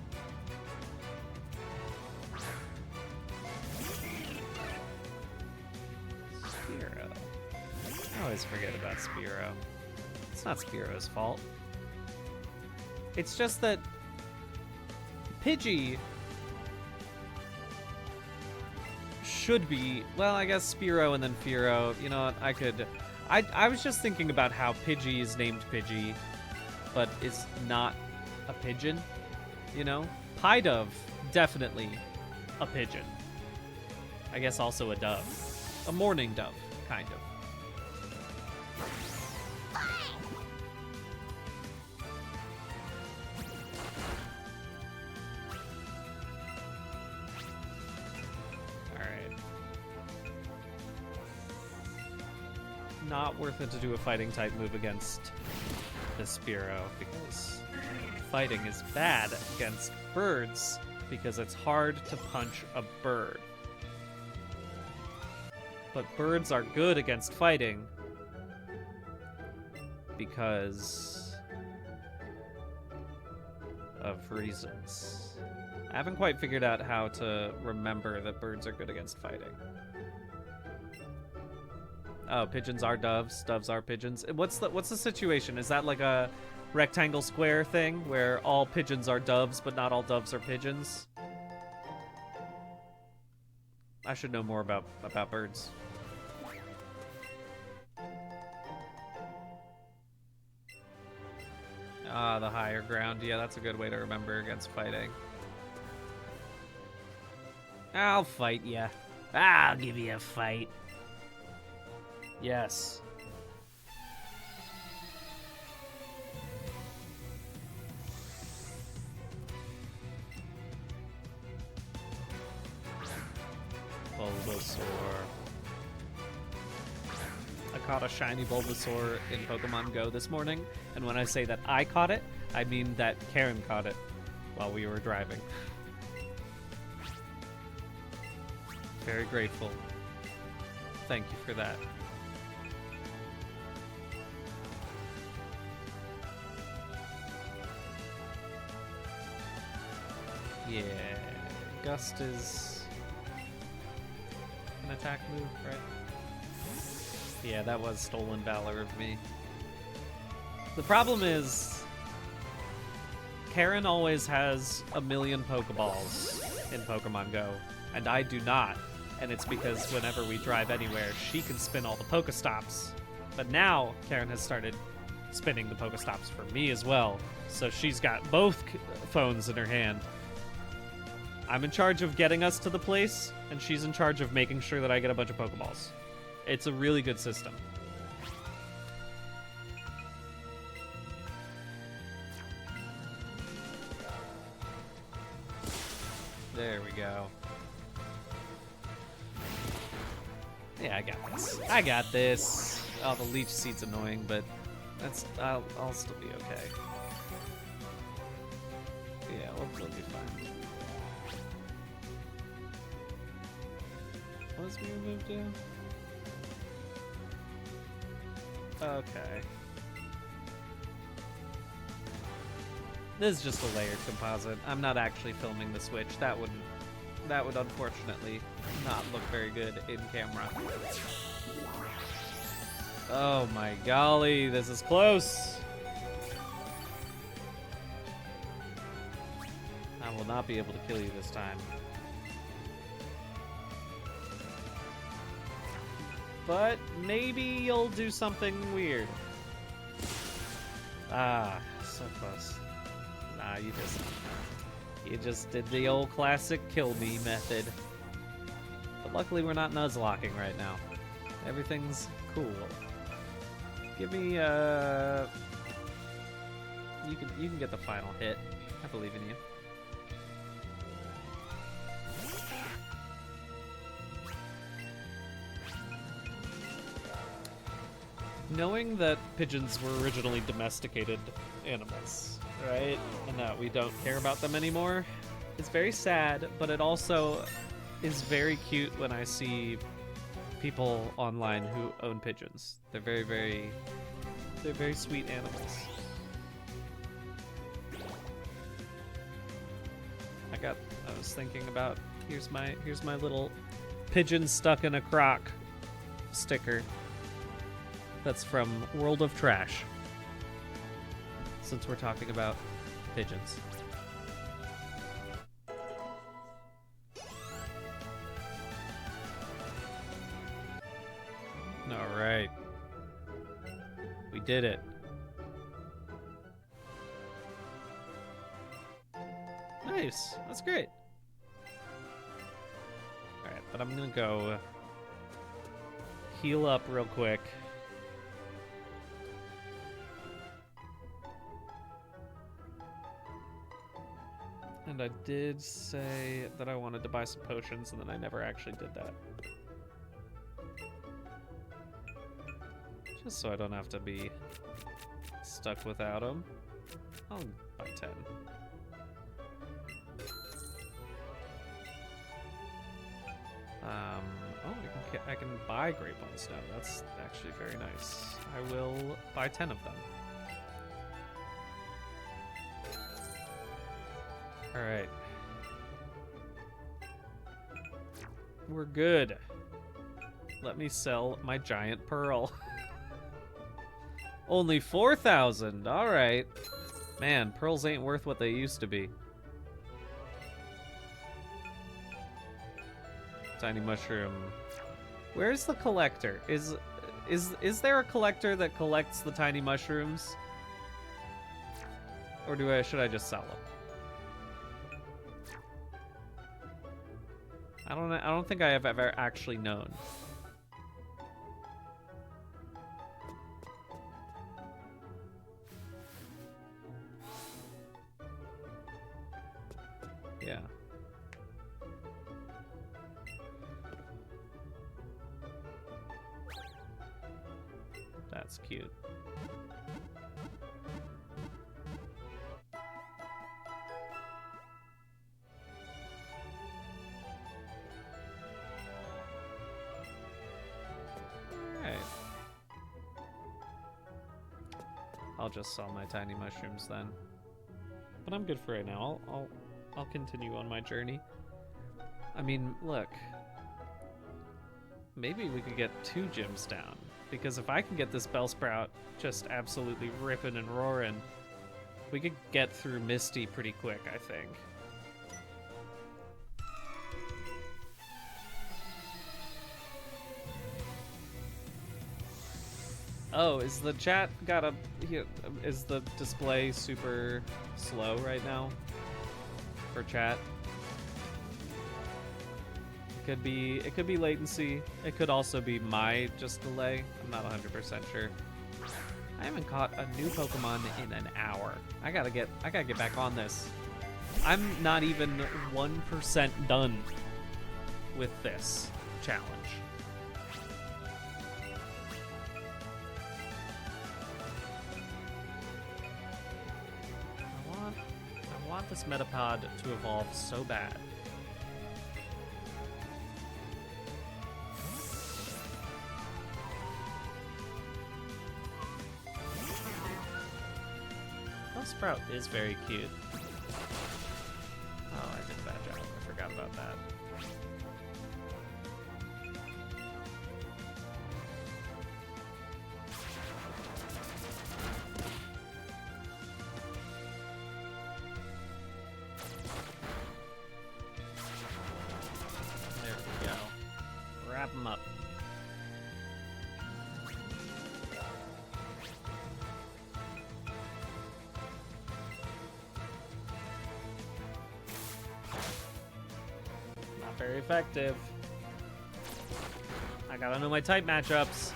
Spearow. I always forget about Spearow. It's not Spearow's fault. It's just that Pidgey should be, well, I guess Spearow and then Fearow. You know what, I was just thinking about how Pidgey is named Pidgey, but is not a pigeon, you know? Pidove, definitely a pigeon. I guess also a dove. A mourning dove, kind of. Not worth it to do a fighting type move against the Spearow because fighting is bad against birds because it's hard to punch a bird. But birds are good against fighting because of reasons. I haven't quite figured out how to remember that birds are good against fighting. Oh, pigeons are doves. Doves are pigeons. What's the situation? Is that like a rectangle square thing where all pigeons are doves, but not all doves are pigeons? I should know more about birds. Ah, the higher ground. Yeah, that's a good way to remember against fighting. I'll fight ya. I'll give you a fight. Yes. Bulbasaur. I caught a shiny Bulbasaur in Pokemon Go this morning, and when I say that I caught it, I mean that Karen caught it while we were driving. Very grateful. Thank you for that. Yeah, Gust is an attack move, right? Yeah, that was stolen valor of me. The problem is, Karen always has a million Pokeballs in Pokemon Go, and I do not. And it's because whenever we drive anywhere, she can spin all the Pokestops. But now, Karen has started spinning the Pokestops for me as well. So she's got both phones in her hand. I'm in charge of getting us to the place, and she's in charge of making sure that I get a bunch of Pokeballs. It's a really good system. There we go. Yeah, I got this. I got this. Oh, the Leech Seed's annoying, but I'll still be okay. Yeah, we'll be fine. What was Mirror Move do? Okay. This is just a layered composite. I'm not actually filming the Switch. That would unfortunately not look very good in camera. Oh my golly, this is close. I will not be able to kill you this time. But maybe you'll do something weird. Ah, so close. Nah, you just did the old classic kill me method. But luckily we're not nuzlocking right now. Everything's cool. Give me you can get the final hit. I believe in you. Knowing that pigeons were originally domesticated animals, right? And that we don't care about them anymore is very sad, but it also is very cute when I see people online who own pigeons. They're very sweet animals. I was thinking about, here's my little pigeon stuck in a crock sticker. That's from World of Trash. Since we're talking about pigeons. All right. We did it. Nice. That's great. All right, but I'm gonna go heal up real quick. And I did say that I wanted to buy some potions, and then I never actually did that. Just so I don't have to be stuck without them. I'll buy 10. Oh, I can buy Great Bone Snow. That's actually very nice. I will buy 10 of them. Alright. We're good. Let me sell my giant pearl. Only 4,000. Alright. Man, pearls ain't worth what they used to be. Tiny mushroom. Where's the collector? Is there a collector that collects the tiny mushrooms? Or should I just sell them? I don't think I have ever actually known. Yeah. That's cute. Alright. I'll just sell my tiny mushrooms then. But I'm good for right now. I'll continue on my journey. I mean, look. Maybe we could get 2 gyms down. Because if I can get this Bellsprout just absolutely ripping and roaring, we could get through Misty pretty quick, I think. Oh, is the chat is the display super slow right now for chat? It could be latency. It could also be my just delay. I'm not 100% sure. I haven't caught a new Pokemon in an hour. I gotta get back on this. I'm not even 1% done with this challenge. I want this Metapod to evolve so bad. Sprout is very cute. Oh, I did a bad job. I forgot about that. There we go. Wrap them up. Very effective. I gotta know my type matchups.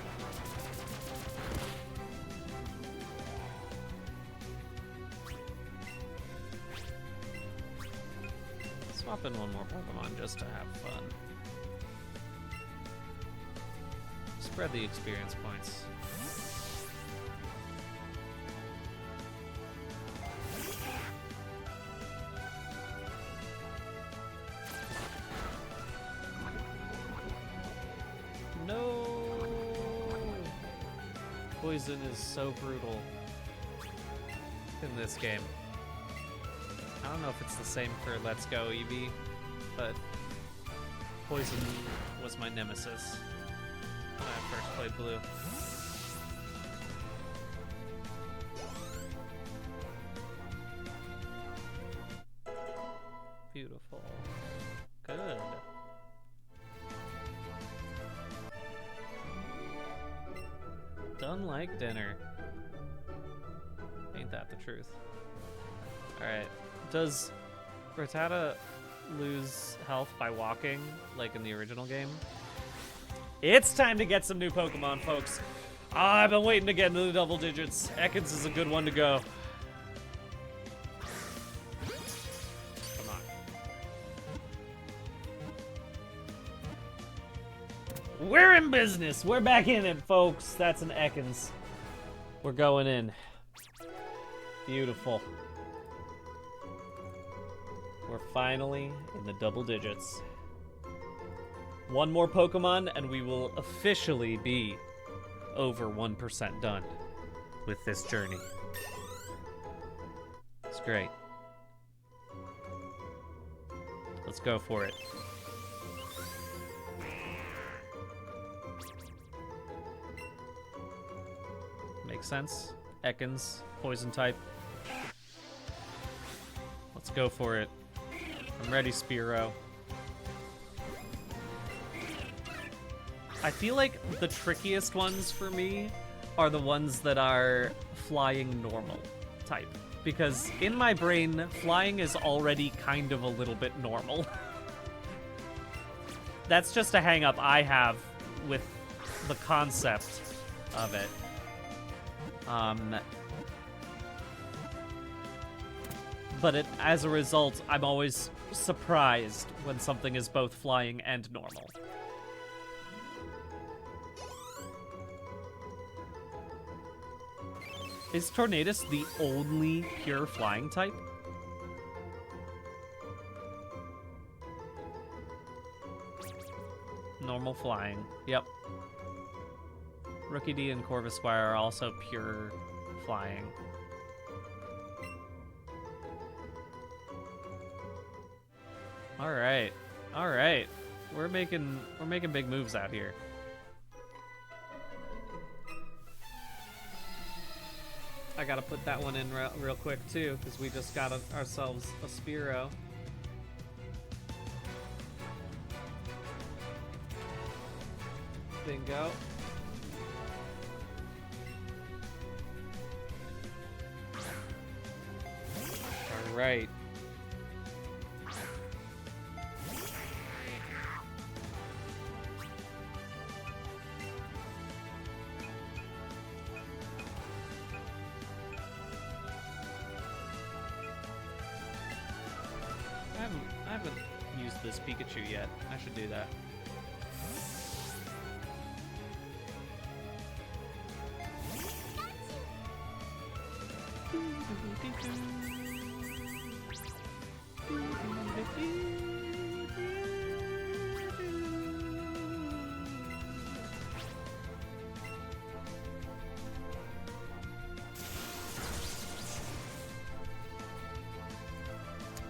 Swap in one more Pokemon just to have fun. Spread the experience points. Poison is so brutal in this game. How don't know if it's the same for Let's Go Eevee, but Poison was my nemesis when I first played Blue. Beautiful. Good. Done like dinner. Ain't that the truth? Alright. Does Rattata lose health by walking, like in the original game? It's time to get some new Pokemon, folks. I've been waiting to get into the double digits. Ekans is a good one to go. Come on. We're in business. We're back in it, folks. That's an Ekans. We're going in. Beautiful. We're finally in the double digits. One more Pokemon and we will officially be over 1% done with this journey. It's great. Let's go for it. Makes sense. Ekans, poison type. Let's go for it. I'm ready, Spearow. I feel like the trickiest ones for me are the ones that are flying normal type. Because in my brain, flying is already kind of a little bit normal. That's just a hang-up I have with the concept of it. But as a result, I'm always surprised when something is both flying and normal. Is Tornadus the only pure flying type? Normal flying. Yep. Rookie D and Corvisquire are also pure flying. All right. All right. We're making big moves out here. I gotta put that one in real quick too, because we just got ourselves a Spearow. Bingo. All right. I haven't used this Pikachu yet. I should do that.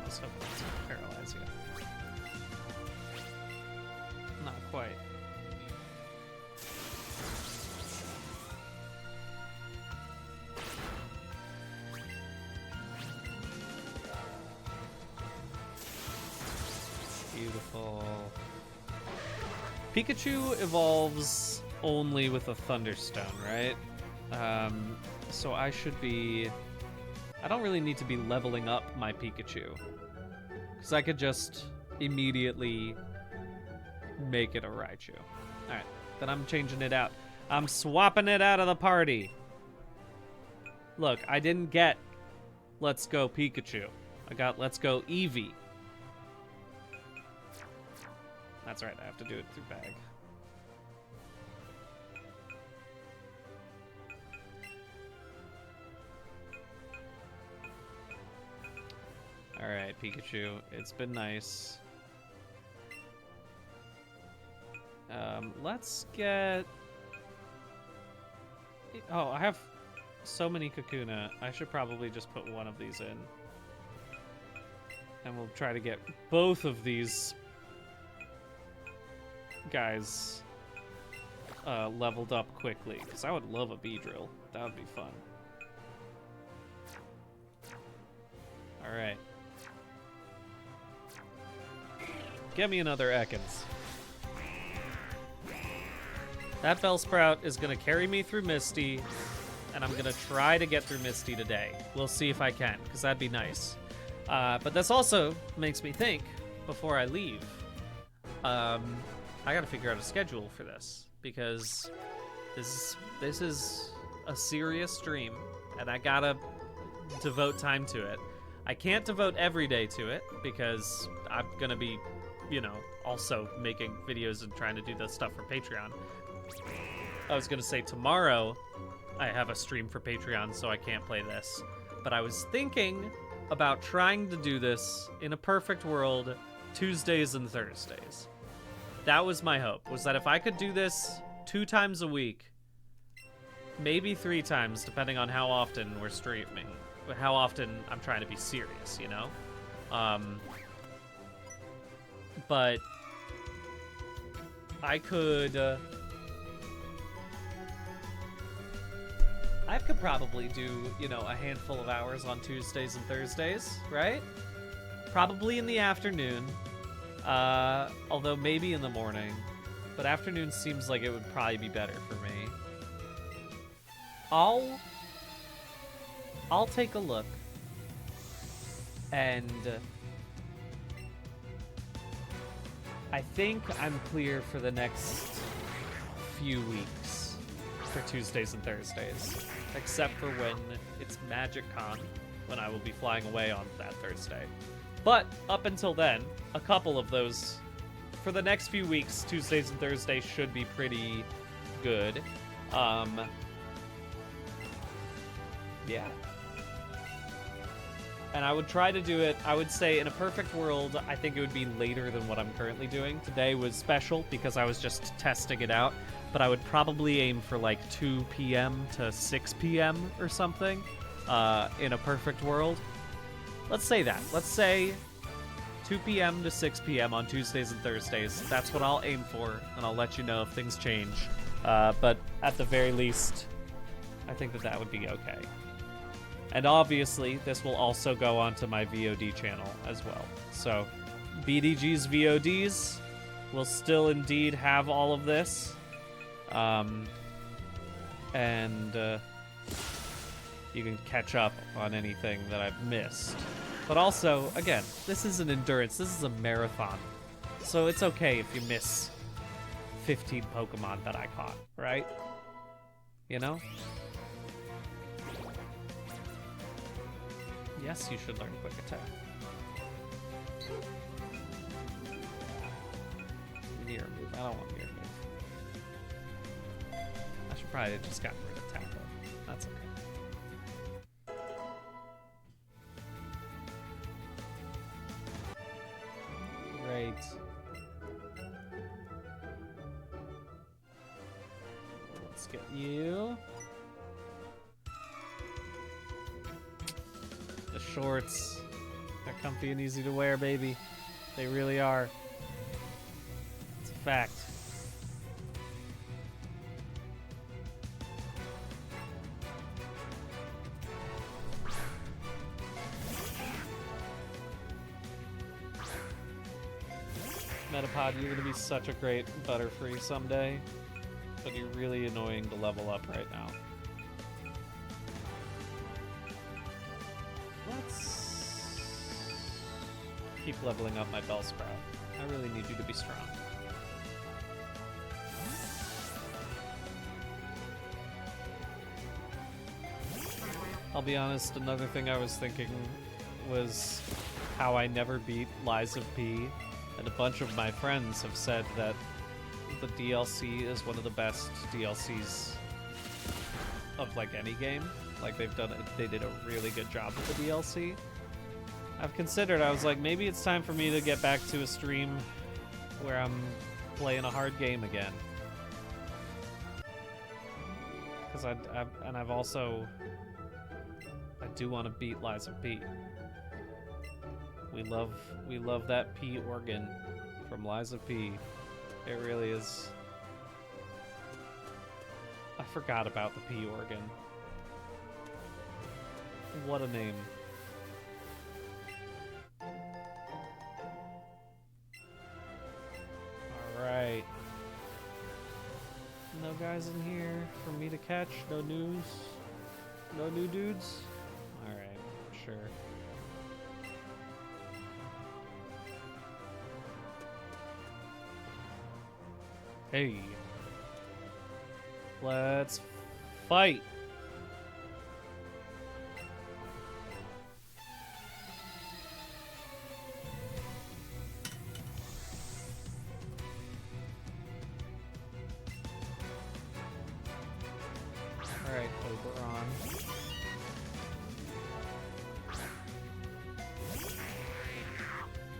Let's hope that's gonna paralyze you. Not quite. Beautiful. Pikachu evolves only with a Thunderstone, right? So I should be... I don't really need to be leveling up my Pikachu. Because I could just immediately make it a Raichu. Alright, then I'm changing it out. I'm swapping it out of the party. Look, I didn't get Let's Go Pikachu. I got Let's Go Eevee. That's right, I have to do it through bag. Alright, Pikachu, it's been nice. Let's get... Oh, I have so many Kakuna. I should probably just put one of these in. And we'll try to get both of these guys leveled up quickly, because I would love a Beedrill. That would be fun. Alright. Get me another Ekans. That Bellsprout is going to carry me through Misty, and I'm going to try to get through Misty today. We'll see if I can, because that'd be nice. But this also makes me think, before I leave, I got to figure out a schedule for this, because this is a serious stream, and I got to devote time to it. I can't devote every day to it, because I'm going to be, you know, also making videos and trying to do the stuff for Patreon. I was going to say tomorrow I have a stream for Patreon, so I can't play this. But I was thinking about trying to do this in a perfect world Tuesdays and Thursdays. That was my hope, was that if I could do this 2 times a week, maybe 3 times, depending on how often we're streaming, how often I'm trying to be serious, you know? But I could probably do, you know, a handful of hours on Tuesdays and Thursdays, right? Probably in the afternoon, although maybe in the morning, but afternoon seems like it would probably be better for me. I'll take a look, and I think I'm clear for the next few weeks for Tuesdays and Thursdays, except for when it's Magic Con, when I will be flying away on that Thursday. But up until then, a couple of those, for the next few weeks, Tuesdays and Thursdays should be pretty good. Yeah. And I would try to do it, I would say in a perfect world, I think it would be later than what I'm currently doing. Today was special because I was just testing it out, but I would probably aim for like 2 p.m. to 6 p.m. or something in a perfect world. Let's say that. Let's say 2 p.m. to 6 p.m. on Tuesdays and Thursdays. That's what I'll aim for, and I'll let you know if things change. But at the very least, I think that would be okay. And obviously, this will also go onto my VOD channel as well. So, BDG's VODs will still indeed have all of this. And you can catch up on anything that I've missed. But also, again, this is an endurance. This is a marathon. So it's okay if you miss 15 Pokemon that I caught, right? You know? Yes, you should learn Quick Attack. Mirror move. I don't want Mirror move. I should probably have just gotten rid of Tackle. That's okay. Great. Let's get you. The shorts. They're comfy and easy to wear, baby. They really are. It's a fact. Metapod, you're gonna be such a great Butterfree someday, but you're really annoying to level up right now. Let's keep leveling up my Bellsprout. I really need you to be strong. I'll be honest, another thing I was thinking was how I never beat Lies of P. And a bunch of my friends have said that the DLC is one of the best DLCs of like any game. Like they did a really good job with the DLC. I've considered, I was like, maybe it's time for me to get back to a stream where I'm playing a hard game again. Because I've also, I do want to beat Lies of P. We love that P organ from Liza P. It really is. I forgot about the P organ. What a name. Alright. No guys in here for me to catch? No news? No new dudes? Alright, sure. Hey. Let's fight. Alright, Oberon.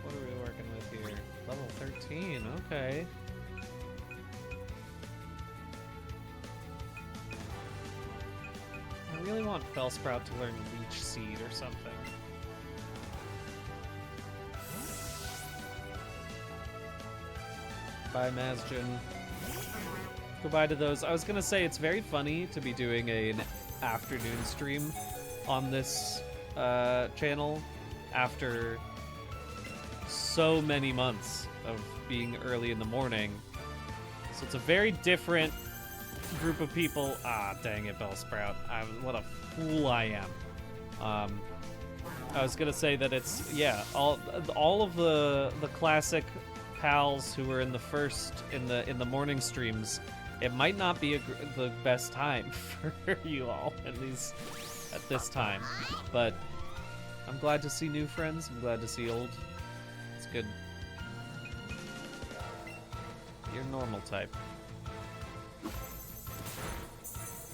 What are we working with here? Level 13, okay. I really want Bellsprout to learn Leech Seed or something. Bye, Mazjin. Goodbye to those. I was gonna say, it's very funny to be doing an afternoon stream on this channel after so many months of being early in the morning. So it's a very different group of people. Ah, dang it, Bellsprout. What a fool I am. I was gonna say that it's, yeah, all of the classic pals who were in the morning streams. It might not be the best time for you all, at least at this time. But I'm glad to see new friends. I'm glad to see old. It's good. You're normal type.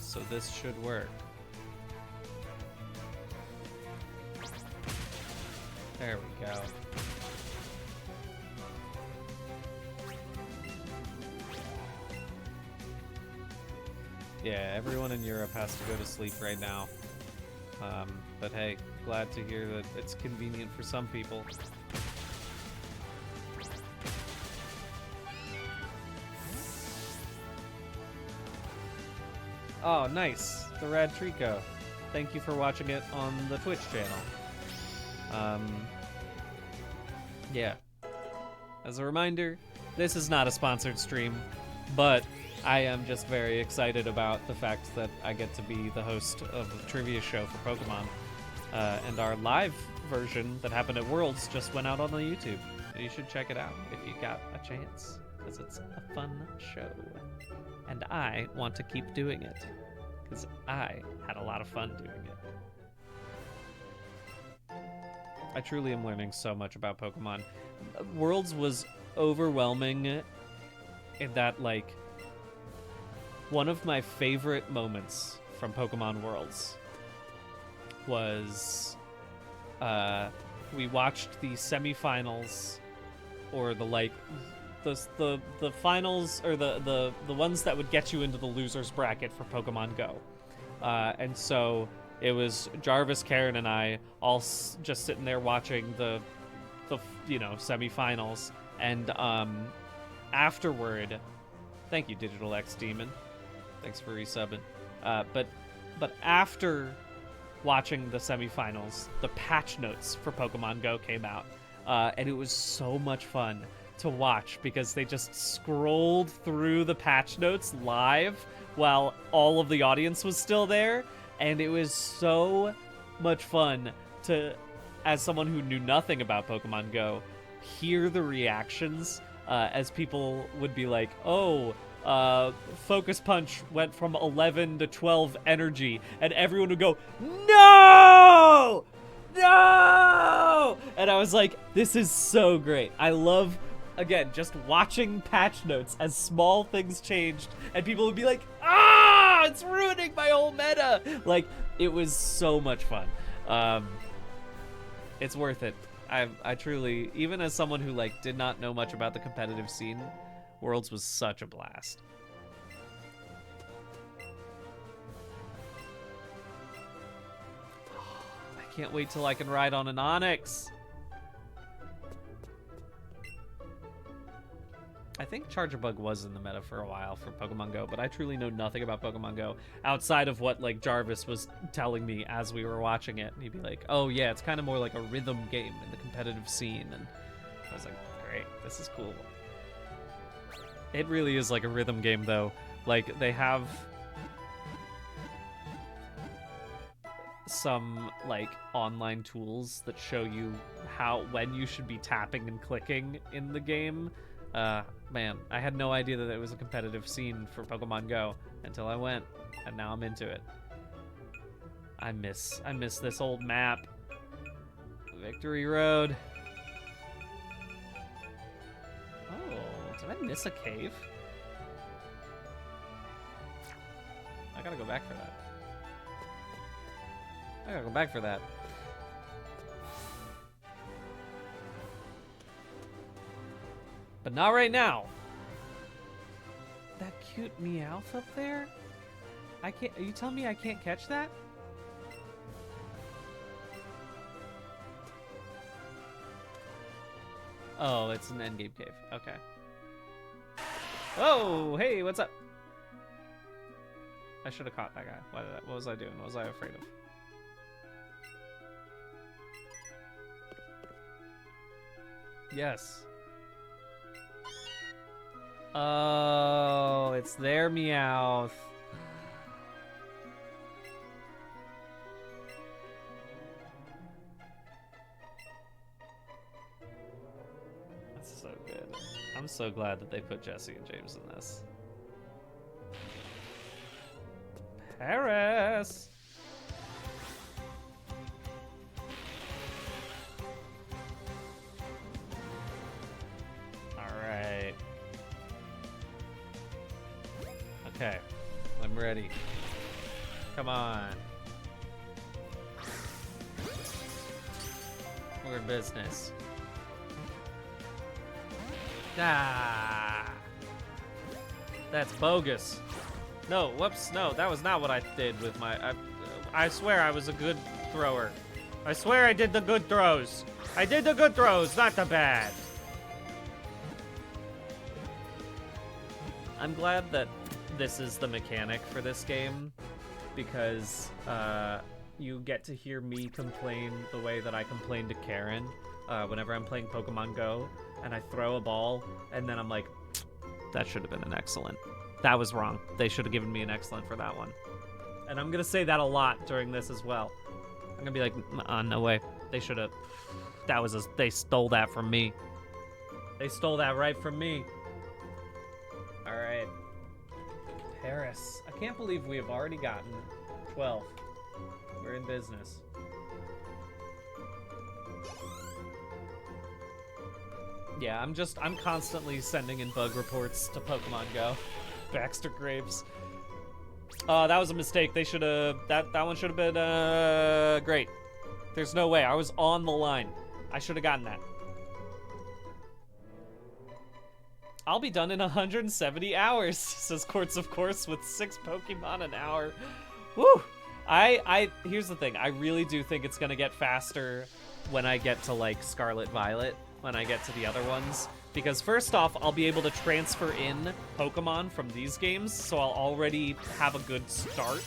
So this should work. There we go. Yeah, everyone in Europe has to go to sleep right now. But hey, glad to hear that it's convenient for some people. Oh, nice. The Rad Trico. Thank you for watching it on the Twitch channel. Yeah. As a reminder, this is not a sponsored stream, but I am just very excited about the fact that I get to be the host of a trivia show for Pokemon. And our live version that happened at Worlds just went out on the YouTube. You should check it out if you got a chance, because it's a fun show. And I want to keep doing it, because I had a lot of fun doing it. I truly am learning so much about Pokemon. Worlds was overwhelming in that, like, one of my favorite moments from Pokemon Worlds was we watched the semifinals, or the finals, or the ones that would get you into the losers bracket for Pokemon Go. And so it was Jarvis, Karen, and I all just sitting there watching the semifinals, and afterward, thank you, Digital X Demon. Thanks for resubbing. But after watching the semifinals, the patch notes for Pokemon Go came out, and it was so much fun to watch because they just scrolled through the patch notes live while all of the audience was still there, and it was so much fun to, as someone who knew nothing about Pokemon Go, hear the reactions as people would be like, oh, Focus Punch went from 11 to 12 energy, and everyone would go, no! No! And I was like, this is so great. I love, again, just watching patch notes as small things changed, and people would be like, ah, it's ruining my whole meta. Like, it was so much fun. It's worth it. I truly, even as someone who, like, did not know much about the competitive scene, Worlds was such a blast. I can't wait till I can ride on an Onix. think Charger Bug was in the meta for a while for Pokemon Go, but I truly know nothing about Pokemon Go outside of what like Jarvis was telling me as we were watching it. And he'd be like, "Oh yeah, it's kind of more like a rhythm game in the competitive scene." And I was like, "Great, this is cool." It really is like a rhythm game though. Like they have some like online tools that show you when you should be tapping and clicking in the game. Man, I had no idea that it was a competitive scene for Pokemon Go until I went, and now I'm into it. I miss this old map. Victory Road. Oh, did I miss a cave? I gotta go back for that. I gotta go back for that. But not right now. That cute Meowth up there? I can't. Are you telling me I can't catch that? Oh, it's an endgame cave. Okay. Oh, hey, what's up? I should have caught that guy. What was I doing? What was I afraid of? Yes. Oh, it's their Meowth. That's so good. I'm so glad that they put Jesse and James in this. Paris! Alright. Okay, I'm ready. Come on. We're in business. Ah! That's bogus. No, whoops, no, that was not what I did with my... I swear I was a good thrower. I swear I did the good throws. I did the good throws, not the bad. I'm glad that this is the mechanic for this game, because you get to hear me complain the way that I complain to Karen whenever I'm playing Pokemon Go, and I throw a ball, and then I'm like, that should have been an excellent. That was wrong. They should have given me an excellent for that one. And I'm gonna say that a lot during this as well. I'm gonna be like, no way. They should have. They stole that from me. They stole that right from me. All right. Paris. I can't believe we have already gotten 12. We're in business. Yeah, I'm constantly sending in bug reports to Pokemon Go. Baxter Graves. That was a mistake. They should have... That one should have been, great. There's no way. I was on the line. I should have gotten that. I'll be done in 170 hours, says Quartz of Course, with 6 Pokemon an hour. Woo! Here's the thing. I really do think it's gonna get faster when I get to, like, Scarlet Violet, when I get to the other ones. Because first off, I'll be able to transfer in Pokemon from these games, so I'll already have a good start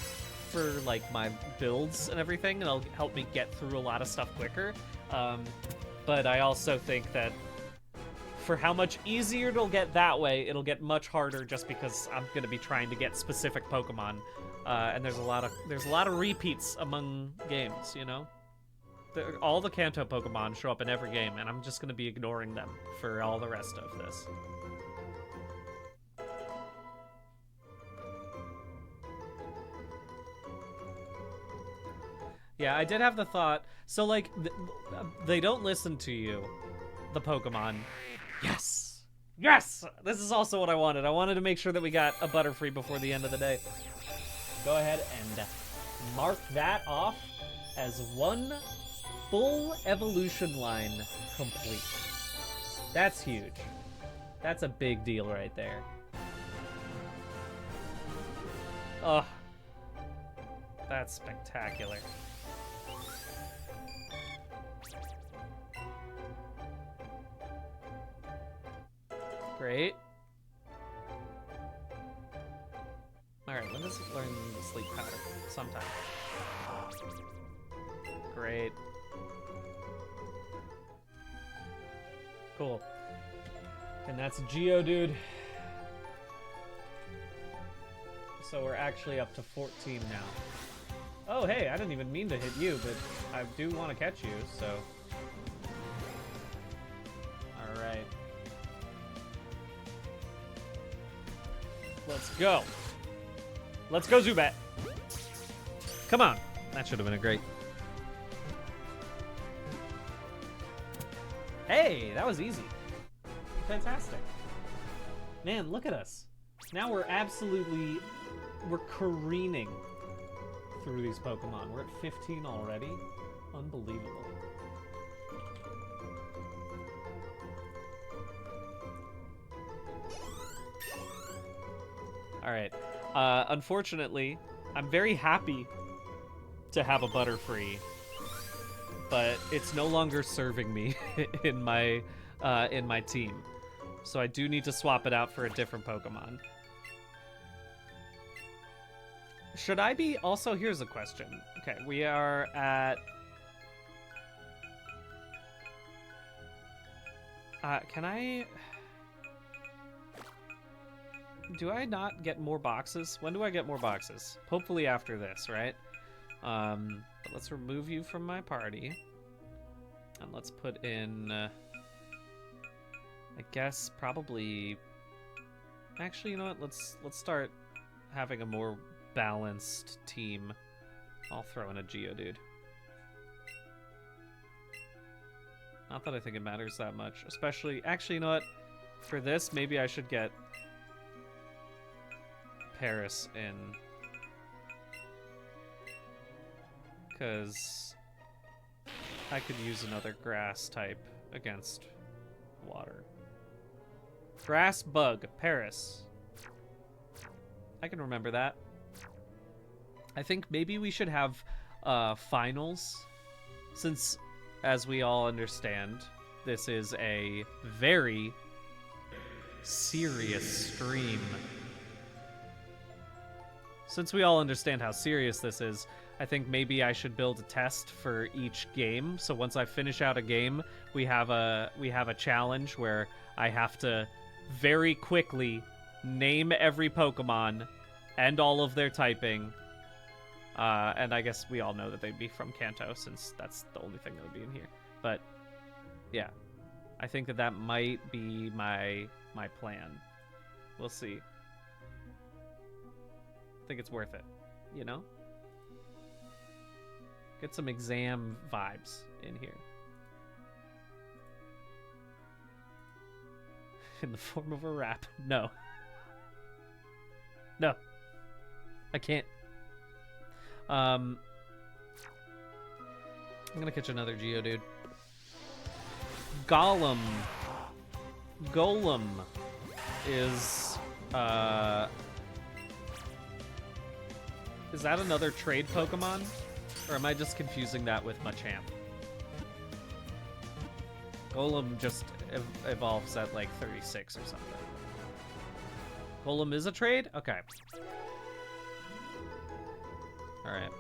for like my builds and everything, and it'll help me get through a lot of stuff quicker. But I also think that for how much easier it'll get that way, it'll get much harder just because I'm gonna be trying to get specific Pokemon, and there's a lot of repeats among games, you know. All the Kanto Pokemon show up in every game, and I'm just going to be ignoring them for all the rest of this. Yeah, I did have the thought. So, like, they don't listen to you, the Pokemon. Yes! Yes! This is also what I wanted. I wanted to make sure that we got a Butterfree before the end of the day. Go ahead and mark that off as one full evolution line complete. That's huge. That's a big deal right there. Ugh. That's spectacular. Great. Alright, when does it learn the sleep pattern? Sometime. Great. Cool. And that's a Geodude. So we're actually up to 14 now. Oh, hey, I didn't even mean to hit you, but I do want to catch you, so... Alright. Let's go. Let's go, Zubat. Come on. That should have been a great... Hey, that was easy. Fantastic. Man, look at us. Now we're absolutely... We're careening through these Pokemon. We're at 15 already. Unbelievable. Alright. Unfortunately, I'm very happy to have a Butterfree, but it's no longer serving me in my team. So I do need to swap it out for a different Pokemon. Should I be... Also, here's a question. Okay, we are at... can I... Do I not get more boxes? When do I get more boxes? Hopefully after this, right? But let's remove you from my party. And let's put in... I guess probably... Actually, you know what? Let's start having a more balanced team. I'll throw in a Geodude. Not that I think it matters that much. Especially... Actually, you know what? For this, maybe I should get Paris in. Because I could use another grass type against water. Grass bug, Paris. I can remember that. I think maybe we should have finals, since, as we all understand, this is a very serious stream. Since we all understand how serious this is, I think maybe I should build a test for each game. So once I finish out a game, we have a challenge where I have to very quickly name every Pokemon and all of their typing. And I guess we all know that they'd be from Kanto, since that's the only thing that would be in here. But yeah, I think that might be my plan. We'll see. I think it's worth it, you know? Get some exam vibes in here. In the form of a rap. No. No. I can't. I'm gonna catch another Geodude. Golem is that another trade Pokemon? Or am I just confusing that with Machamp? Golem just evolves at like 36 or something. Golem is a trade? Okay. Alright.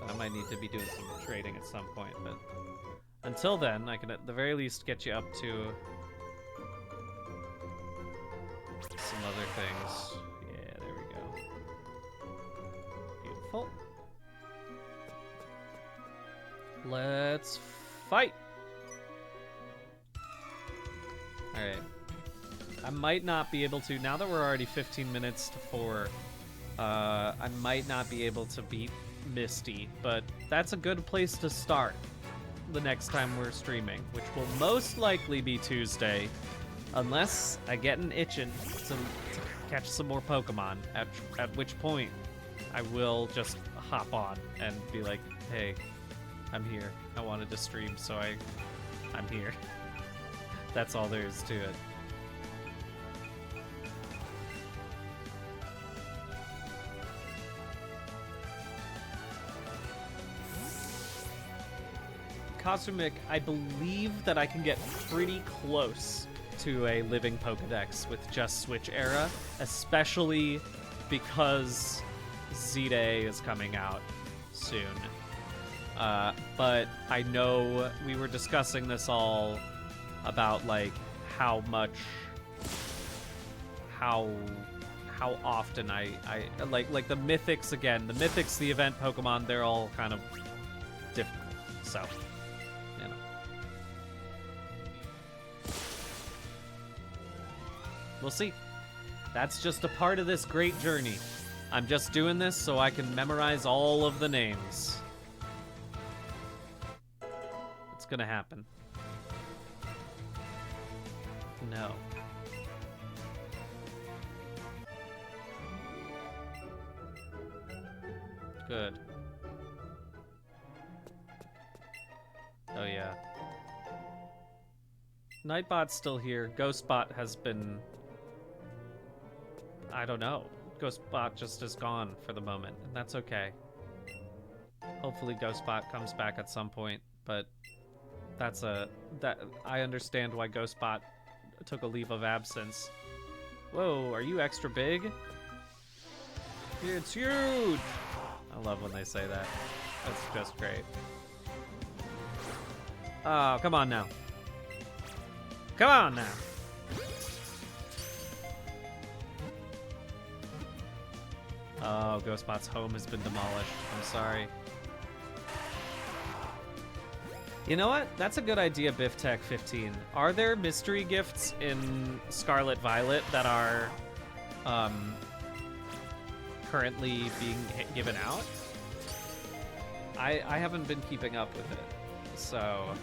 I might need to be doing some trading at some point, but until then, I can at the very least get you up to some other things. Yeah, there we go. Beautiful. Let's fight! Alright. I might not be able to, now that we're already 15 minutes to 4, I might not be able to beat Misty, but that's a good place to start the next time we're streaming, which will most likely be Tuesday, unless I get an itchin' to catch some more Pokemon, at which point I will just hop on and be like, hey, I'm here. I wanted to stream, so I'm here. That's all there is to it. Cosmic, I believe that I can get pretty close to a Living Pokédex with just Switch Era, especially because Z-Day is coming out soon. But I know we were discussing this all about, like, how often I like the mythics again. The mythics, the event Pokemon, they're all kind of difficult. So, you know. We'll see. That's just a part of this great journey. I'm just doing this so I can memorize all of the names. It's gonna happen. No. Good. Oh yeah. Nightbot's still here. Ghostbot has been... I don't know. Ghostbot just is gone for the moment, and that's okay. Hopefully Ghostbot comes back at some point, but I understand why Ghostbot took a leave of absence. Whoa, are you extra big? It's huge! I love when they say that. That's just great. Oh, come on now. Come on now. Oh, Ghostbot's home has been demolished. I'm sorry. You know what? That's a good idea, BiffTech15. Are there mystery gifts in Scarlet Violet that are currently being given out? I haven't been keeping up with it, so...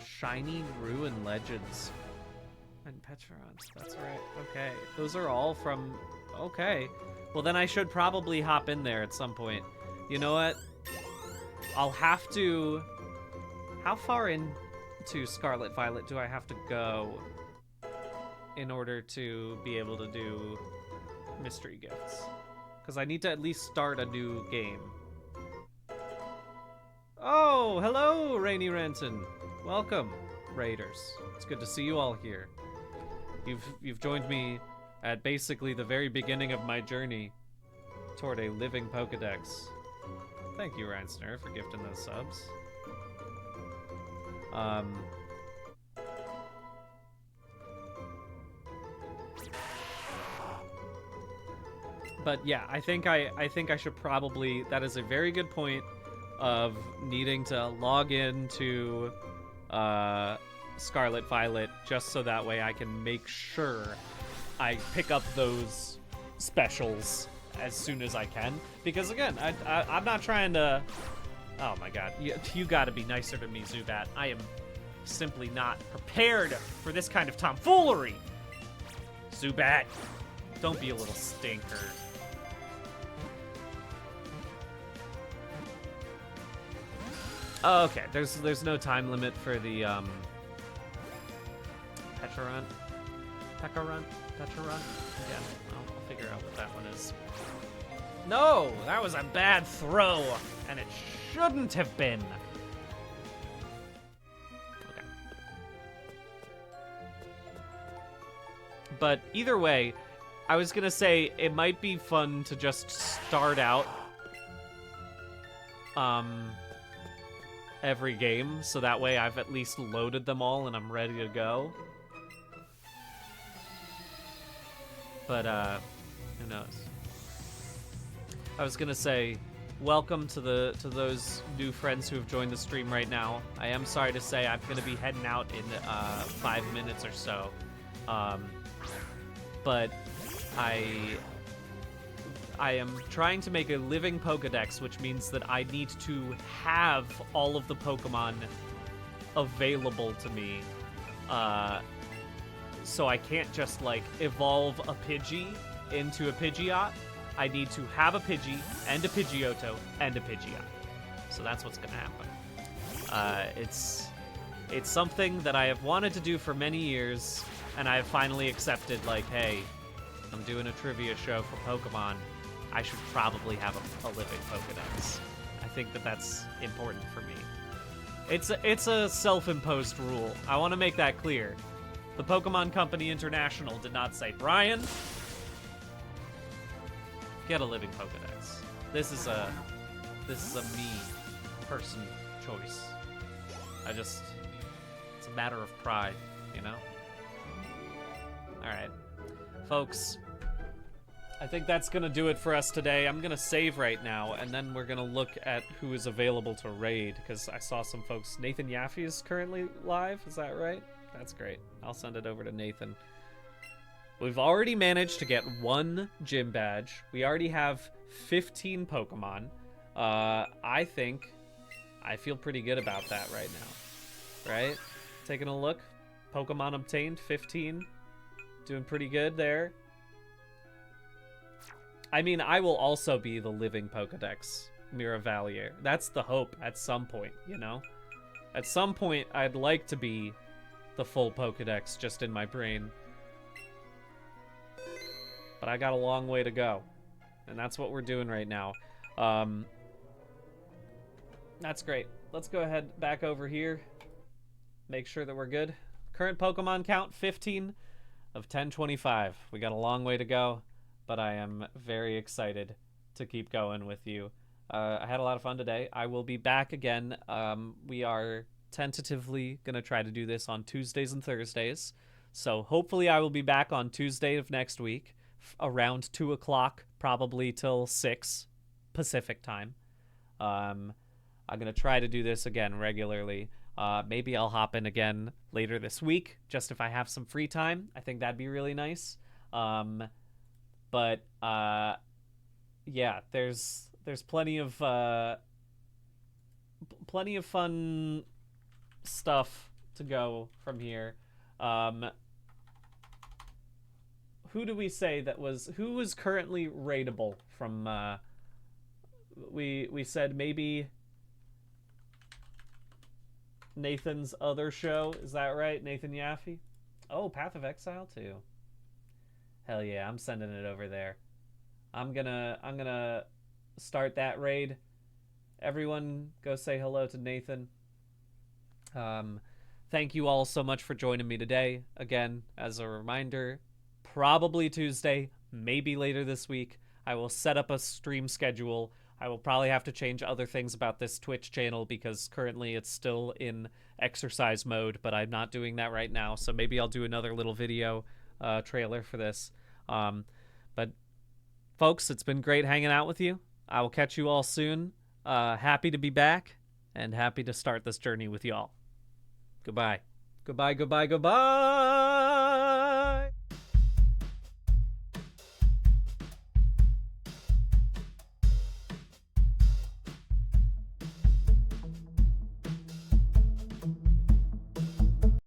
Shiny Ruin Legends. And Petrons, that's right. Okay, those are all from... Okay. Well, then I should probably hop in there at some point. You know what? I'll have to... How far into Scarlet Violet do I have to go in order to be able to do mystery gifts? Because I need to at least start a new game. Oh, hello, Rainy Renton. Welcome, Raiders. It's good to see you all here. You've joined me at basically the very beginning of my journey toward a living Pokédex. Thank you, Reinsner, for gifting those subs. But yeah, I think I should probably... That is a very good point of needing to log into Scarlet Violet just so that way I can make sure I pick up those specials as soon as I can. Because again, I'm not trying to... Oh my god, you gotta be nicer to me, Zubat. I am simply not prepared for this kind of tomfoolery. Zubat, don't be a little stinker. Oh, okay, there's no time limit for the Pecharunt? Yeah, I'll figure out what that one is. No, that was a bad throw, and it shouldn't have been. Okay. But either way, I was gonna say it might be fun to just start out every game, so that way I've at least loaded them all and I'm ready to go. But who knows? I was gonna say, welcome to those new friends who have joined the stream right now. I am sorry to say I'm gonna be heading out in 5 minutes or so, but I am trying to make a living Pokédex, which means that I need to have all of the Pokemon available to me. So I can't just, like, evolve a Pidgey into a Pidgeot. I need to have a Pidgey, and a Pidgeotto, and a Pidgeot. So that's what's going to happen. It's something that I have wanted to do for many years, and I have finally accepted, like, hey, I'm doing a trivia show for Pokemon. I should probably have a living Pokédex. I think that that's important for me. It's a self-imposed rule. I want to make that clear. The Pokemon Company International did not say, Brian, get a Living Pokédex. This is a me person choice. It's a matter of pride, you know? Alright. Folks, I think that's gonna do it for us today. I'm gonna save right now, and then we're gonna look at who is available to raid, because I saw some folks. Nathan Yaffe is currently live, is that right? That's great. I'll send it over to Nathan. We've already managed to get 1 gym badge. We already have 15 Pokemon. I feel pretty good about that right now. Right? Taking a look. Pokemon obtained, 15. Doing pretty good there. I mean, I will also be the Living Pokédex Miravalier. That's the hope at some point, you know? At some point, I'd like to be the full Pokédex just in my brain. But I got a long way to go. And that's what we're doing right now. That's great. Let's go ahead back over here. Make sure that we're good. Current Pokemon count, 15 of 1025. We got a long way to go, but I am very excited to keep going with you. I had a lot of fun today. I will be back again. We are tentatively going to try to do this on Tuesdays and Thursdays. So hopefully I will be back on Tuesday of next week around 2 o'clock, probably till 6 Pacific time. I'm going to try to do this again regularly. Maybe I'll hop in again later this week, just if I have some free time. I think that'd be really nice. But yeah, there's plenty of fun stuff to go from here. Who do we say who was currently raidable from we said maybe Nathan's other show, is that right? Nathan Yaffe? Oh, Path of Exile too. Hell yeah, I'm sending it over there. I'm gonna start that raid. Everyone go say hello to Nathan. Thank you all so much for joining me today. Again, as a reminder, probably Tuesday, maybe later this week, I will set up a stream schedule. I will probably have to change other things about this Twitch channel because currently it's still in exercise mode, but I'm not doing that right now. So maybe I'll do another little video trailer for this. But folks, it's been great hanging out with you. I will catch you all soon. Happy to be back and happy to start this journey with y'all. Goodbye. Goodbye, goodbye, goodbye.